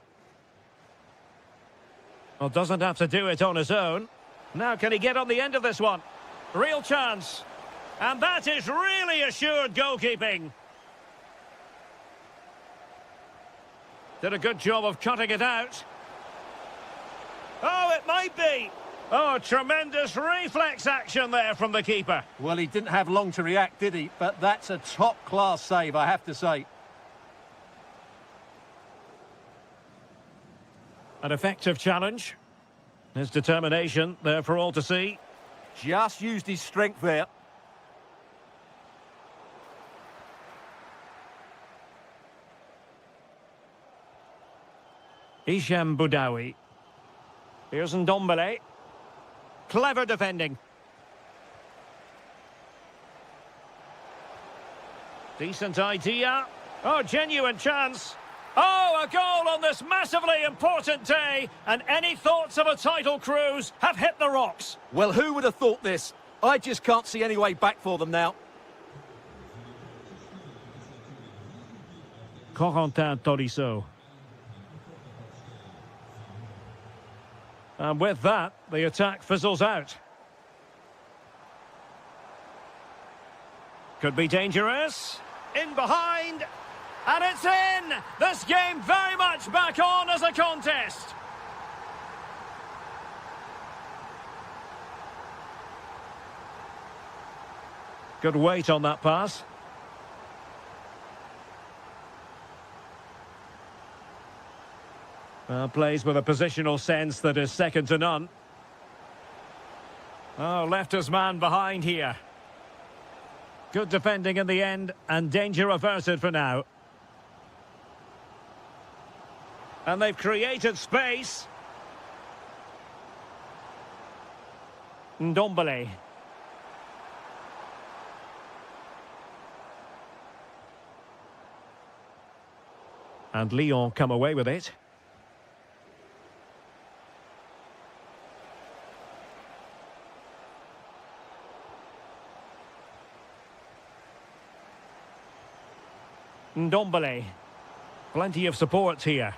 Well, doesn't have to do it on his own. Now can he get on the end of this one? Real chance. And that is really assured goalkeeping. Did a good job of cutting it out. Oh, it might be. Oh, tremendous reflex action there from the keeper. Well, he didn't have long to react, did he? But that's a top-class save, I have to say. An effective challenge. His determination there for all to see. Just used his strength there. Isham Boudaoui. Here's Ndombele. Clever defending. Decent idea. Oh, genuine chance. Oh, a goal on this massively important day. And any thoughts of a title cruise have hit the rocks. Well, who would have thought this? I just can't see any way back for them now. Corentin Tolisso. And with that, the attack fizzles out. Could be dangerous. In behind. And it's in! This game very much back on as a contest. Good weight on that pass. Plays with a positional sense that is second to none. Oh, left his man behind here. Good defending in the end, and danger averted for now. And they've created space. Ndombele. And Lyon come away with it. Ndombele. Plenty of support here.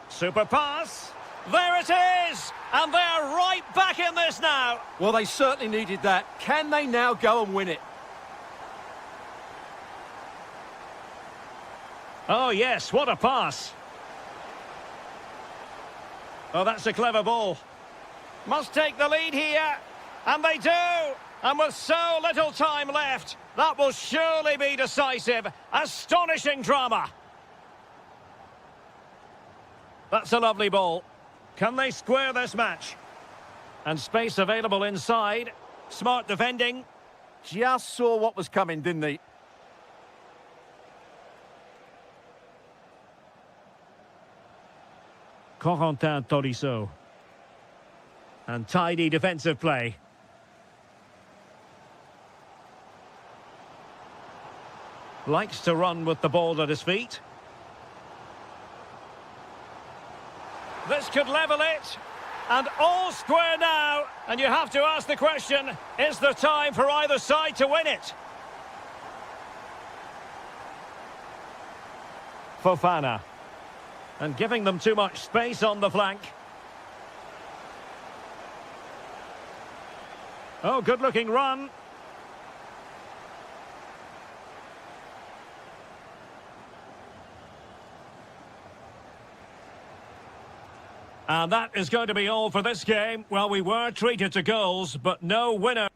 Super pass. There it is! And they're right back in this now. Well, they certainly needed that. Can they now go and win it? Oh, yes, what a pass. Oh, that's a clever ball. Must take the lead here. And they do. And with so little time left, that will surely be decisive. Astonishing drama. That's a lovely ball. Can they square this match? And space available inside. Smart defending. Just saw what was coming, didn't he? Corentin Tolisso. And tidy defensive play. Likes to run with the ball at his feet. This could level it. And all square now. And you have to ask the question, is there time for either side to win it? Fofana. And giving them too much space on the flank. Oh, good-looking run. And that is going to be all for this game. Well, we were treated to goals, but no winner.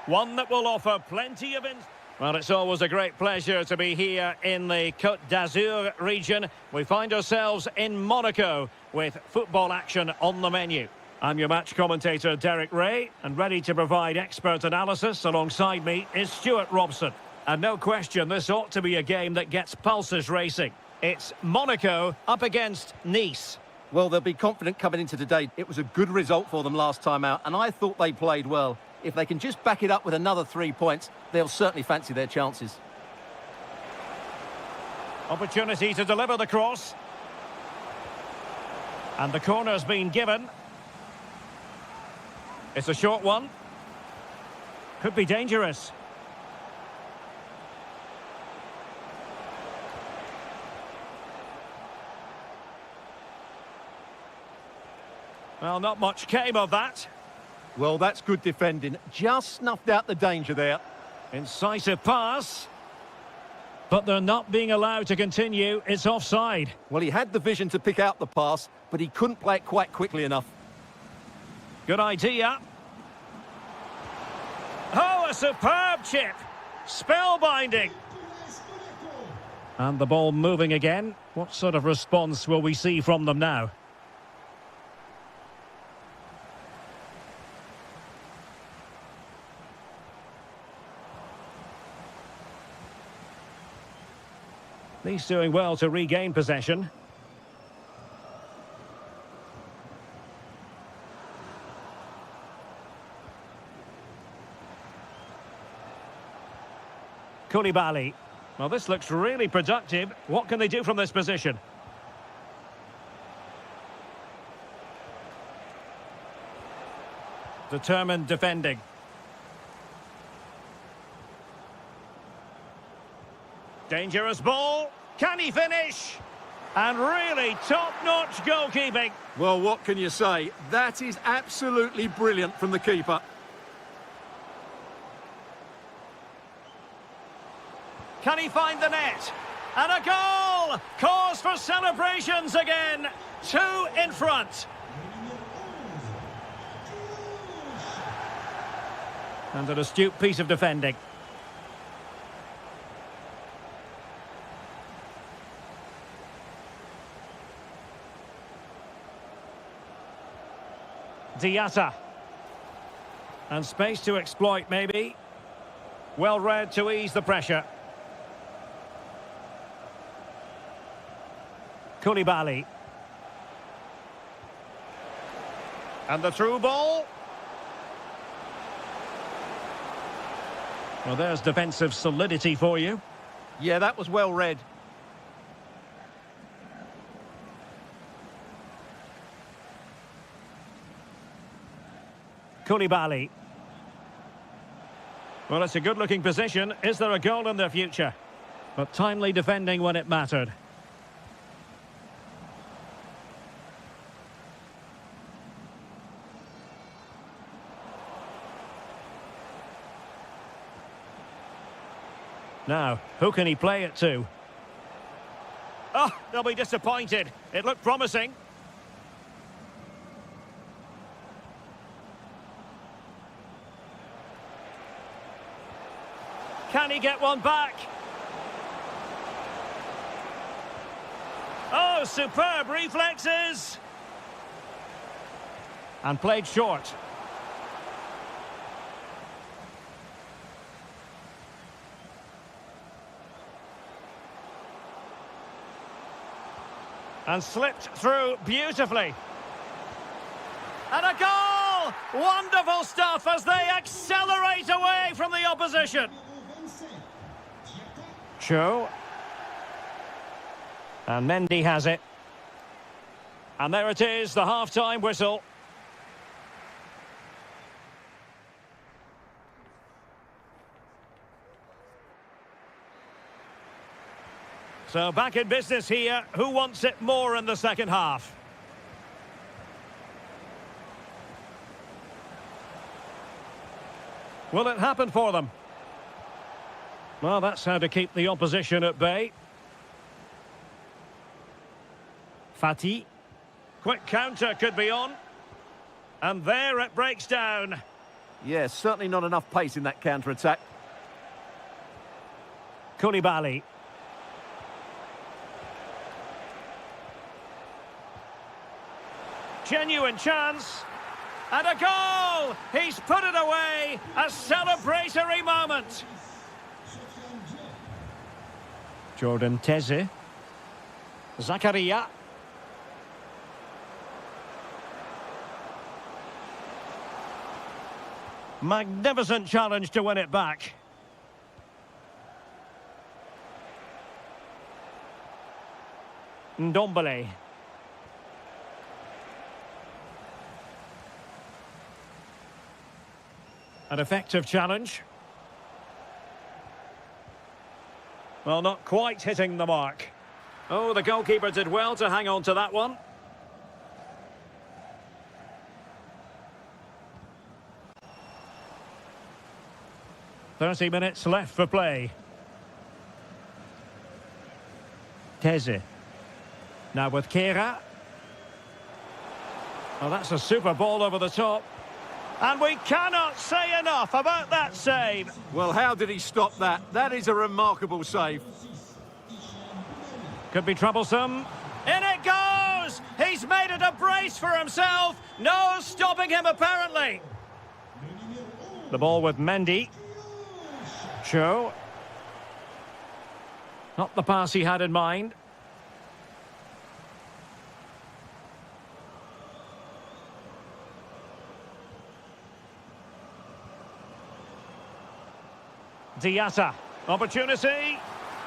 One that will offer plenty of... Well, it's always a great pleasure to be here in the Côte d'Azur region. We find ourselves in Monaco with football action on the menu. I'm your match commentator, Derek Ray, and ready to provide expert analysis alongside me is Stuart Robson. And no question, this ought to be a game that gets pulses racing. It's Monaco up against Nice. Well, they'll be confident coming into today. It was a good result for them last time out, and I thought they played well. If they can just back it up with another 3 points, they'll certainly fancy their chances. Opportunity to deliver the cross. And the corner's been given. It's a short one. Could be dangerous. Well, not much came of that. Well, that's good defending. Just snuffed out the danger there. Incisive pass. But they're not being allowed to continue. It's offside. Well, he had the vision to pick out the pass, but he couldn't play it quite quickly enough. Good idea. Oh, a superb chip. Spellbinding. And the ball moving again. What sort of response will we see from them now? He's doing well to regain possession. Koulibaly. Well, this looks really productive. What can they do from this position? Determined defending. Dangerous ball. Can he finish? And really top-notch goalkeeping. Well, what can you say? That is absolutely brilliant from the keeper. Can he find the net? And a goal! Cause for celebrations again. 2 in front. And an astute piece of defending. Diatta. And space to exploit, maybe. Well read to ease the pressure. Koulibaly. And the through ball. Well, there's defensive solidity for you. Yeah, that was well read. Koulibaly. Well, it's a good-looking position. Is there a goal in their future? But timely defending when it mattered. Now, who can he play it to? Oh, they'll be disappointed. It looked promising. Can he get one back? Oh, superb reflexes! And played short. And slipped through beautifully. And a goal! Wonderful stuff as they accelerate away from the opposition. Cho. And Mendy has it. And there it is, the half-time whistle. So back in business here. Who wants it more in the second half? Will it happen for them? Well, that's how to keep the opposition at bay. Fati. Quick counter could be on. And there it breaks down. Yeah, certainly not enough pace in that counter-attack. Koulibaly. Genuine chance. And a goal! He's put it away! A celebratory moment! Jordan Teze. Zakaria. Magnificent challenge to win it back. Ndombele. An effective challenge. Well, not quite hitting the mark. Oh, the goalkeeper did well to hang on to that one. "30 minutes left for play. Teze. Now with Kera. Well, that's a super ball over the top. And we cannot say enough about that save. Well, how did he stop that? That is a remarkable save. Could be troublesome. In it goes! He's made it a brace for himself. No stopping him, apparently. The ball with Mendy. Show. Not the pass he had in mind. Diatta. Opportunity.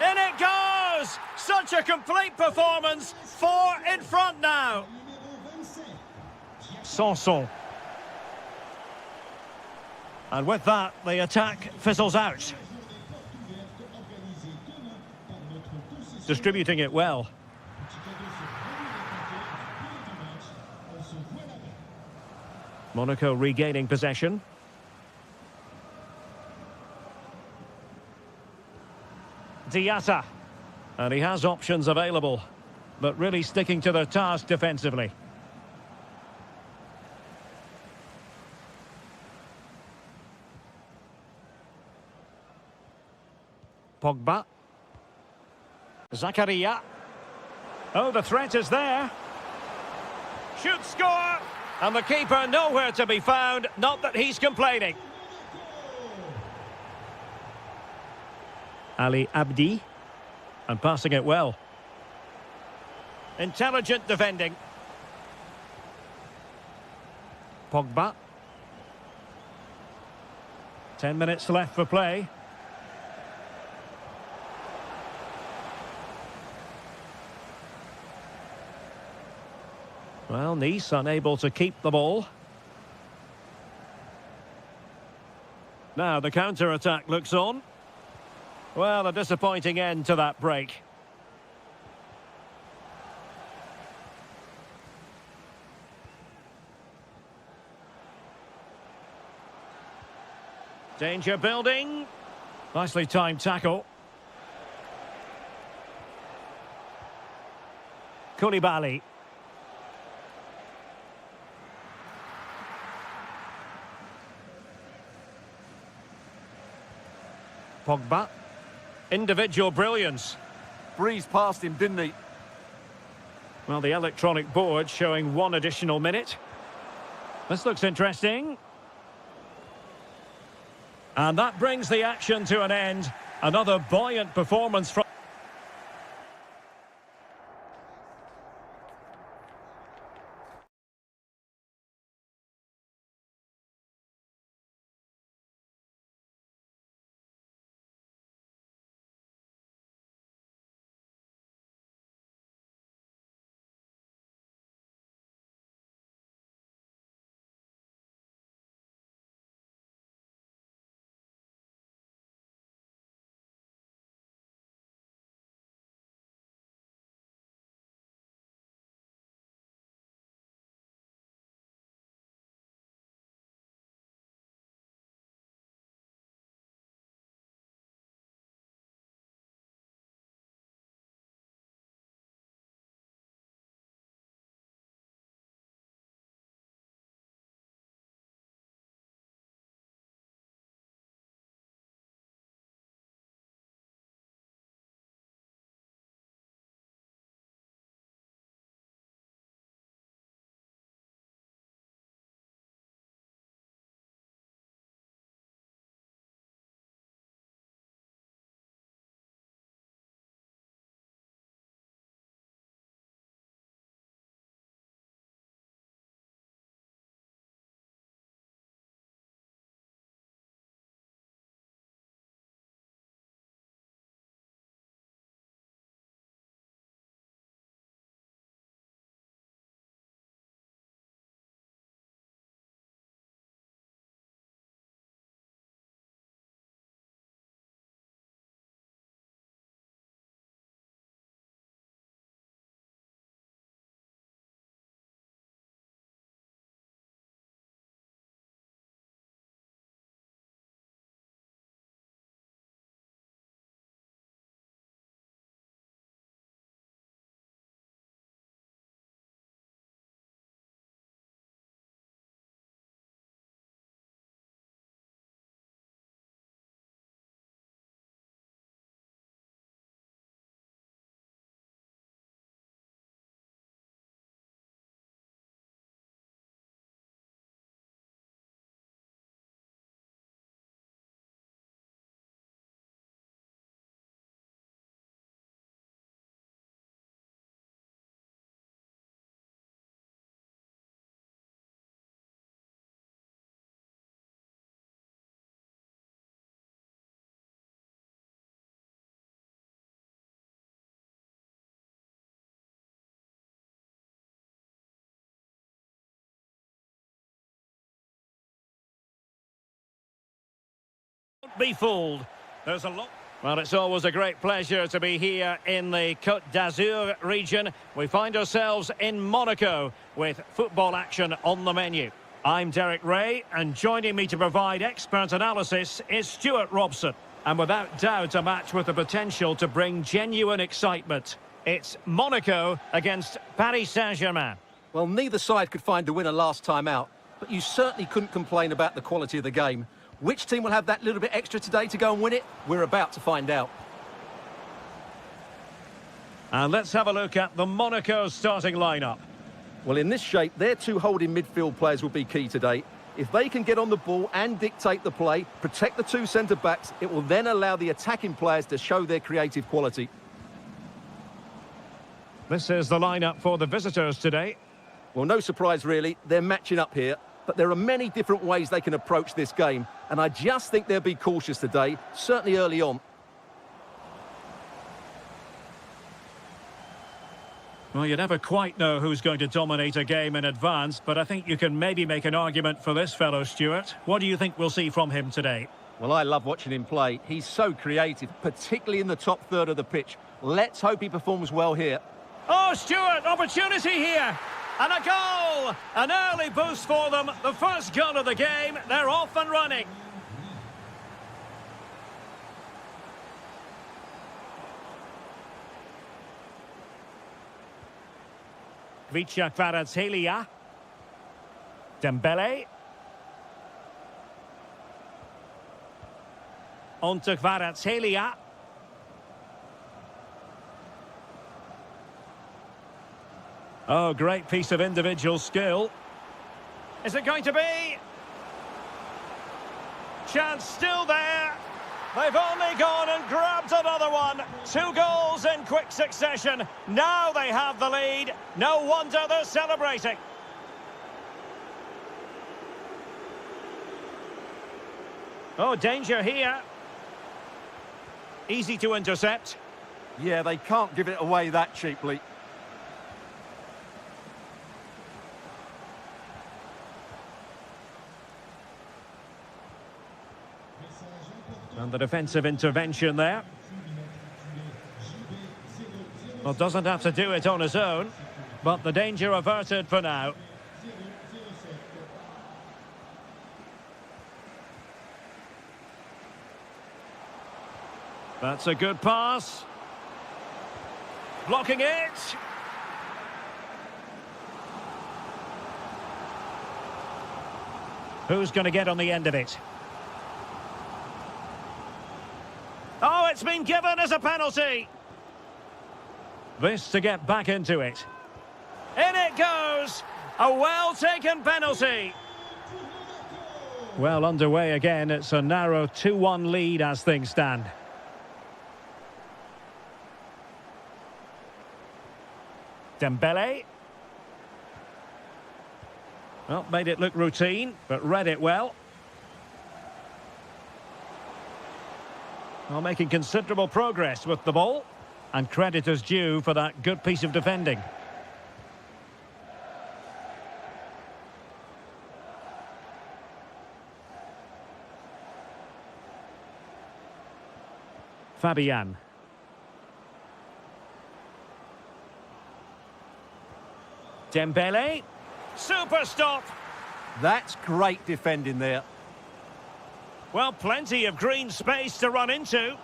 In it goes! Such a complete performance. 4 in front now. Sanson. And with that, the attack fizzles out. Distributing it well. Monaco regaining possession. Diatta. And he has options available, but really sticking to their task defensively. Pogba. Zakaria. Oh, the threat is there. Should score! And the keeper nowhere to be found, not that he's complaining. Ali Abdi. And passing it well. Intelligent defending. Pogba. 10 minutes left for play. Well, Nice unable to keep the ball. Now the counter-attack looks on. Well, a disappointing end to that break. Danger building. Nicely timed tackle. Koulibaly. Pogba. Individual brilliance. Breezed past him, didn't he? Well, the electronic board showing 1 additional minute. This looks interesting. And that brings the action to an end. Another buoyant performance from... Don't be fooled. There's a lot. Well, it's always a great pleasure to be here in the Côte d'Azur region. We find ourselves in Monaco with football action on the menu. I'm Derek Ray, and joining me to provide expert analysis is Stuart Robson. And without doubt, a match with the potential to bring genuine excitement. It's Monaco against Paris Saint-Germain. Well, neither side could find a winner last time out, but you certainly couldn't complain about the quality of the game. Which team will have that little bit extra today to go and win it? We're about to find out. And let's have a look at the Monaco starting lineup. Well, in this shape, their two holding midfield players will be key today. If they can get on the ball and dictate the play, protect the two centre-backs, it will then allow the attacking players to show their creative quality. This is the lineup for the visitors today. Well, no surprise, really. They're matching up here. But there are many different ways they can approach this game. And I just think they'll be cautious today, certainly early on. Well, you never quite know who's going to dominate a game in advance, but I think you can maybe make an argument for this fellow, Stuart. What do you think we'll see from him today? Well, I love watching him play. He's so creative, particularly in the top third of the pitch. Let's hope he performs well here. Oh, Stuart, opportunity here. And a goal! An early boost for them. The first goal of the game. They're off and running. Kvaratskhelia. Dembele. On to Kvaratskhelia. Oh, great piece of individual skill. Is it going to be? Chance still there. They've only gone and grabbed another one. 2 goals in quick succession. Now they have the lead. No wonder they're celebrating. Oh, danger here. Easy to intercept. Yeah, they can't give it away that cheaply. And the defensive intervention there. Well, doesn't have to do it on his own, but the danger averted for now. That's a good pass. Blocking it. Who's going to get on the end of it? Oh, it's been given as a penalty. This to get back into it. In it goes. A well-taken penalty. Well underway again. It's a narrow 2-1 lead as things stand. Dembele. Well, made it look routine, but read it well. Well, making considerable progress with the ball. And credit is due for that good piece of defending. Fabian. Dembele. Super stop. That's great defending there. Well, plenty of green space to run into.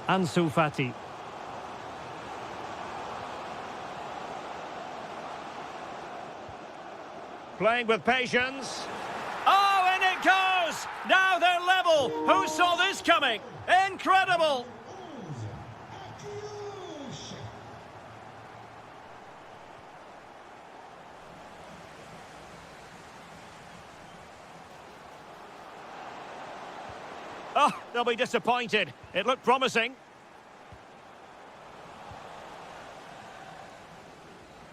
Ansu Fati. Playing with patience. Oh, and it goes! Now they're level. Who saw this coming? Incredible! Oh, they'll be disappointed. It looked promising.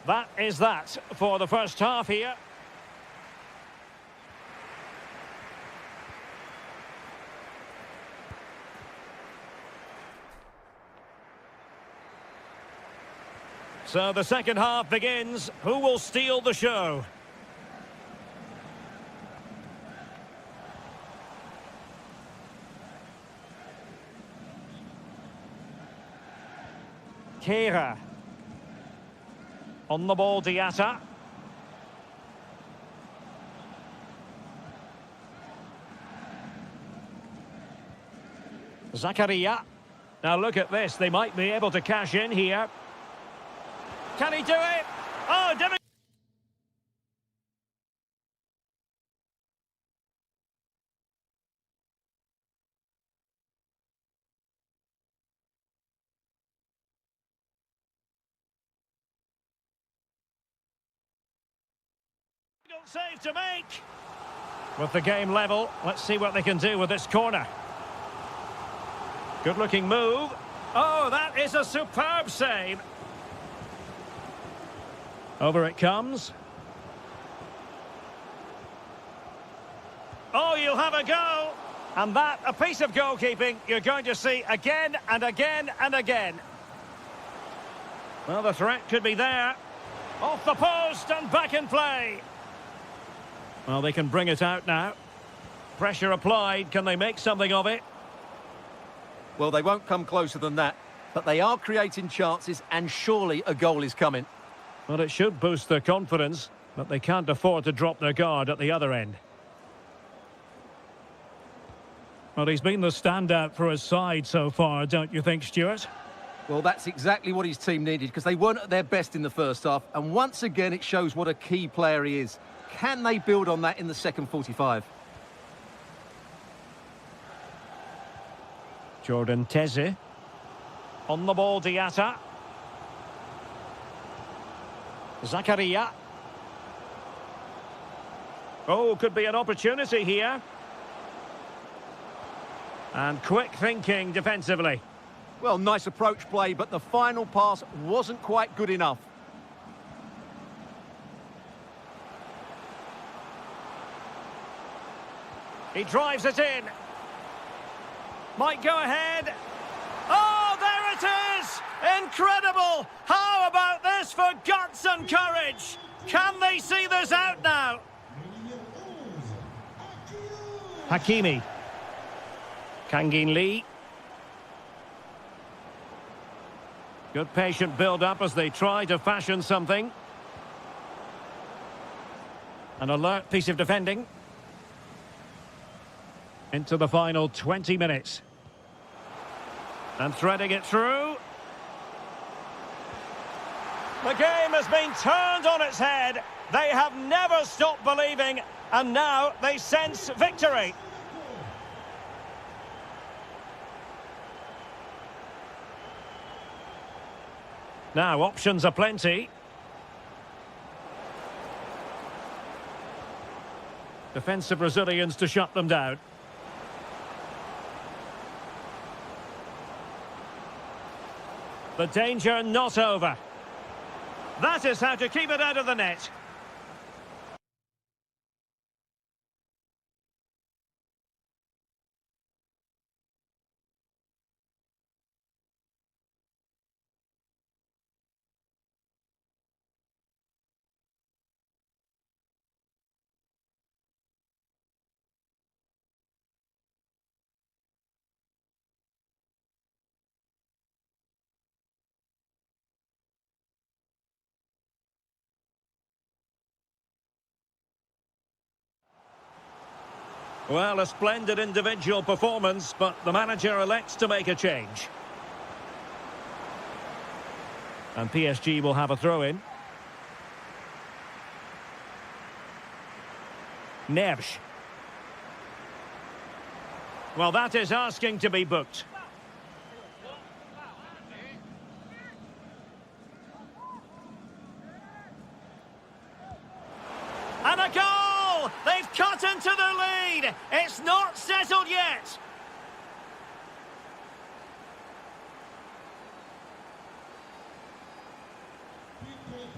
That is that for the first half here. So the second half begins. Who will steal the show? Kehrer. On the ball, Diatta. Zakaria. Now look at this. They might be able to cash in here. Can he do it? Oh, Demi. Save to make. With the game level, let's see what they can do with this corner. Good looking move. Oh, that is a superb save. Over it comes. Oh, you'll have a go. And that, a piece of goalkeeping you're going to see again and again and again. Well, the threat could be there. Off the post and back in play. Well, they can bring it out now. Pressure applied. Can they make something of it? Well, they won't come closer than that, but they are creating chances, and surely a goal is coming. Well, it should boost their confidence, but they can't afford to drop their guard at the other end. Well, he's been the standout for his side so far, don't you think, Stuart? Well, that's exactly what his team needed, because they weren't at their best in the first half, and once again it shows what a key player he is. Can they build on that in the second 45? Jordan Teze. On the ball, Diatta. Zakaria. Oh, could be an opportunity here. And quick thinking defensively. Well, nice approach play, but the final pass wasn't quite good enough. He drives it in. Might go ahead. Oh, there it is! Incredible! How about this for guts and courage? Can they see this out now? Hakimi. Kangin Lee. Good patient build-up as they try to fashion something. An alert piece of defending. Into the final 20 minutes. And threading it through. The game has been turned on its head. They have never stopped believing, and now they sense victory. Now, options are plenty. Defensive Brazilians to shut them down. The danger not over. That is how to keep it out of the net. Well, a splendid individual performance, but the manager elects to make a change. And PSG will have a throw-in. Neves. Well, that is asking to be booked. And a goal! They've cut into the lead! It's not settled yet!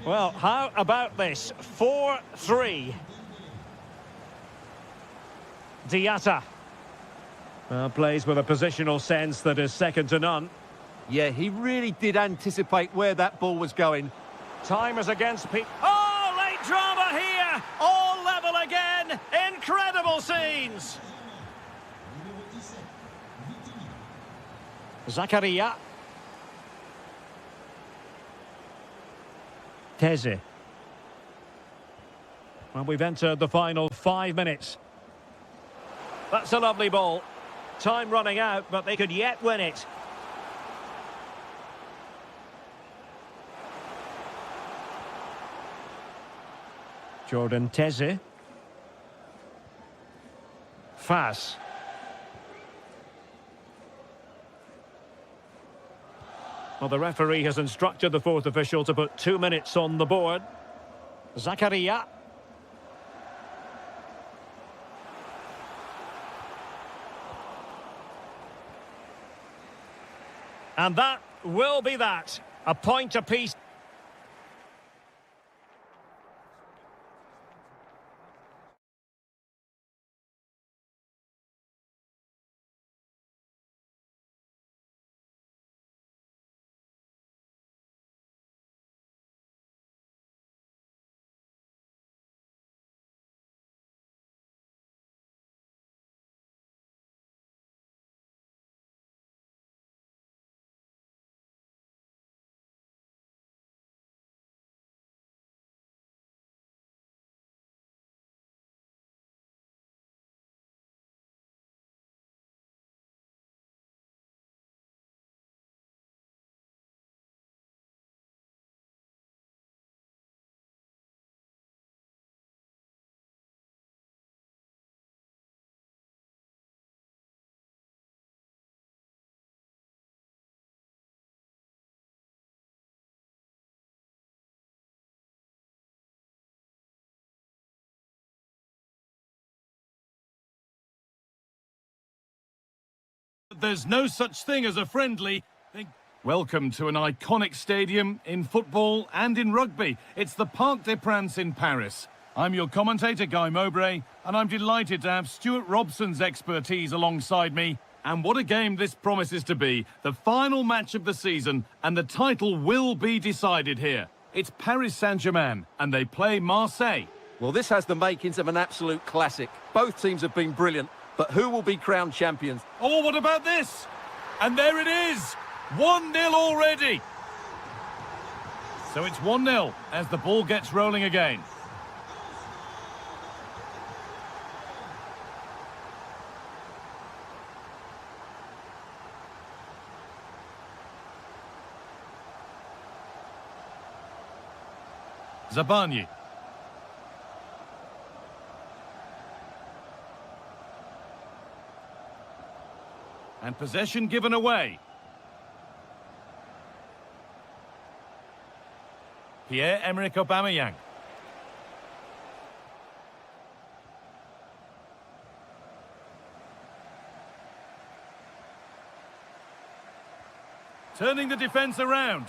Well, how about this? 4-3. Diatta. Plays with a positional sense that is second to none. Yeah, he really did anticipate where that ball was going. Time is against Pete. Oh, late drama here! All level again! Incredible scenes! Zakaria. Teze. Well, we've entered the final 5 minutes. That's a lovely ball. Time running out, but they could yet win it. Jordan Teze. Fas. Well, the referee has instructed the fourth official to put 2 minutes on the board. Zakaria. And that will be that. A point apiece. There's no such thing as a friendly. Welcome to an iconic stadium in football and in rugby. It's the Parc des Princes in Paris. I'm your commentator, Guy Mowbray, and I'm delighted to have Stuart Robson's expertise alongside me. And what a game this promises to be. The final match of the season, and the title will be decided here. It's Paris Saint-Germain, and they play Marseille. Well, this has the makings of an absolute classic. Both teams have been brilliant, but who will be crowned champions? Oh, what about this? And there it is! 1-0 already! So it's 1-0 as the ball gets rolling again. Zabani. And possession given away. Pierre-Emerick Aubameyang. Turning the defence around.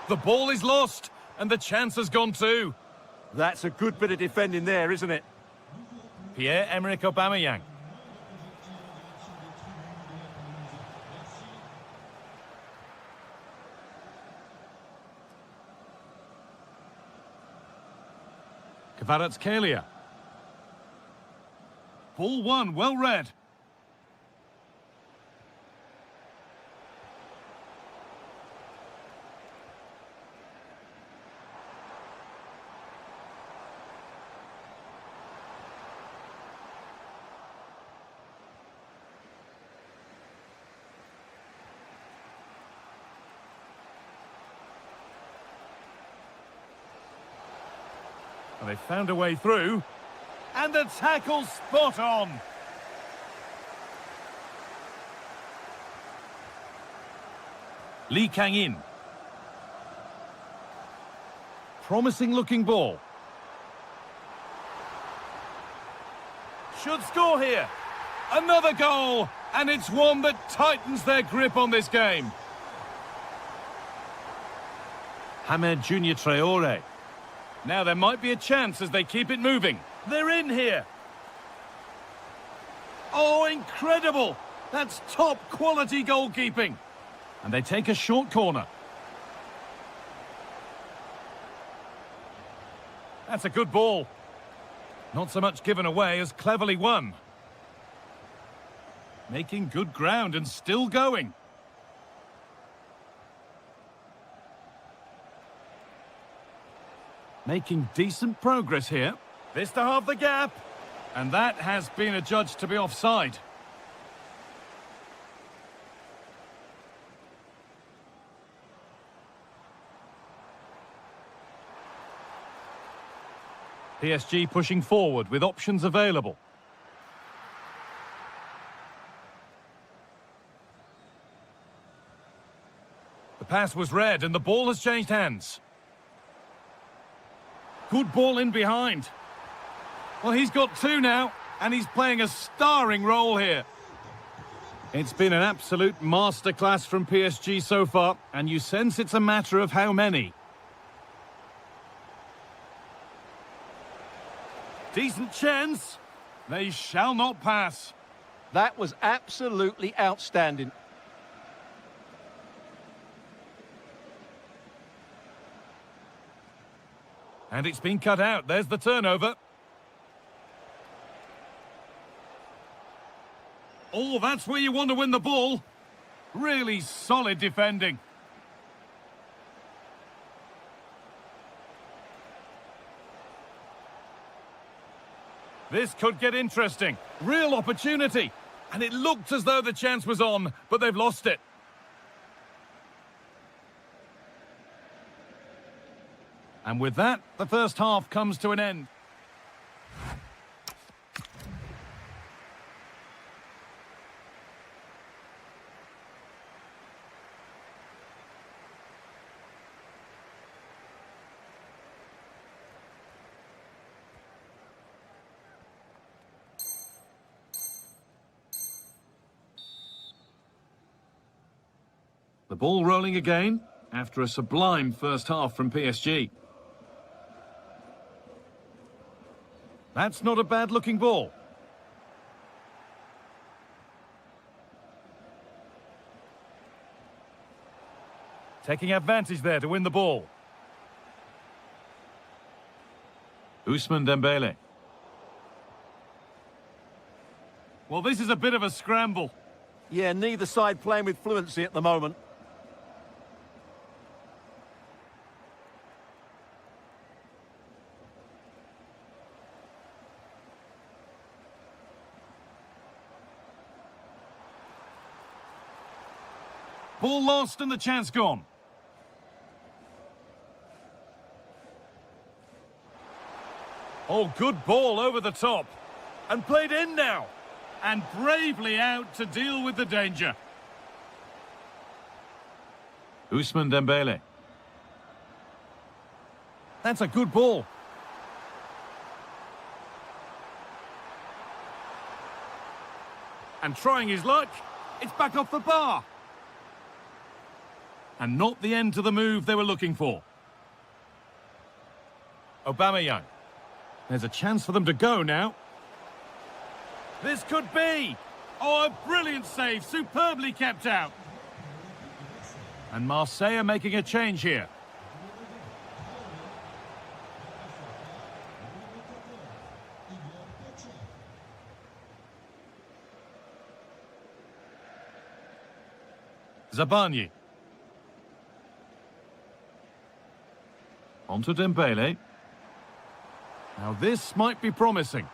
The ball is lost, and the chance has gone too. That's a good bit of defending there, isn't it? Pierre-Emerick Aubameyang. Kvaratskhelia. Ball one, well read. And they found a way through. And the tackle spot on. Lee Kang-in. Promising looking ball. Should score here. Another goal. And it's one that tightens their grip on this game. Hamed Junior Traore. Now there might be a chance as they keep it moving. They're in here. Oh, incredible. That's top quality goalkeeping. And they take a short corner. That's a good ball. Not so much given away as cleverly won. Making good ground and still going. Making decent progress here. This to halve the gap. And that has been adjudged to be offside. PSG pushing forward with options available. The pass was read and the ball has changed hands. Good ball in behind. Well, he's got two now, and he's playing a starring role here. It's been an absolute masterclass from PSG so far, and you sense it's a matter of how many. Decent chance. They shall not pass. That was absolutely outstanding. And it's been cut out. There's the turnover. Oh, that's where you want to win the ball. Really solid defending. This could get interesting. Real opportunity. And it looked as though the chance was on, but they've lost it. And with that, the first half comes to an end. The ball rolling again after a sublime first half from PSG. That's not a bad-looking ball. Taking advantage there to win the ball. Ousmane Dembele. Well, this is a bit of a scramble. Yeah, neither side playing with fluency at the moment. Ball lost and the chance gone. Oh, good ball over the top. And played in now. And bravely out to deal with the danger. Ousmane Dembele. That's a good ball. And trying his luck. It's back off the bar. And not the end to the move they were looking for. Aubameyang. There's a chance for them to go now. This could be. Oh, a brilliant save. Superbly kept out. And Marseille are making a change here. Zabani. On to Dembele. Now this might be promising.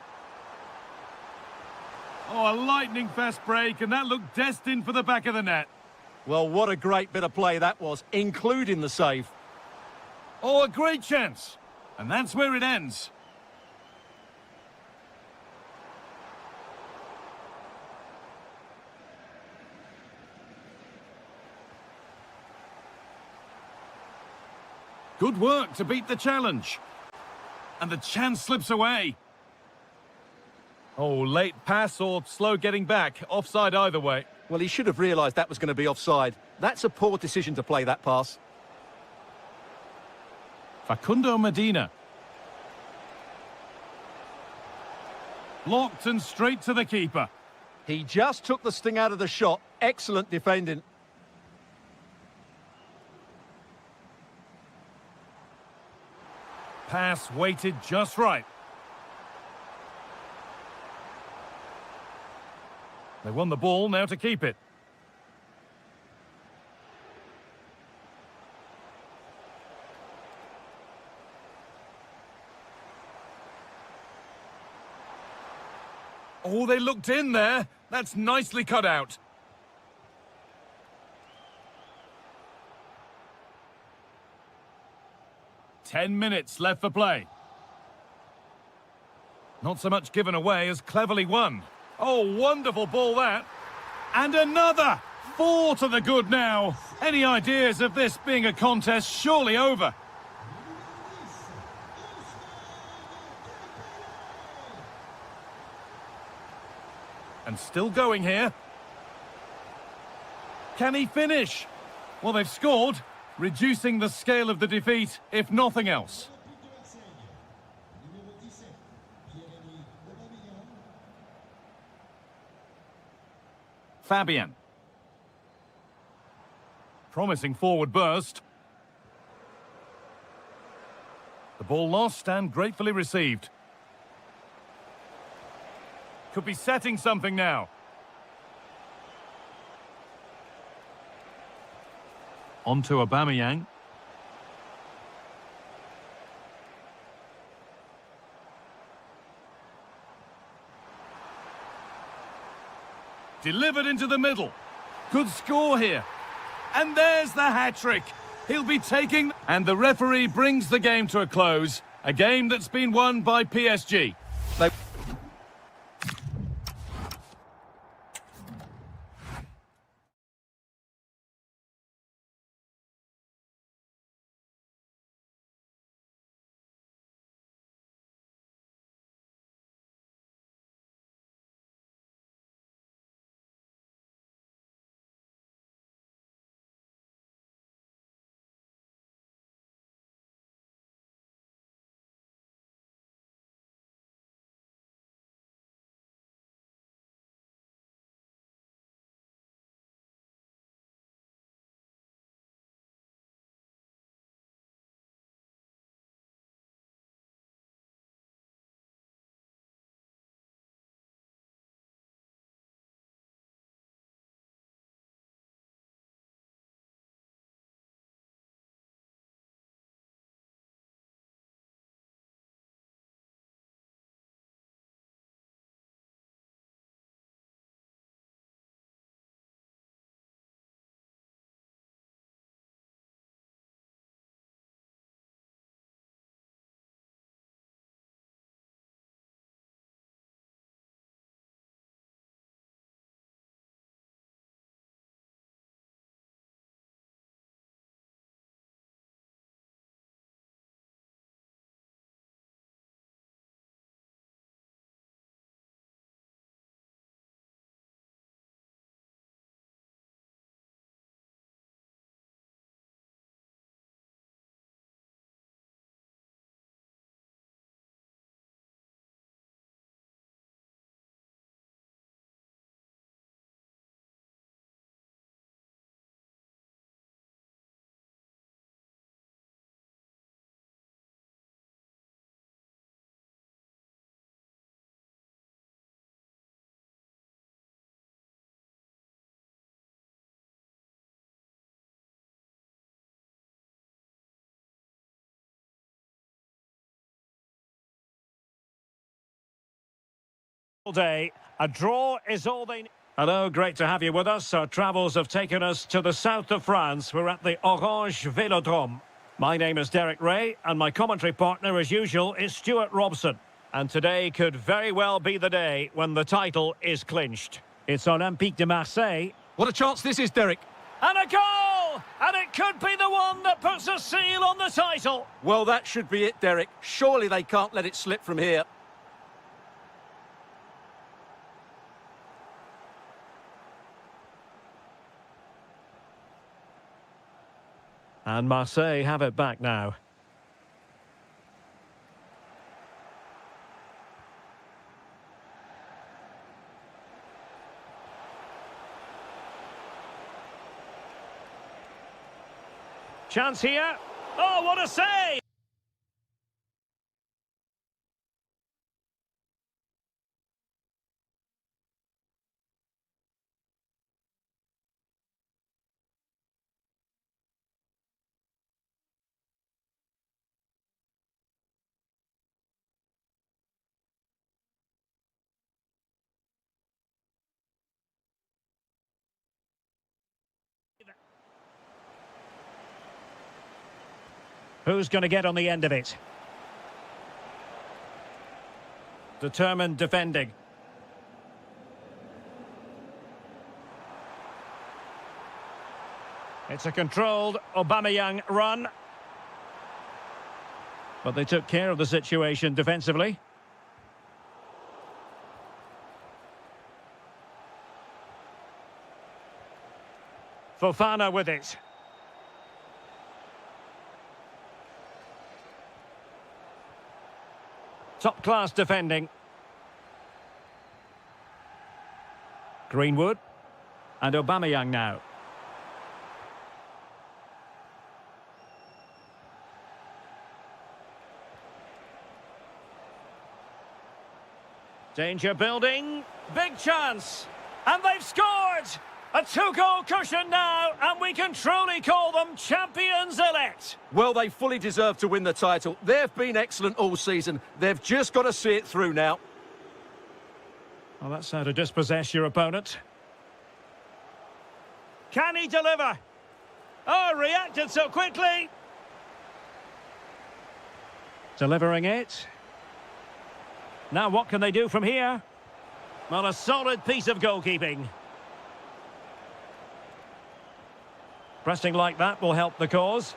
Oh, a lightning fast break, and that looked destined for the back of the net. Well, what a great bit of play that was, including the save. Oh, a great chance. And that's where it ends. Good work to beat the challenge. And the chance slips away. Oh, late pass or slow getting back. Offside either way. Well, he should have realised that was going to be offside. That's a poor decision to play that pass. Facundo Medina. Blocked and straight to the keeper. He just took the sting out of the shot. Excellent defending. Pass weighted just right. They won the ball, now to keep it. Oh, they looked in there. That's nicely cut out. Ten minutes left for play. Not so much given away as cleverly won. Oh, wonderful ball that. And another! 4 to the good now. Any ideas of this being a contest surely over? And still going here. Can he finish? Well, they've scored, reducing the scale of the defeat, if nothing else. Fabian. Promising forward burst. The ball lost and gratefully received. Could be setting something now. On to Aubameyang. Delivered into the middle. Good score here. And there's the hat-trick. He'll be taking... And the referee brings the game to a close. A game that's been won by PSG. Day. A draw is all they need. Hello, great to have you with us. Our travels have taken us to the south of France. We're at the Orange Vélodrome. My name is Derek Ray, and my commentary partner, as usual, is Stuart Robson. And today could very well be the day when the title is clinched. It's Olympique de Marseille. What a chance this is, Derek. And a goal! And it could be the one that puts a seal on the title. Well, that should be it, Derek. Surely they can't let it slip from here. And Marseille have it back now. Chance here. Oh, what a save! Who's going to get on the end of it? Determined defending. It's a controlled Aubameyang run. But they took care of the situation defensively. Fofana with it. Top-class defending. Greenwood. And Aubameyang now. Danger building. Big chance. And they've scored! A two-goal cushion now, and we can truly call them champions-elect. Well, they fully deserve to win the title. They've been excellent all season. They've just got to see it through now. Well, that's how to dispossess your opponent. Can he deliver? Oh, reacted so quickly. Delivering it. Now what can they do from here? Well, a solid piece of goalkeeping. Pressing like that will help the cause.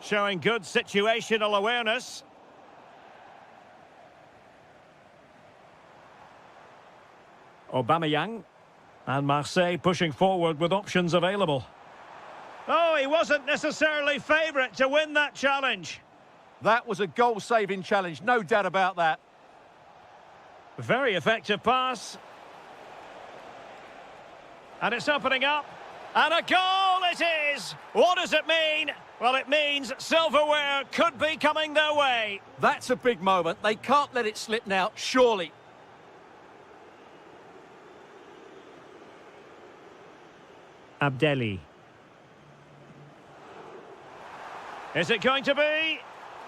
Showing good situational awareness. Aubameyang. And Marseille pushing forward with options available. Oh, he wasn't necessarily favourite to win that challenge. That was a goal-saving challenge, no doubt about that. Very effective pass. And it's opening up. And a goal it is! What does it mean? Well, it means silverware could be coming their way. That's a big moment. They can't let it slip now, surely. Abdelli. Is it going to be?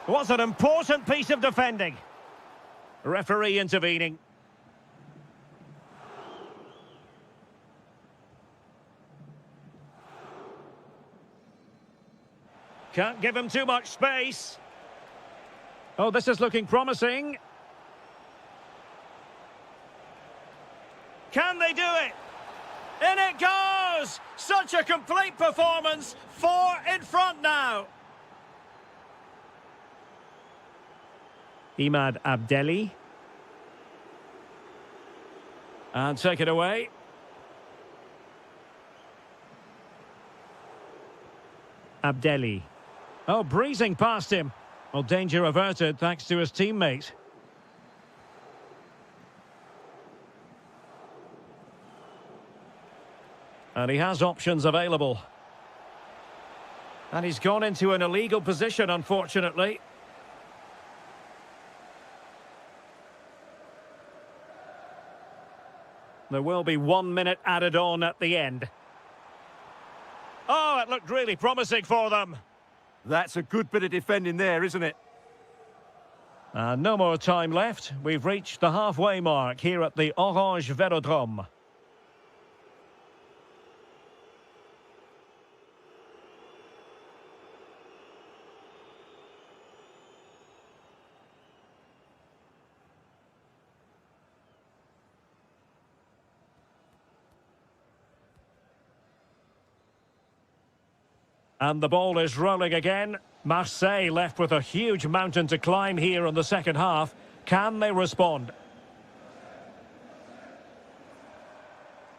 Was an important piece of defending. Referee intervening. Can't give him too much space. Oh, this is looking promising. Can they do it? In it goes! Such a complete performance. 4 in front now. Imad Abdelli. And take it away. Abdelli. Oh, breezing past him. Well, danger averted thanks to his teammate. And he has options available. And he's gone into an illegal position, unfortunately. There will be 1 minute added on at the end. Oh, it looked really promising for them. That's a good bit of defending there, isn't it? No more time left. We've reached the halfway mark here at the Orange Velodrome. And the ball is rolling again. Marseille left with a huge mountain to climb here in the second half. Can they respond?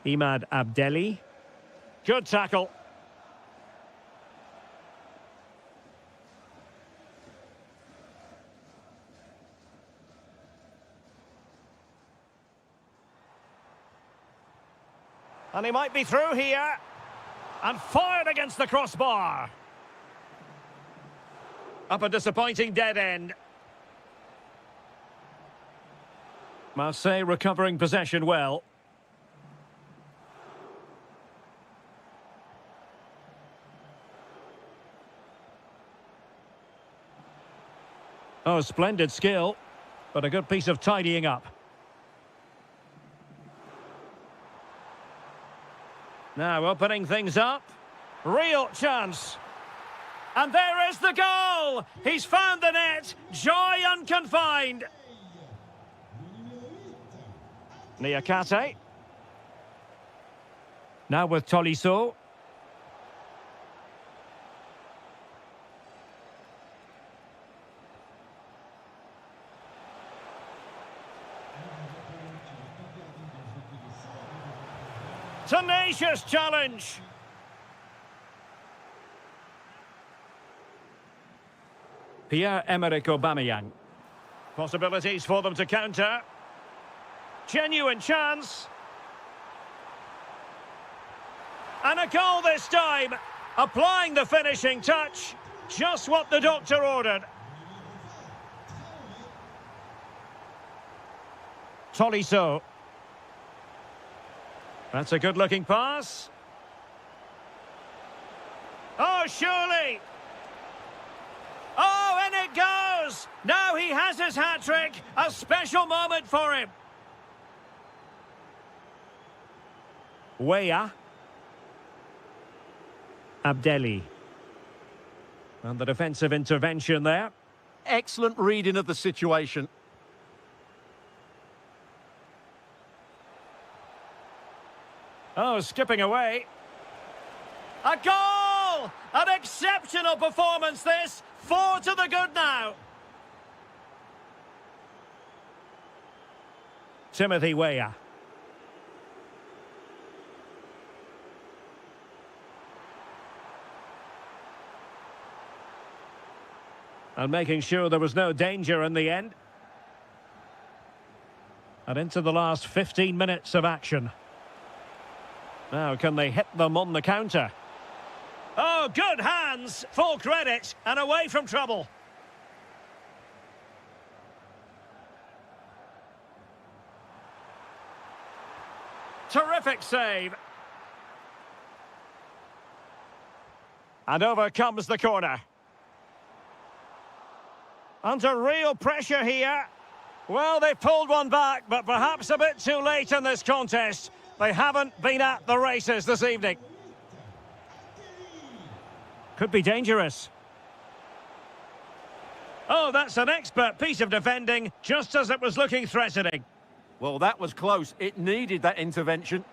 Imad Abdelli. Good tackle. And he might be through here. And fired against the crossbar. Up a disappointing dead end. Marseille recovering possession well. Oh, splendid skill, but a good piece of tidying up. Now opening things up. Real chance. And there is the goal! He's found the net. Joy unconfined. Niakate. Now with Tolisso. Tenacious challenge. Pierre-Emerick Aubameyang. Possibilities for them to counter. Genuine chance. And a goal this time. Applying the finishing touch. Just what the doctor ordered. Tolisso. That's a good-looking pass. Oh, surely. Oh, and it goes! Now he has his hat-trick. A special moment for him. Weah. Abdelli. And the defensive intervention there. Excellent reading of the situation. Oh, skipping away. A goal! An exceptional performance, this. 4 to the good now. Timothy Weah. And making sure there was no danger in the end. And into the last 15 minutes of action. Now, can they hit them on the counter? Oh, good hands! Full credit, and away from trouble. Terrific save. And over comes the corner. Under real pressure here. Well, they pulled one back, but perhaps a bit too late in this contest. They haven't been at the races this evening. Could be dangerous. Oh, that's an expert piece of defending, just as it was looking threatening. Well, that was close. It needed that intervention.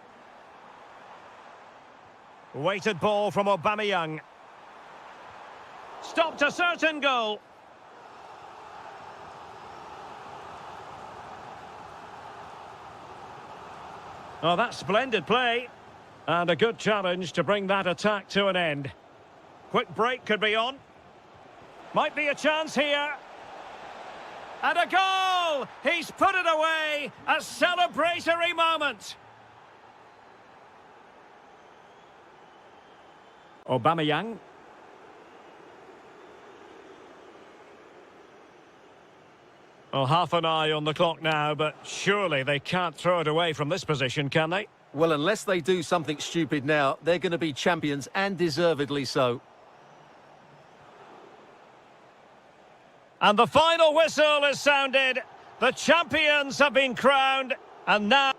Weighted ball from Aubameyang. Stopped a certain goal. Oh, that's splendid play. And a good challenge to bring that attack to an end. Quick break could be on. Might be a chance here. And a goal! He's put it away. A celebratory moment. Aubameyang. Well, half an eye on the clock now, but surely they can't throw it away from this position, can they? Well, unless they do something stupid now, they're going to be champions, and deservedly so. And the final whistle is sounded. The champions have been crowned, and now...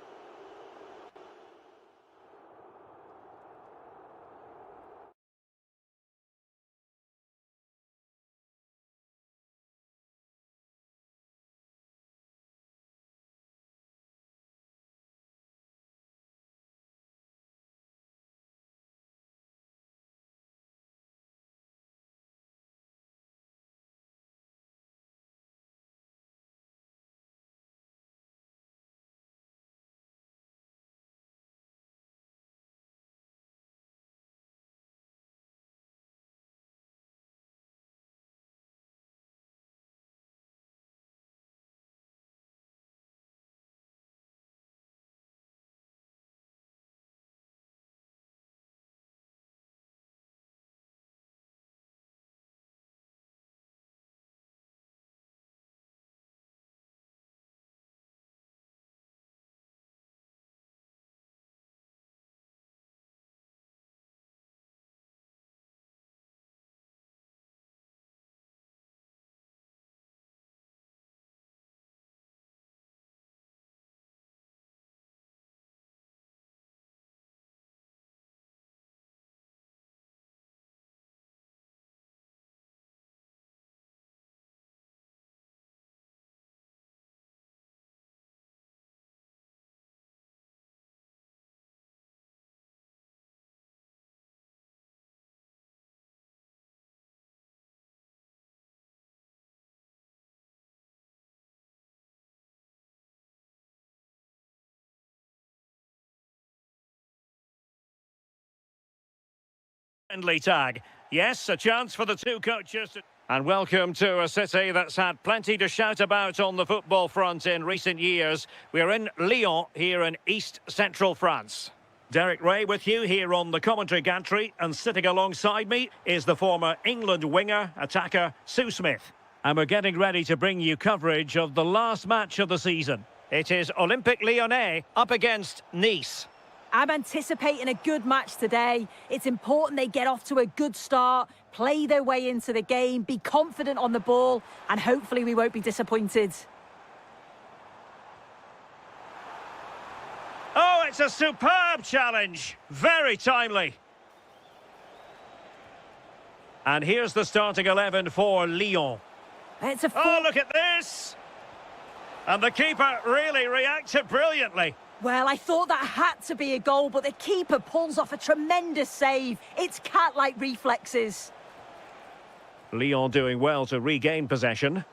Friendly tag. Yes, a chance for the two coaches. And welcome to a city that's had plenty to shout about on the football front in recent years. We're in Lyon, here in East Central France. Derek Ray with you here on the commentary gantry, and sitting alongside me is the former England winger, attacker, Sue Smith. And we're getting ready to bring you coverage of the last match of the season. It is Olympique Lyonnais up against Nice. I'm anticipating a good match today. It's important they get off to a good start, play their way into the game, be confident on the ball, and hopefully we won't be disappointed. Oh, it's a superb challenge. Very timely. And here's the starting 11 for Lyon. It's a Oh, look at this. And the keeper really reacted brilliantly. Well, I thought that had to be a goal, but the keeper pulls off a tremendous save. It's cat-like reflexes. Lyon doing well to regain possession.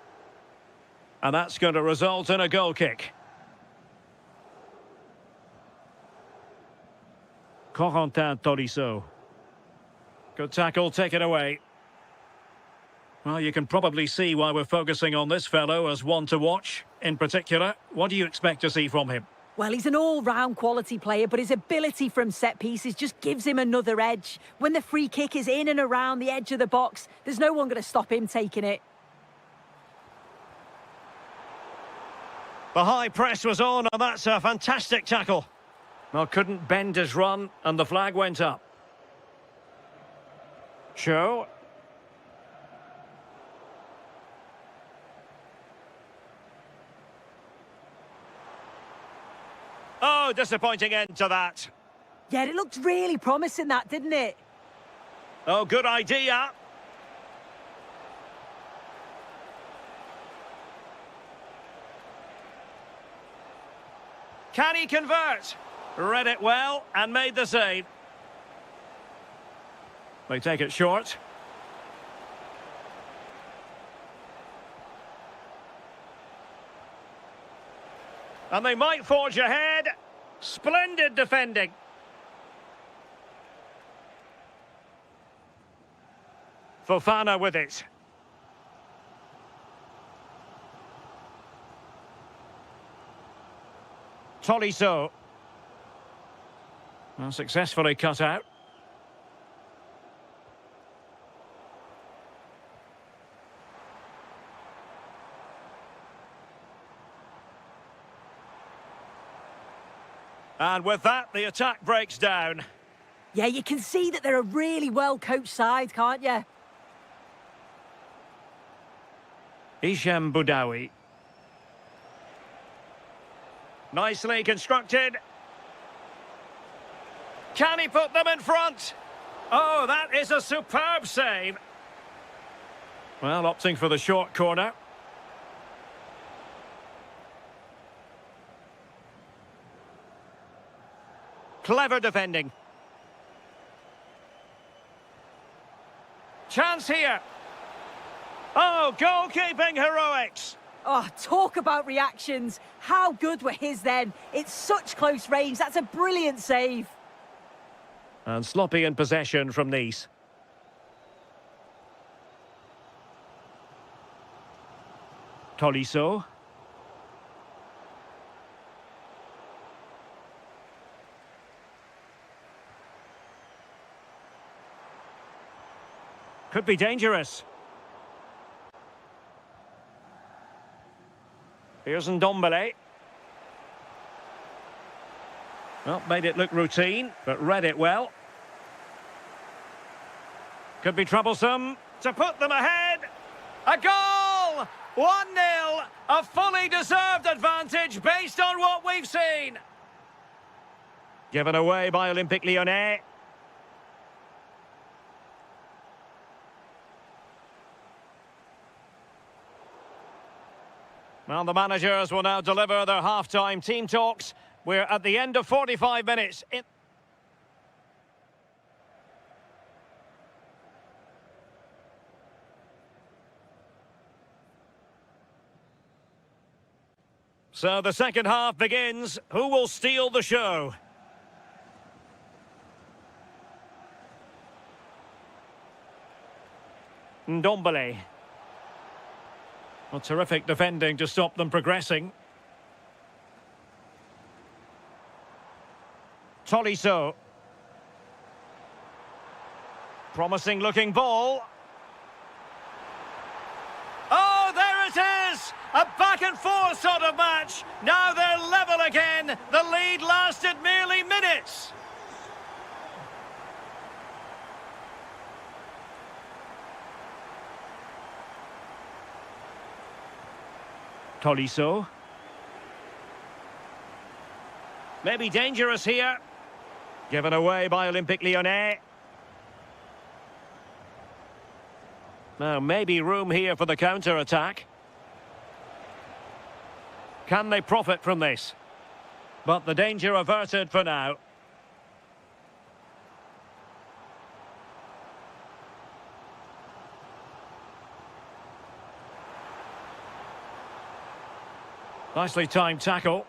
And that's going to result in a goal kick. Corentin Tolisso. Good tackle, taken away. Well, you can probably see why we're focusing on this fellow as one to watch. In particular, what do you expect to see from him? Well, he's an all-round quality player, but his ability from set pieces just gives him another edge. When the free kick is in and around the edge of the box, there's no one going to stop him taking it. The high press was on, and that's a fantastic tackle. Well, couldn't bend his run, and the flag went up. Show. Oh, disappointing end to that. Yeah, it looked really promising, that, didn't it? Oh, good idea. Can he convert? Read it well and made the save. They take it short. And they might forge ahead. Splendid defending. Fofana with it. Tolisso. Well, successfully cut out. And with that, the attack breaks down. Yeah, you can see that they're a really well-coached side, can't you? Hichem Boudaoui. Nicely constructed. Can he put them in front? Oh, that is a superb save. Well, opting for the short corner. Clever defending. Chance here. Oh, goalkeeping heroics. Oh, talk about reactions. How good were his then? It's such close range. That's a brilliant save. And sloppy in possession from Nice. Tolisso. Could be dangerous. Here's Ndombele. Well, made it look routine, but read it well. Could be troublesome to put them ahead. A goal! 1-0. A fully deserved advantage based on what we've seen. Given away by Olympique Lyonnais. Well, the managers will now deliver their half-time team talks. We're at the end of 45 minutes. So the second half begins. Who will steal the show? Ndombele. Well, terrific defending to stop them progressing. Tolisso. Promising looking ball. Oh, there it is! A back and forth sort of match. Now they're level again. The lead lasted merely minutes. Tolisso. Maybe dangerous here. Given away by Olympique Lyonnais. Now, maybe room here for the counter-attack. Can they profit from this? But the danger averted for now. Nicely timed tackle.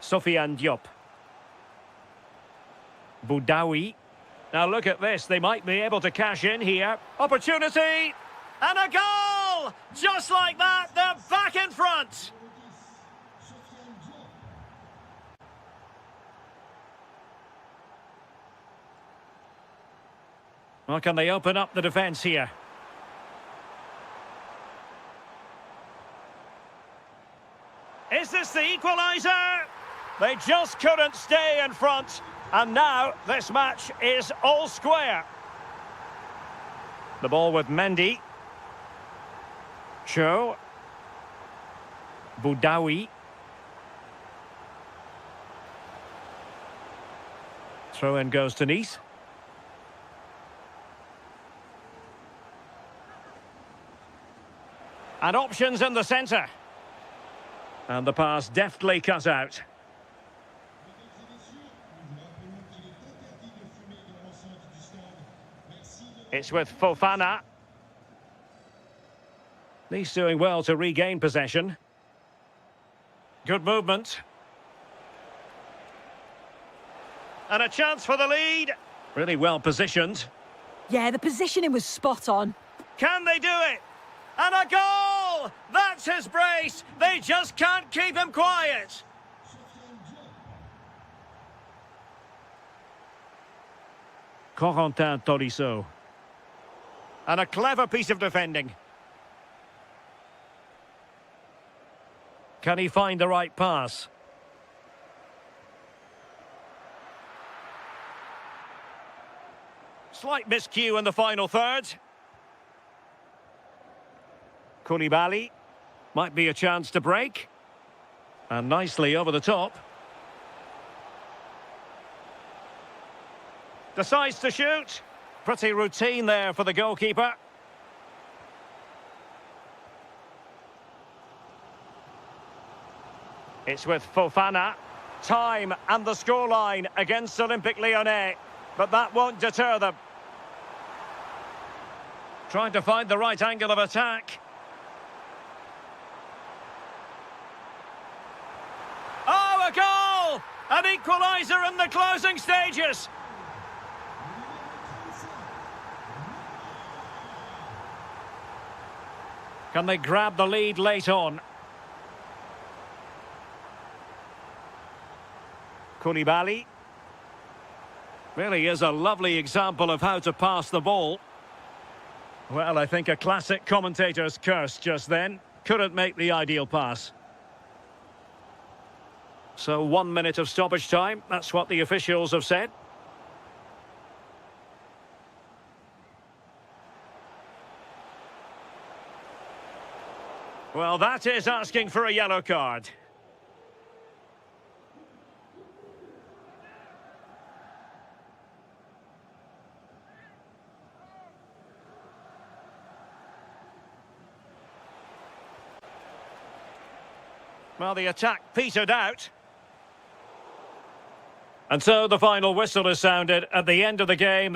Sofiane Diop. Boudaoui. Now look at this, they might be able to cash in here. Opportunity! And a goal! Just like that, they're back in front! Well, can they open up the defence here? Is this the equaliser? They just couldn't stay in front. And now this match is all square. The ball with Mendy. Cho. Boudaoui. Throw in goes to Nice. And options in the centre. And the pass deftly cut out. It's with Fofana. He's doing well to regain possession. Good movement. And a chance for the lead. Really well positioned. Yeah, the positioning was spot on. Can they do it? And a goal! That's his brace. They just can't keep him quiet. Corentin Tolisso. And a clever piece of defending. Can he find the right pass? Slight miscue in the final third. Koulibaly. Might be a chance to break. And nicely over the top. Decides to shoot. Pretty routine there for the goalkeeper. It's with Fofana. Time and the scoreline against Olympique Lyonnais. But that won't deter them. Trying to find the right angle of attack. Oh, a goal! An equaliser in the closing stages. Can they grab the lead late on? Koulibaly. Really is a lovely example of how to pass the ball. Well, I think a classic commentator's curse just then. Couldn't make the ideal pass. So 1 minute of stoppage time. That's what the officials have said. Well, that is asking for a yellow card. Well, the attack petered out. And so the final whistle is sounded at the end of the game.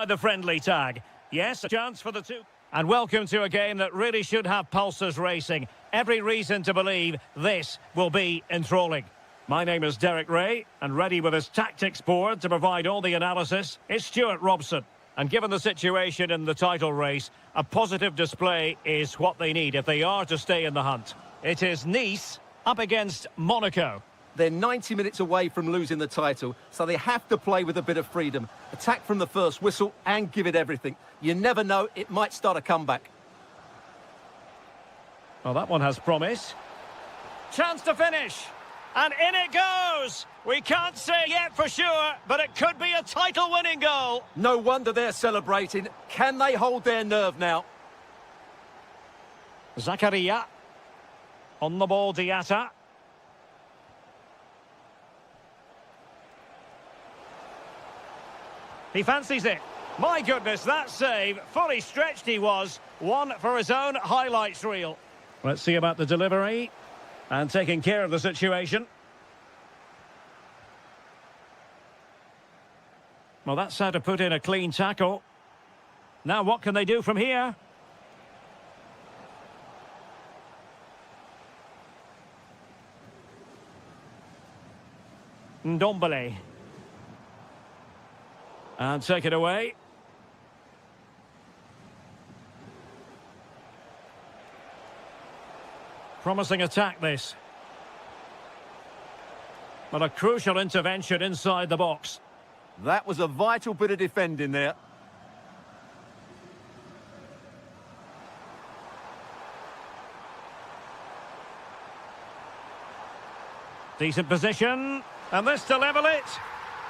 The friendly tag. Yes, a chance for the two. And welcome to a game that really should have pulses racing. Every reason to believe this will be enthralling. My name is Derek Ray, and ready with his tactics board to provide all the analysis is Stuart Robson. And given the situation in the title race, a positive display is what they need if they are to stay in the hunt. It is Nice up against Monaco. They're 90 minutes away from losing the title, so they have to play with a bit of freedom. Attack from the first whistle and give it everything. You never know, it might start a comeback. Well, that one has promise. Chance to finish. And in it goes! We can't say yet for sure, but it could be a title-winning goal. No wonder they're celebrating. Can they hold their nerve now? Zakaria. On the ball, Diatta. He fancies it. My goodness, that save. Fully stretched he was. One for his own highlights reel. Let's see about the delivery. And taking care of the situation. Well, that's how to put in a clean tackle. Now what can they do from here? Ndombele. And take it away. Promising attack, this. But a crucial intervention inside the box. That was a vital bit of defending there. Decent position. And this to level it.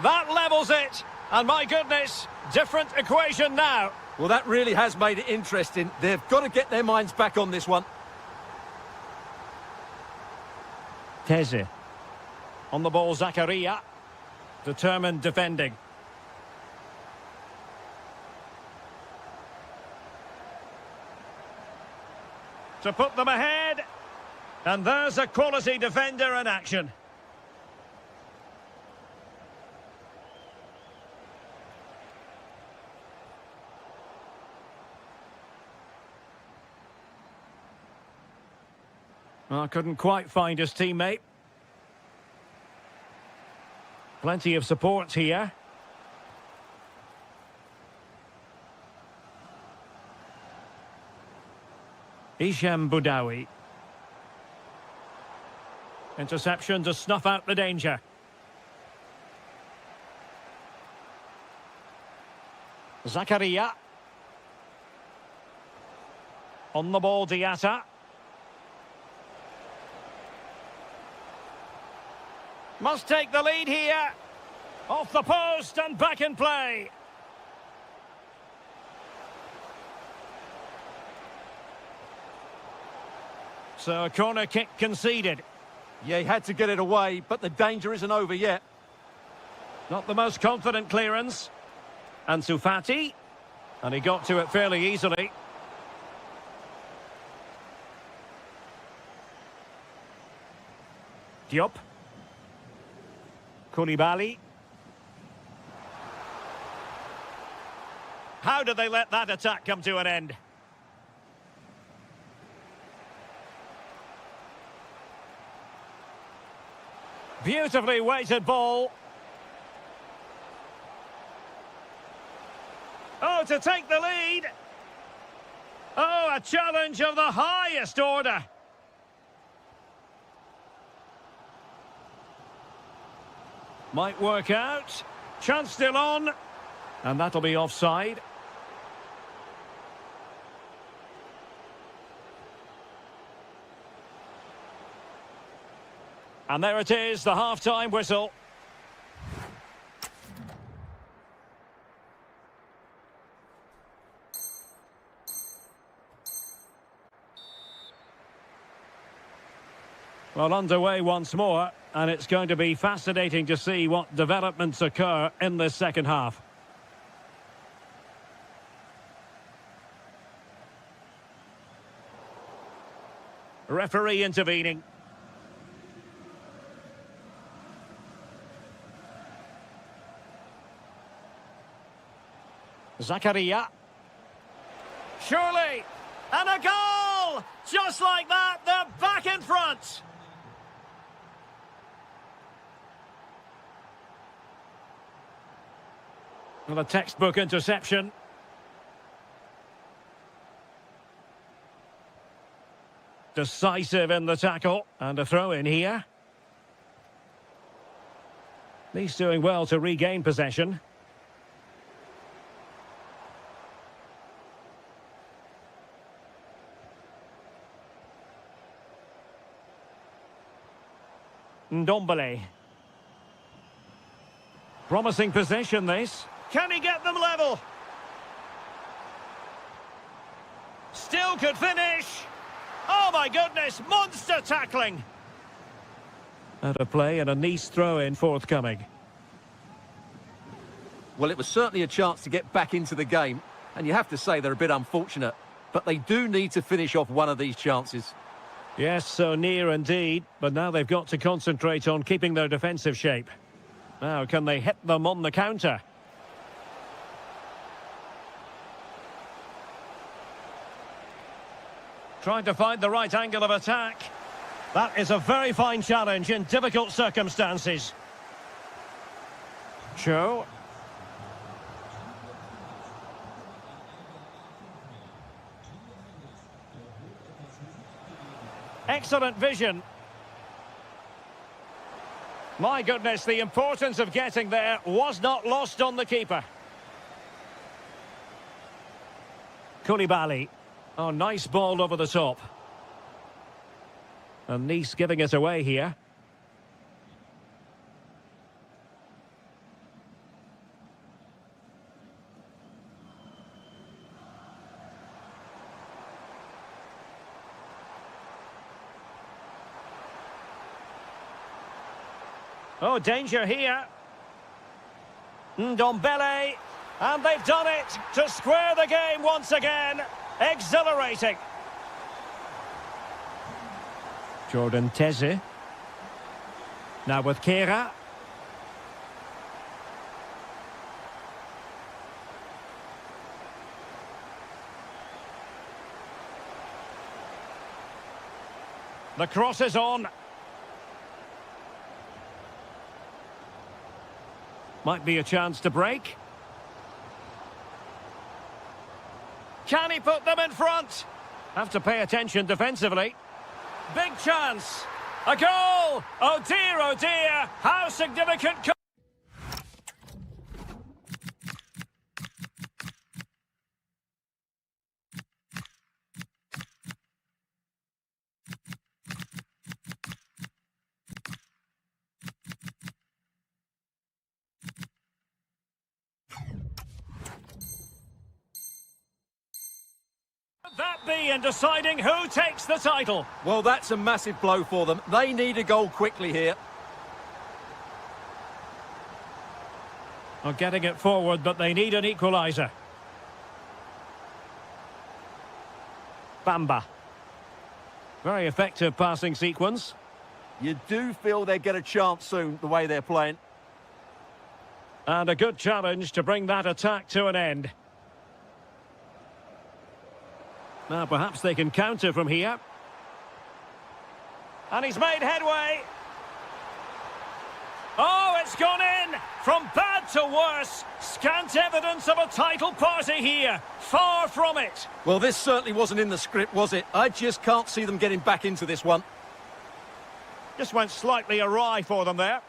That levels it. And my goodness, different equation now. Well, that really has made it interesting. They've got to get their minds back on this one. Teze. On the ball, Zakaria. Determined defending. To put them ahead. And there's a quality defender in action. Well, couldn't quite find his teammate. Plenty of support here. Isham Boudaoui. Interception to snuff out the danger. Zakaria. On the ball, Diatta. Must take the lead here. Off the post and back in play. So a corner kick conceded. Yeah, he had to get it away, but the danger isn't over yet. Not the most confident clearance. Ansu Fati. And he got to it fairly easily. Diop. Koulibaly. How did they let that attack come to an end? Beautifully weighted ball. Oh, to take the lead. Oh, a challenge of the highest order. Might work out. Chance still on. And that'll be offside. And there it is, the half-time whistle. Well, underway once more, and it's going to be fascinating to see what developments occur in this second half. Referee intervening. Zakaria. Surely. And a goal! Just like that, they're back in front. Well, a textbook interception. Decisive in the tackle. And a throw in here. He's doing well to regain possession. Ndombele. Promising possession, this. Can he get them level? Still could finish. Oh my goodness, monster tackling. And a play and a Nice throw-in forthcoming. Well, it was certainly a chance to get back into the game, and you have to say they're a bit unfortunate, but they do need to finish off one of these chances. Yes, so near indeed, but now they've got to concentrate on keeping their defensive shape. Now, can they hit them on the counter? Trying to find the right angle of attack. That is a very fine challenge in difficult circumstances. Cho. Excellent vision. My goodness, the importance of getting there was not lost on the keeper. Koulibaly. Oh, nice ball over the top. And Nice giving it away here. Oh, danger here. Ndombele. And they've done it to square the game once again. Exhilarating. Jordan Teze. Now with Kera. The cross is on. Might be a chance to break. Can he put them in front? Have to pay attention defensively. Big chance. A goal! Oh dear, how significant... that be in deciding who takes the title? Well, that's a massive blow for them. They need a goal quickly here. Well, getting it forward, but they need an equaliser. Bamba. Very effective passing sequence. You do feel they get a chance soon, the way they're playing. And a good challenge to bring that attack to an end. Now, perhaps they can counter from here. And he's made headway. Oh, it's gone in! From bad to worse. Scant evidence of a title party here. Far from it. Well, this certainly wasn't in the script, was it? I just can't see them getting back into this one. Just went slightly awry for them there.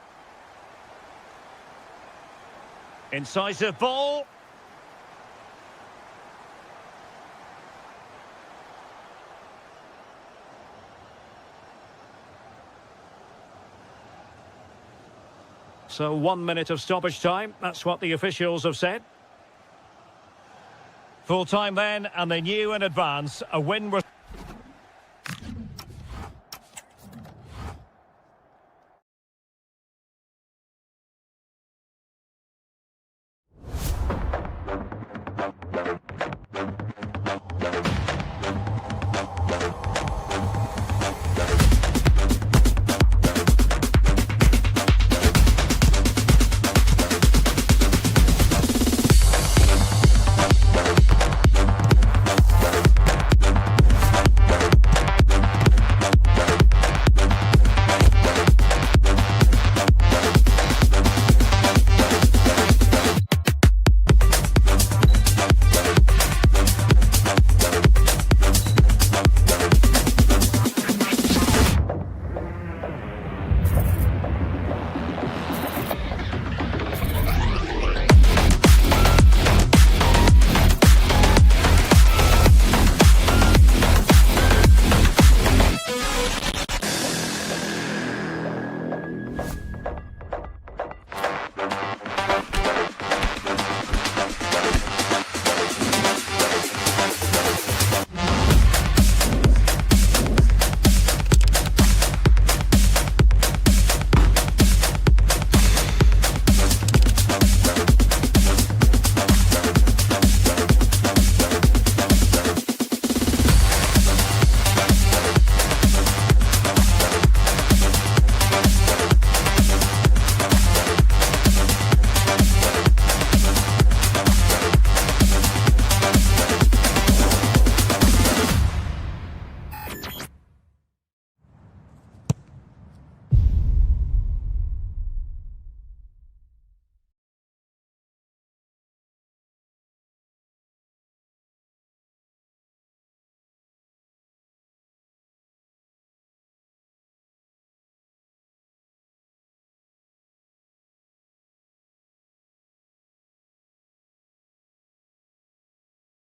Incisive ball. So 1 minute of stoppage time, that's what the officials have said. Full time then, and they knew in advance a win was